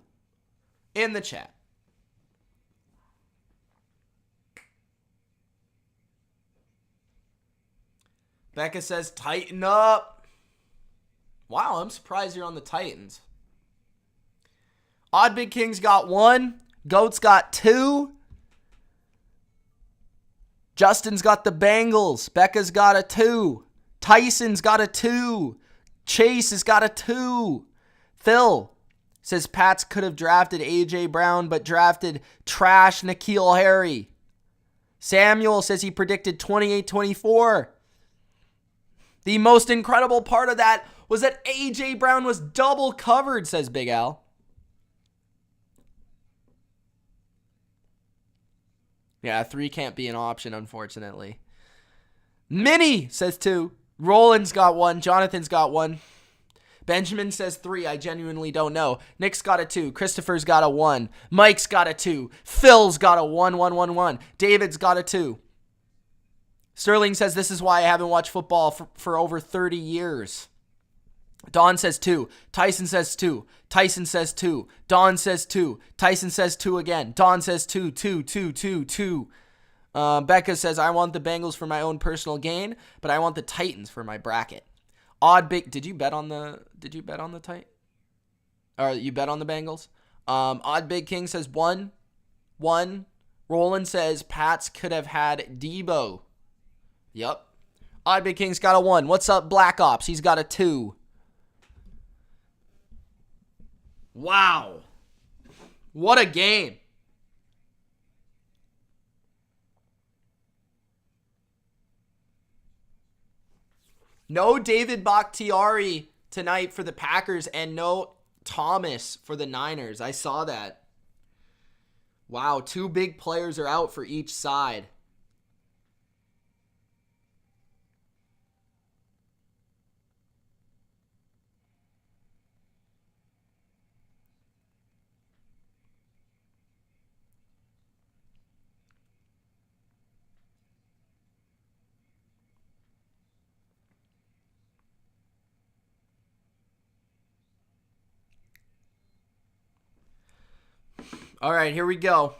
in the chat. Becca says, tighten up. Wow, I'm surprised you're on the Titans. Odd Big King's got 1. Goat's got 2. Justin's got the Bengals. Becca's got a 2. Tyson's got a 2. Chase has got a 2. Phil says Pats could have drafted A.J. Brown, but drafted trash N'Keal Harry. Samuel says he predicted 28-24. The most incredible part of that was that A.J. Brown was double covered, says Big Al. Yeah, 3 can't be an option, unfortunately. Minnie says 2. Roland's got 1. Jonathan's got 1. Benjamin says 3. I genuinely don't know. Nick's got a 2. Christopher's got a 1. Mike's got a 2. Phil's got a 1. David's got a 2. Sterling says this is why I haven't watched football for over 30 years. Don says 2. Tyson says 2. Tyson says 2. Don says 2. Tyson says 2 again. Don says 2. Becca says, I want the Bengals for my own personal gain, but I want the Titans for my bracket. Odd Big, did you bet on the Titan? Or you bet on the Bengals? Odd Big King says 1. Roland says Pats could have had Debo. Yep. Odd Big King's got a 1. What's up, Black Ops? He's got a 2. Wow. What a game. No David Bakhtiari tonight for the Packers and no Thomas for the Niners. I saw that. Wow, 2 big players are out for each side. All right, here we go.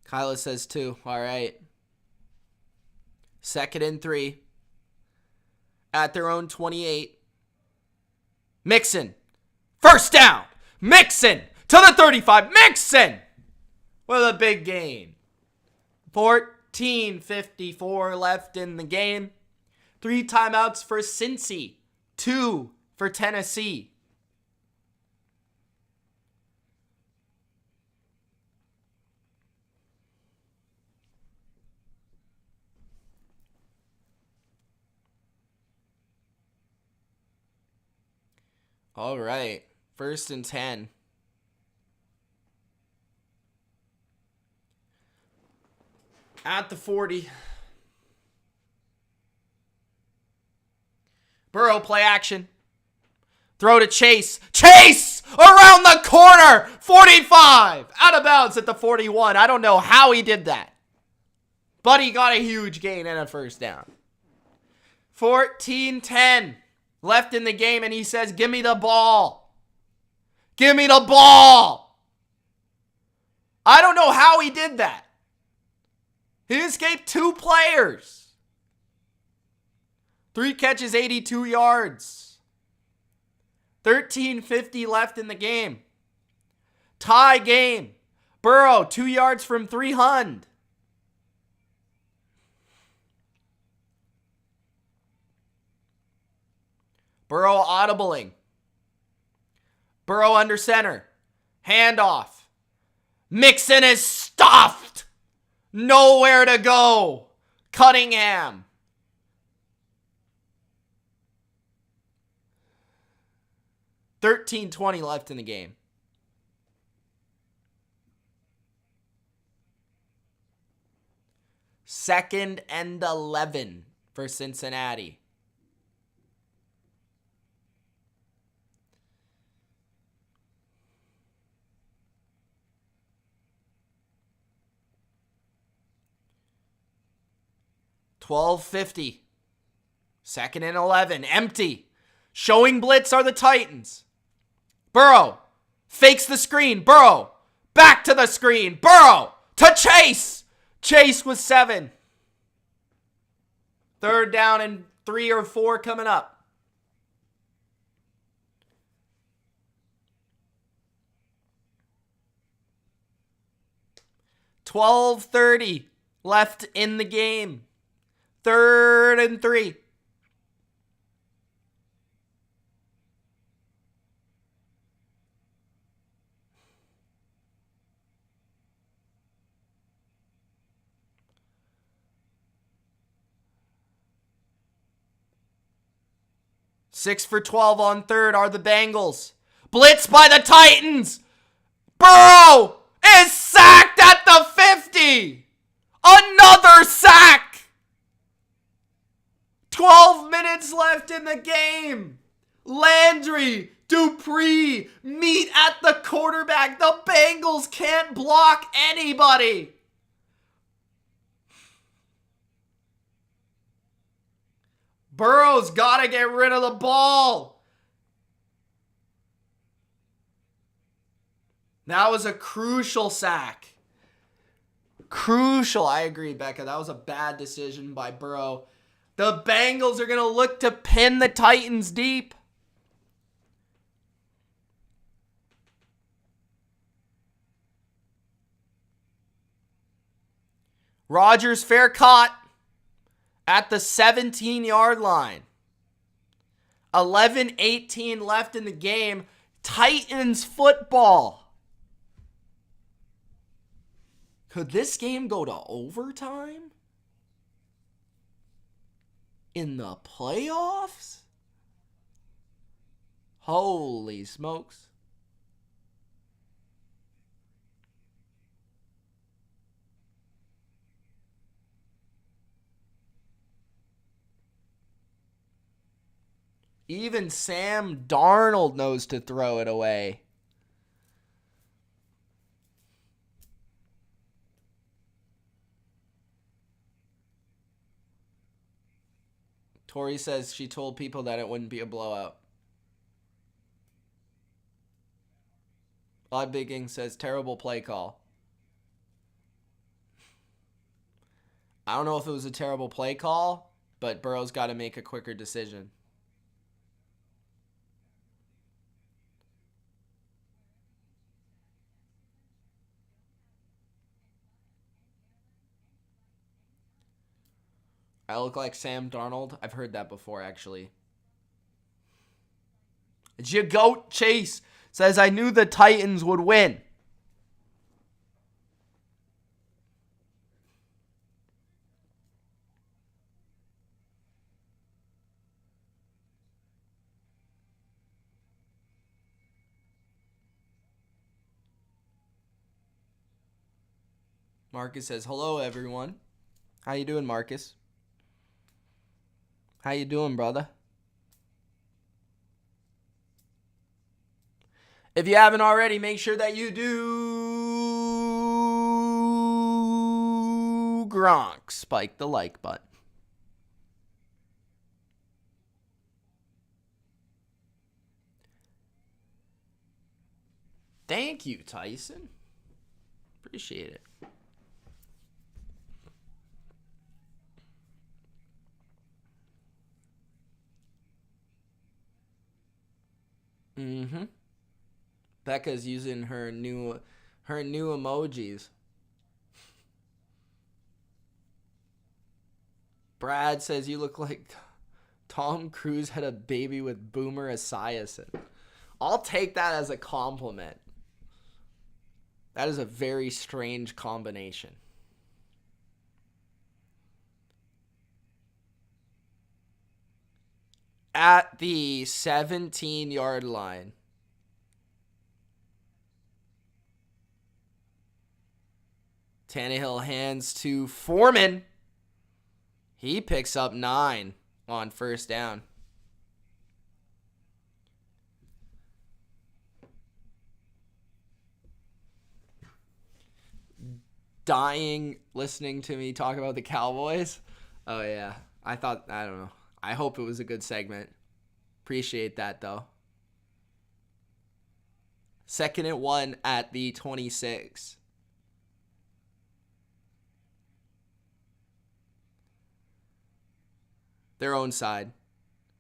Kyla says 2. All right. 2nd and 3. At their own 28. Mixon. First down. Mixon to the 35. Mixon with a big gain. 14:54 left in the game. 3 timeouts for Cincy. 2 for Tennessee. All right, 1st and 10. At the 40. Burrow, play action. Throw to Chase. Chase! Around the corner! 45! Out of bounds at the 41. I don't know how he did that. But he got a huge gain and a first down. 14-10. Left in the game, and he says, give me the ball. Give me the ball. I don't know how he did that. He escaped 2 players. 3 catches, 82 yards. 13:50 left in the game. Tie game. Burrow, 2 yards from 300. Burrow audibling. Burrow under center. Handoff. Mixon is stuffed. Nowhere to go. Cunningham. 13:20 left in the game. Second and 11 for Cincinnati. $12.50. 2nd and 11. Empty. Showing blitz are the Titans. Burrow fakes the screen. Burrow back to the screen. Burrow to Chase. Chase with 7. Third down and 3 or 4 coming up. $12:30 left in the game. 3rd and 3. Six for 12 on third are the Bengals. Blitz by the Titans. Burrow is sacked at the 50. Another sack. 12 minutes left in the game. Landry, Dupree meet at the quarterback. The Bengals can't block anybody. Burrow's got to get rid of the ball. That was a crucial sack. Crucial. I agree, Becca. That was a bad decision by Burrow. The Bengals are going to look to pin the Titans deep. Rodgers fair caught at the 17-yard line. 11:18 left in the game. Titans football. Could this game go to overtime? In the playoffs? Holy smokes. Even Sam Darnold knows to throw it away. Tori says she told people that it wouldn't be a blowout. Odd Bigging says terrible play call. I don't know if it was a terrible play call, but Burrow's got to make a quicker decision. I look like Sam Darnold. I've heard that before, actually. Jagoat Chase says, I knew the Titans would win. Marcus says, hello, everyone. How you doing, Marcus? How you doing, brother? If you haven't already, make sure that you do Gronk. Spike the like button. Thank you, Tyson. Appreciate it. Mm-hmm. Becca's using her new emojis. Brad says you look like Tom Cruise had a baby with Boomer Esiason. I'll take that as a compliment. That is a very strange combination. At the 17-yard line. Tannehill hands to Foreman. He picks up 9 on first down. Dying listening to me talk about the Cowboys. Oh, yeah. I don't know. I hope it was a good segment. Appreciate that, though. 2nd and 1 at the 26. their own side.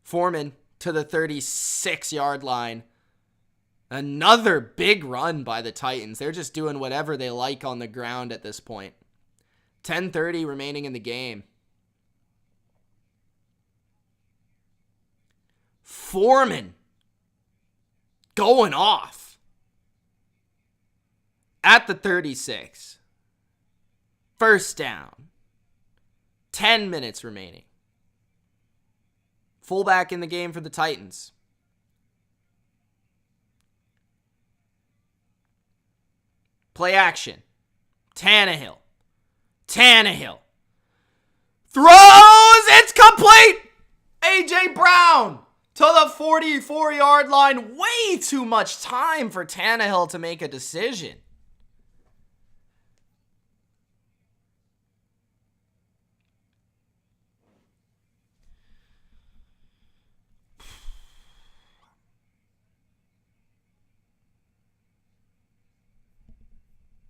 Foreman to the 36-yard line. Another big run by the Titans. They're just doing whatever they like on the ground at this point. 10:30 remaining in the game. Foreman going off at the 36. First down. 10 minutes remaining. Fullback in the game for the Titans. Play action. Tannehill. Throws. It's complete. A.J. Brown to the 44-yard line. Way too much time for Tannehill to make a decision.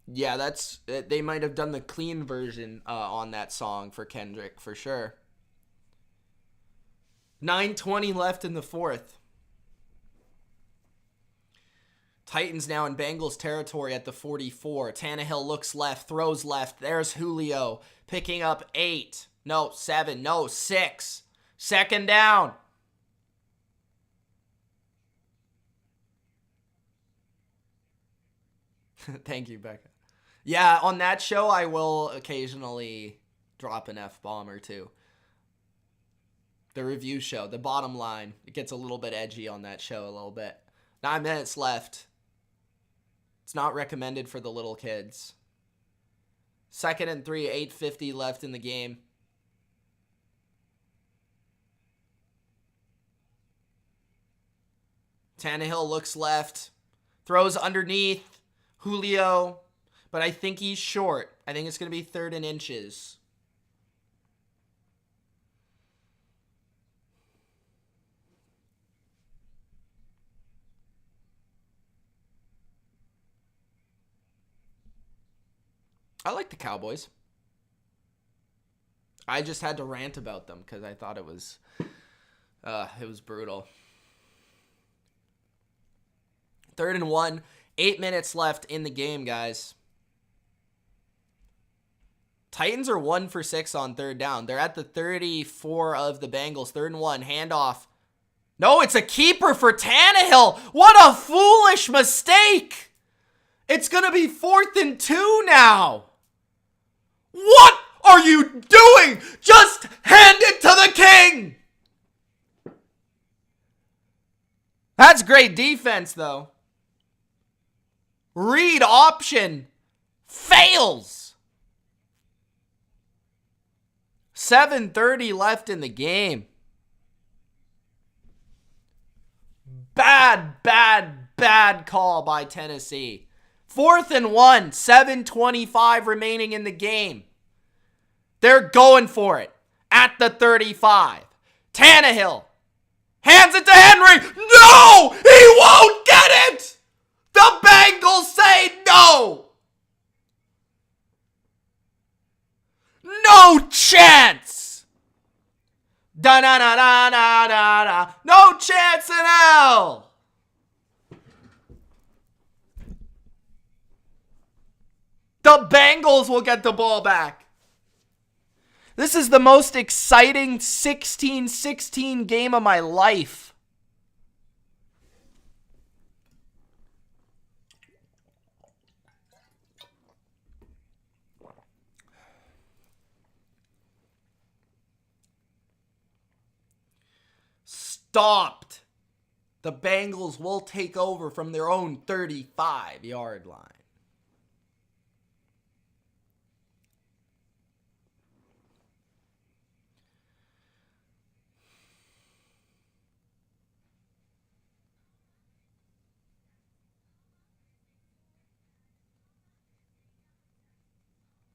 Yeah, they might have done the clean version on that song for Kendrick, for sure. 9:20 left in the fourth. Titans now in Bengals territory at the 44. Tannehill looks left, throws left. There's Julio picking up 8. No, 7. No, 6. Second down. Thank you, Becca. Yeah, on that show, I will occasionally drop an F-bomb or two. The review show, the bottom line. It gets a little bit edgy on that show a little bit. 9 minutes left. It's not recommended for the little kids. 2nd and 3, 8:50 left in the game. Tannehill looks left. Throws underneath. Julio. But I think he's short. I think it's going to be 3rd and inches. I like the Cowboys. I just had to rant about them because I thought it was brutal. 3rd and 1. 8 minutes left in the game, guys. Titans are 1 for 6 on 3rd down. They're at the 34 of the Bengals. 3rd and 1. Handoff. No, it's a keeper for Tannehill. What a foolish mistake. It's going to be 4th and 2 now. What are you doing? Just hand it to the king. That's great defense, though. Read option fails. 7:30 left in the game. Bad call by Tennessee. 4th and 1, 7:25 remaining in the game. They're going for it at the 35. Tannehill hands it to Henry. No! He won't get it! The Bengals say no! No chance! Da-na-na-na-na-na-na. No chance in hell! The Bengals will get the ball back. This is the most exciting 16-16 game of my life. Stopped. The Bengals will take over from their own 35-yard line.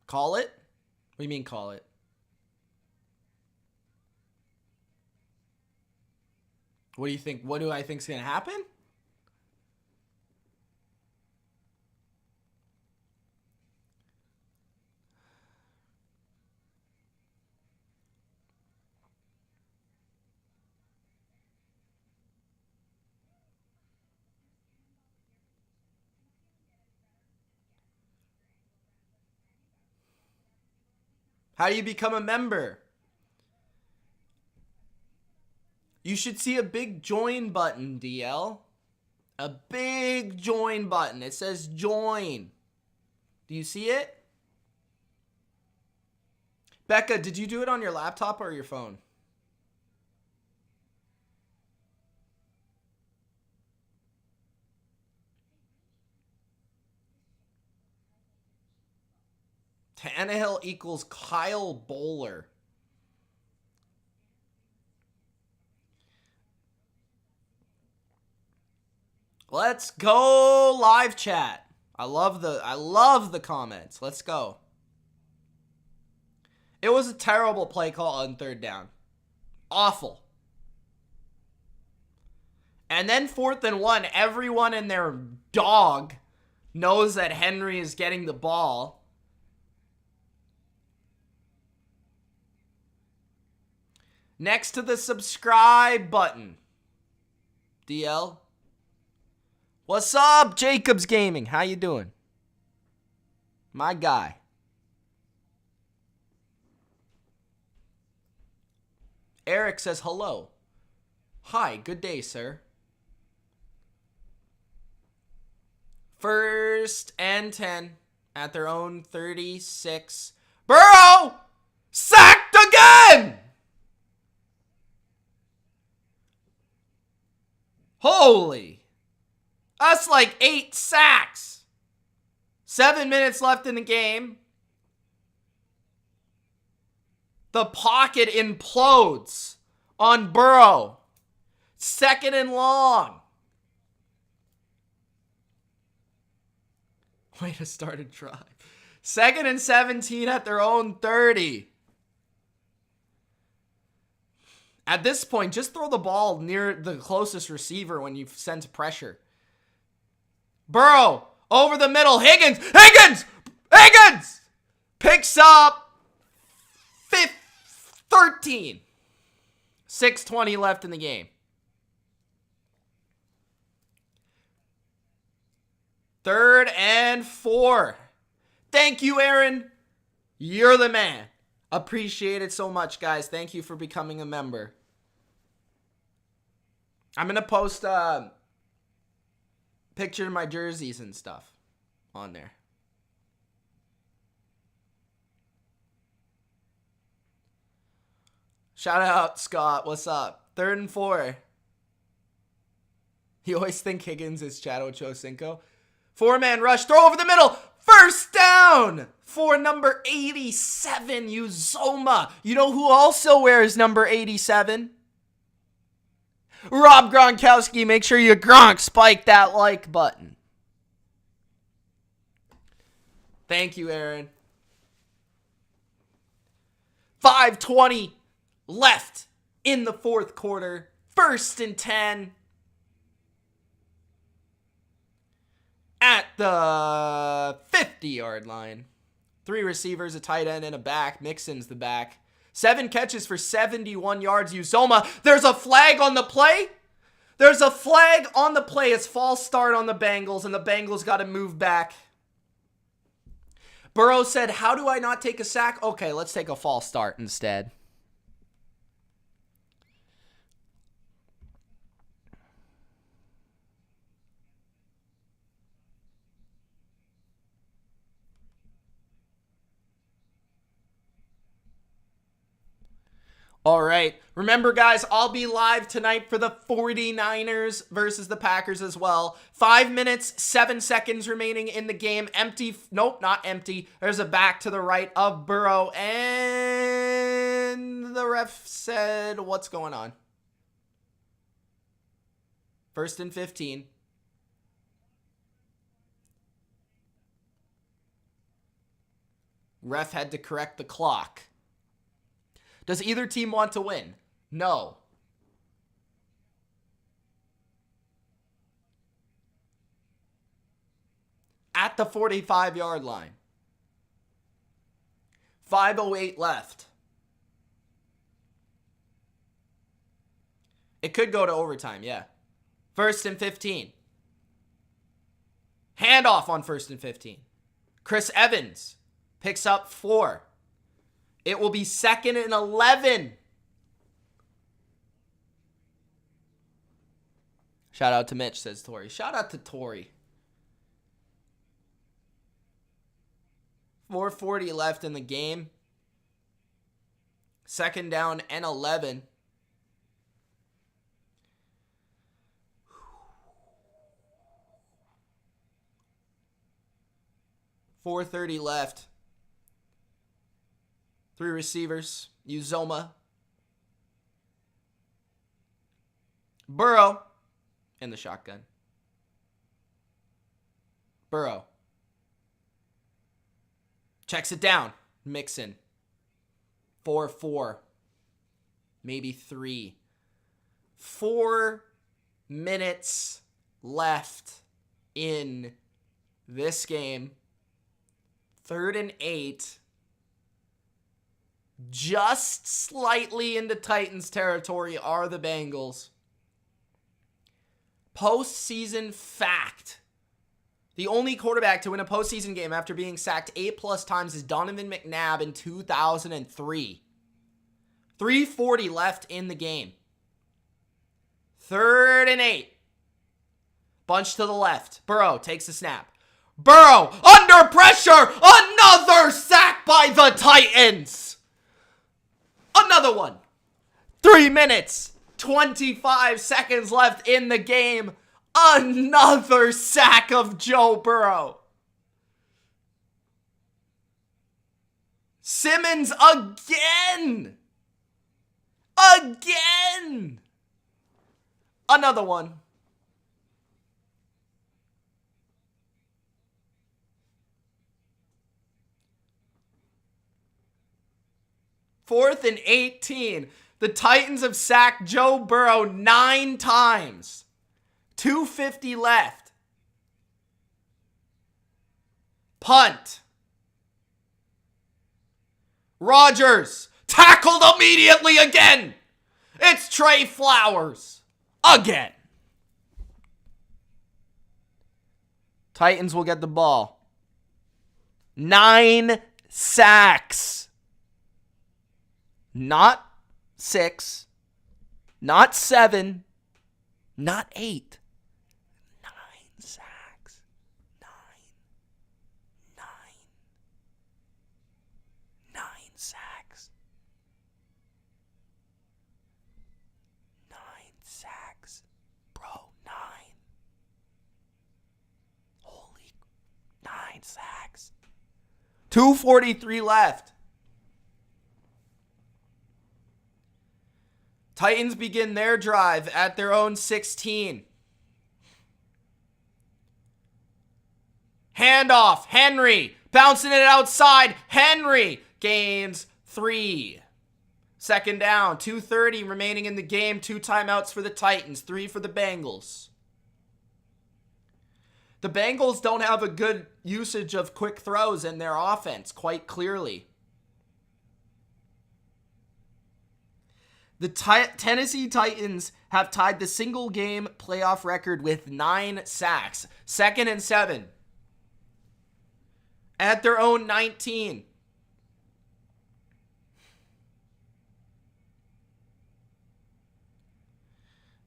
Call it? What do you mean call it? What do you think? What do I think is going to happen? How do you become a member? You should see a big join button, DL. A big join button. It says join. Do you see it? Becca, did you do it on your laptop or your phone? Tannehill equals Kyle Bowler. Let's go live chat. I love the comments. Let's go. It was a terrible play call on third down. Awful. And then 4th and 1, everyone and their dog knows that Henry is getting the ball. Next to the subscribe button. DL. What's up, Jacobs Gaming? How you doing? My guy. Eric says hello. Hi, good day, sir. 1st and 10 at their own 36. Burrow! Sacked again! Holy. That's like 8 sacks. 7 minutes left in the game. The pocket implodes on Burrow. 2nd and long. Way to start a drive. 2nd and 17 at their own 30. At this point, just throw the ball near the closest receiver when you sense pressure. Burrow, over the middle. Higgins! Picks up 13. 6:20 left in the game. 3rd and 4. Thank you, Aaron. You're the man. Appreciate it so much, guys. Thank you for becoming a member. I'm going to post picture of my jerseys and stuff on there. Shout out, Scott. What's up? 3rd and 4. You always think Higgins is Chad Ochocinco. 4-man rush. Throw over the middle. 1st down for number 87, Uzoma. You know who also wears number 87? Rob Gronkowski. Make sure you Gronk spike that like button. Thank you, Aaron. 5:20 left in the 4th quarter. 1st and 10 at the 50-yard line. 3 receivers, a tight end, and a back. Mixon's the back. 7 catches for 71 yards. Uzoma. There's a flag on the play. It's false start on the Bengals, and the Bengals got to move back. Burrow said, how do I not take a sack? Okay, let's take a false start instead. All right. Remember, guys, I'll be live tonight for the 49ers versus the Packers as well. 5 minutes, 7 seconds remaining in the game. Empty. Nope, not empty. There's a back to the right of Burrow. And the ref said, what's going on? 1st and 15. Ref had to correct the clock. Does either team want to win? No. At the 45-yard line. 5:08 left. It could go to overtime, yeah. 1st and 15. Handoff on 1st and 15. Chris Evans picks up 4. It will be 2nd and 11. Shout out to Mitch, says Tori. Shout out to Tori. 4:40 left in the game. 2nd down and 11. .430 left. 3 receivers. Uzoma. Burrow. In the shotgun. Burrow. Checks it down. Mixon. 4-4. Maybe 3. 4 minutes left in this game. 3rd and 8. Just slightly into Titans territory are the Bengals. Postseason fact. The only quarterback to win a postseason game after being sacked 8+ times is Donovan McNabb in 2003. 3:40 left in the game. 3rd and 8. Bunch to the left. Burrow takes the snap. Burrow under pressure. Another sack by the Titans. Another one. 3 minutes. 25 seconds left in the game. Another sack of Joe Burrow. Simmons again. Again. Another one. Fourth and 18. The Titans have sacked Joe Burrow 9 times. 2:50 left. Punt. Rodgers tackled immediately again. It's Trey Flowers again. Titans will get the ball. 9 sacks. Not 6, not 7, not 8. 9 sacks. 9 sacks. 9 sacks. Bro, 9. Holy 9 sacks. 2:43 left. Titans begin their drive at their own 16. Handoff. Henry. Bouncing it outside. Henry gains 3. 2nd down. 2:30 remaining in the game. 2 timeouts for the Titans. 3 for the Bengals. The Bengals don't have a good usage of quick throws in their offense, quite clearly. The Tennessee Titans have tied the single-game playoff record with 9 sacks. 2nd and 7. At their own 19.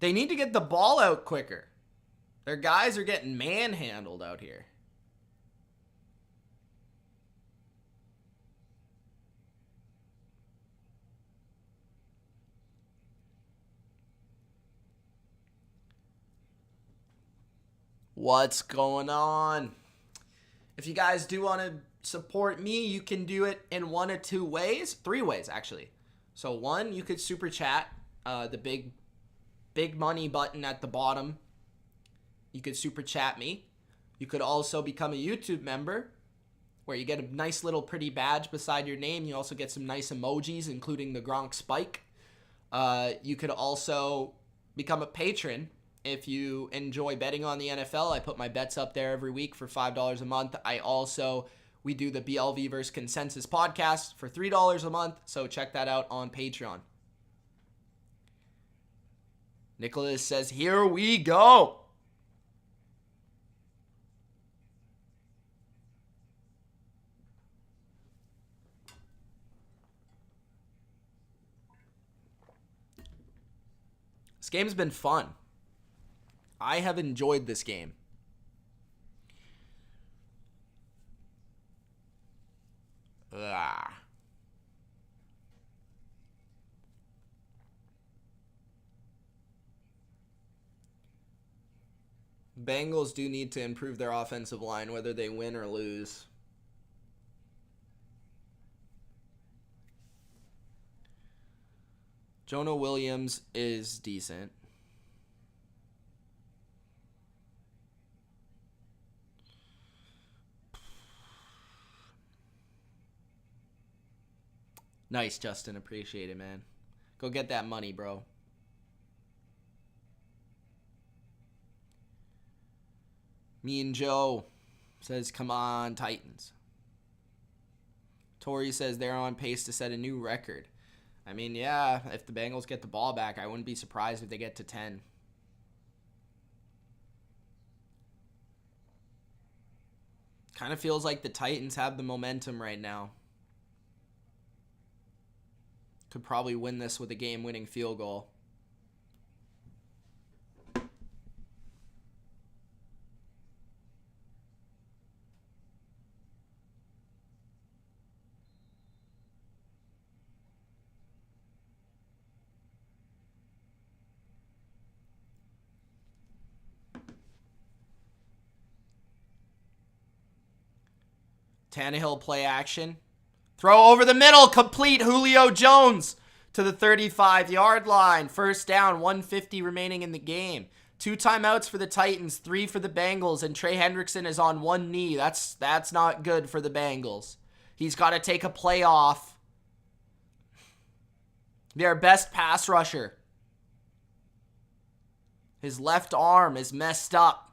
They need to get the ball out quicker. Their guys are getting manhandled out here. What's going on? If you guys do want to support me, you can do it in 1 of 2 ways. 3 ways, actually. So 1, you could super chat, the big money button at the bottom. You could super chat me. You could also become a YouTube member, where you get a nice little pretty badge beside your name. You also get some nice emojis, including the Gronk spike. You could also become a patron. If you enjoy betting on the NFL, I put my bets up there every week for $5 a month. We do the BLV vs. Consensus podcast for $3 a month, so check that out on Patreon. Nicholas says, here we go. This game's been fun. I have enjoyed this game. Bengals do need to improve their offensive line, whether they win or lose. Jonah Williams is decent. Nice, Justin. Appreciate it, man. Go get that money, bro. Me and Joe says, come on, Titans. Tori says they're on pace to set a new record. I mean, yeah, if the Bengals get the ball back, I wouldn't be surprised if they get to 10. Kind of feels like the Titans have the momentum right now. Could probably win this with a game-winning field goal. Tannehill play action. Throw over the middle. Complete. Julio Jones to the 35-yard line. First down. 1:50 remaining in the game. 2 timeouts for the Titans. 3 for the Bengals. And Trey Hendrickson is on one knee. That's not good for the Bengals. He's got to take a play off. Their best pass rusher. His left arm is messed up.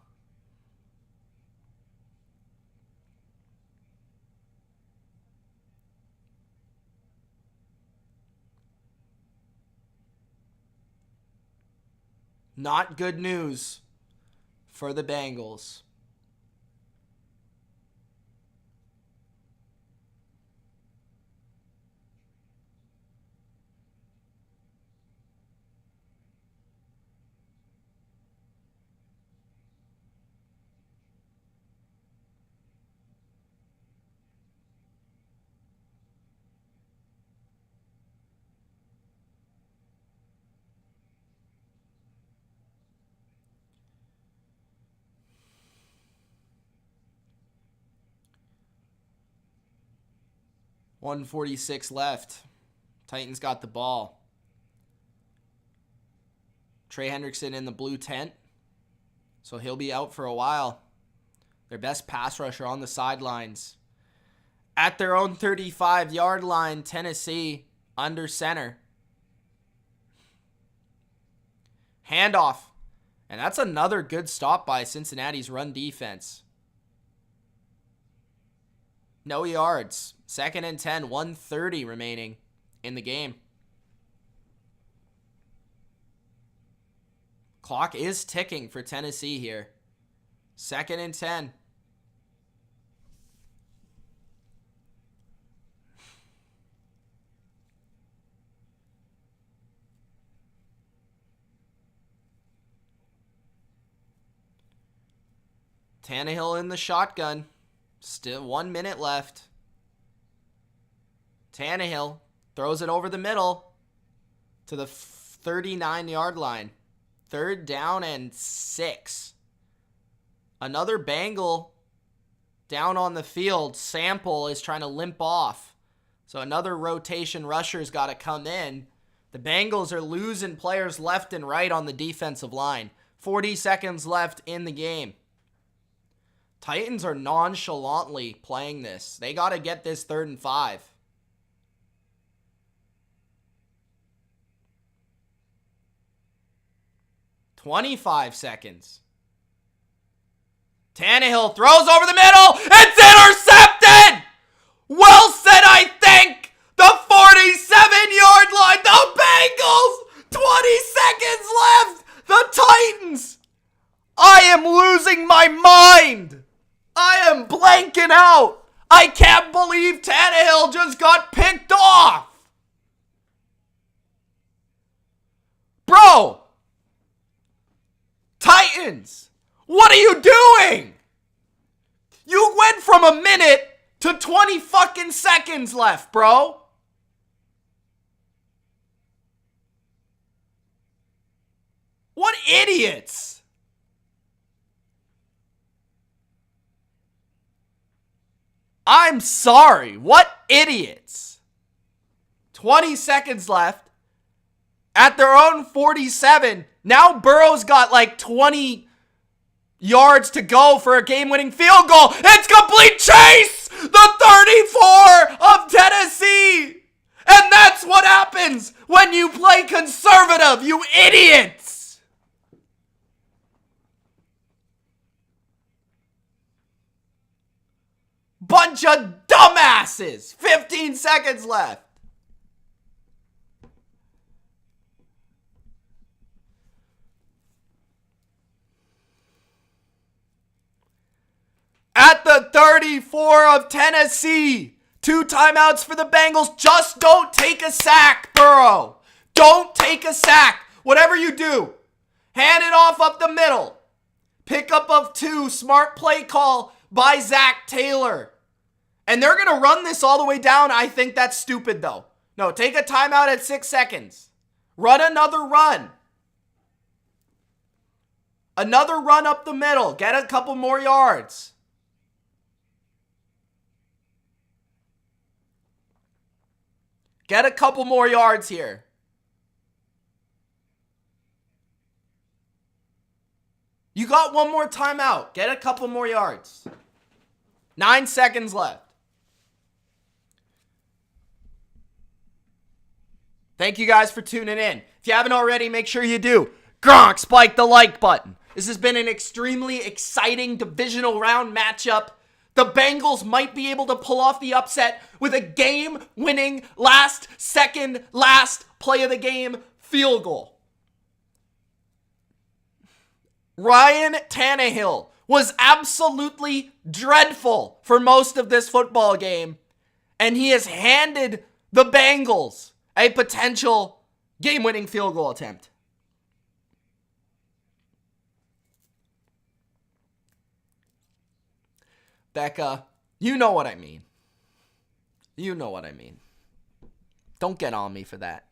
Not good news for the Bengals. .146 left. Titans got the ball. Trey Hendrickson in the blue tent. So he'll be out for a while. Their best pass rusher on the sidelines. At their own 35-yard line, Tennessee under center. Handoff. And that's another good stop by Cincinnati's run defense. No yards. 2nd and 10, 1:30 remaining in the game. Clock is ticking for Tennessee here. 2nd and 10. Tannehill in the shotgun. Still 1 minute left. Tannehill throws it over the middle to the 39-yard line. 3rd down and 6. Another Bengal down on the field. Sample is trying to limp off. So another rotation rusher's got to come in. The Bengals are losing players left and right on the defensive line. 40 seconds left in the game. Titans are nonchalantly playing this. They got to get this 3rd and 5. .25 seconds. Tannehill throws over the middle. It's intercepted! Wilson, I think. The 47-yard line. The Bengals. 20 seconds left. The Titans. I am losing my mind. I am blanking out. I can't believe Tannehill just got picked off. Bro. Titans. What are you doing? You went from a minute to 20 fucking seconds left, bro. What idiots? I'm sorry. What idiots? 20 seconds left. At their own 47. Now Burrow's got like 20 yards to go for a game-winning field goal. It's complete chase! The 34 of Tennessee! And that's what happens when you play conservative, you idiots! Bunch of dumbasses! 15 seconds left. At the 34 of Tennessee. 2 timeouts for the Bengals. Just don't take a sack, Burrow. Don't take a sack. Whatever you do, hand it off up the middle. Pickup of 2. Smart play call by Zach Taylor. And they're going to run this all the way down. I think that's stupid, though. No, take a timeout at 6 seconds. Run another run. Another run up the middle. Get a couple more yards. Get a couple more yards here. You got one more timeout. Get a couple more yards. 9 seconds left. Thank you guys for tuning in. If you haven't already, make sure you do. Gronk, spike the like button. This has been an extremely exciting divisional round matchup. The Bengals might be able to pull off the upset with a game-winning last play of the game field goal. Ryan Tannehill was absolutely dreadful for most of this football game, and he has handed the Bengals a potential game-winning field goal attempt. Becca, you know what I mean. You know what I mean. Don't get on me for that.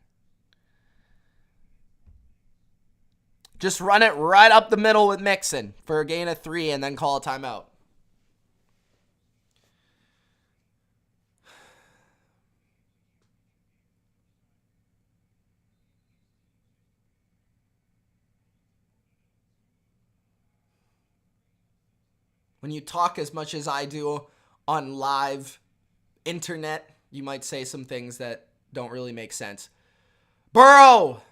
Just run it right up the middle with Mixon for a gain of 3 and then call a timeout. When you talk as much as I do on live internet, you might say some things that don't really make sense. Burrow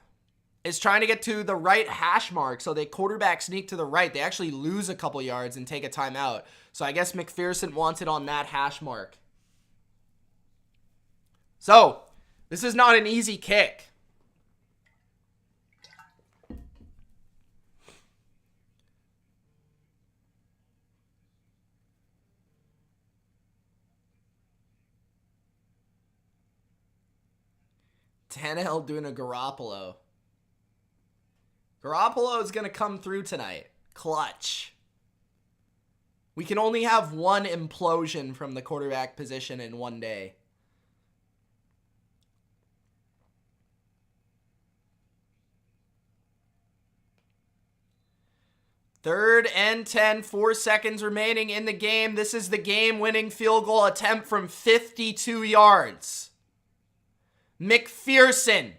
is trying to get to the right hash mark, so they quarterback sneak to the right. They actually lose a couple yards and take a timeout. So I guess McPherson wants it on that hash mark. So this is not an easy kick. Tannehill doing a Garoppolo. Garoppolo is going to come through tonight. Clutch. We can only have one implosion from the quarterback position in one day. Third and 10, 4 seconds remaining in the game. This is the game-winning field goal attempt from 52 yards. McPherson.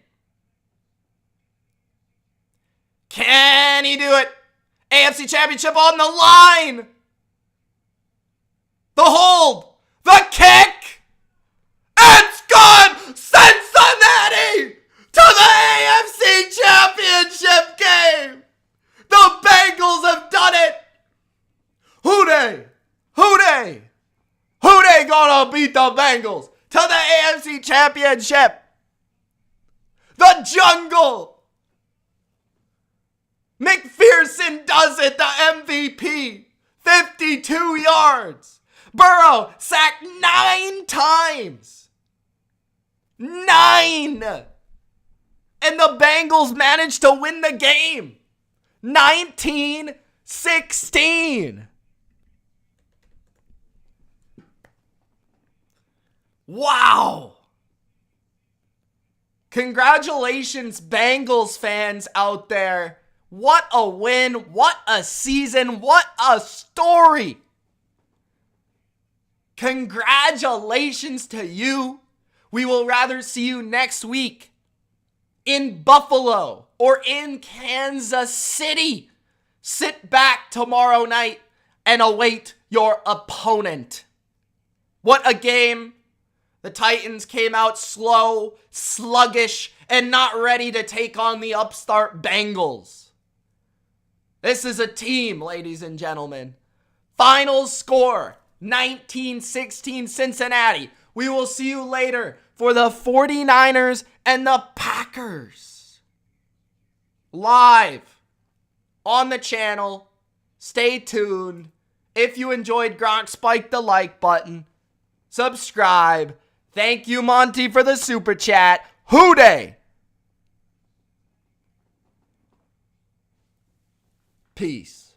Can he do it? AFC Championship on the line. The hold. The kick. It's gone. Cincinnati to the AFC Championship game. The Bengals have done it. Who they gonna beat the Bengals to the AFC Championship? The jungle. McPherson does it, the MVP. 52 yards. Burrow sacked 9 times. 9. And the Bengals managed to win the game. 19-7. 16. Wow. Congratulations, Bengals fans out there. What a win. What a season. What a story. Congratulations to you. We will rather see you next week in Buffalo or in Kansas City. Sit back tomorrow night and await your opponent. What a game. The Titans came out slow, sluggish, and not ready to take on the upstart Bengals. This is a team, ladies and gentlemen. Final score, 19-16 Cincinnati. We will see you later for the 49ers and the Packers. Live on the channel. Stay tuned. If you enjoyed Gronk, spike the like button. Subscribe. Thank you, Monty, for the super chat. Hooday! Peace.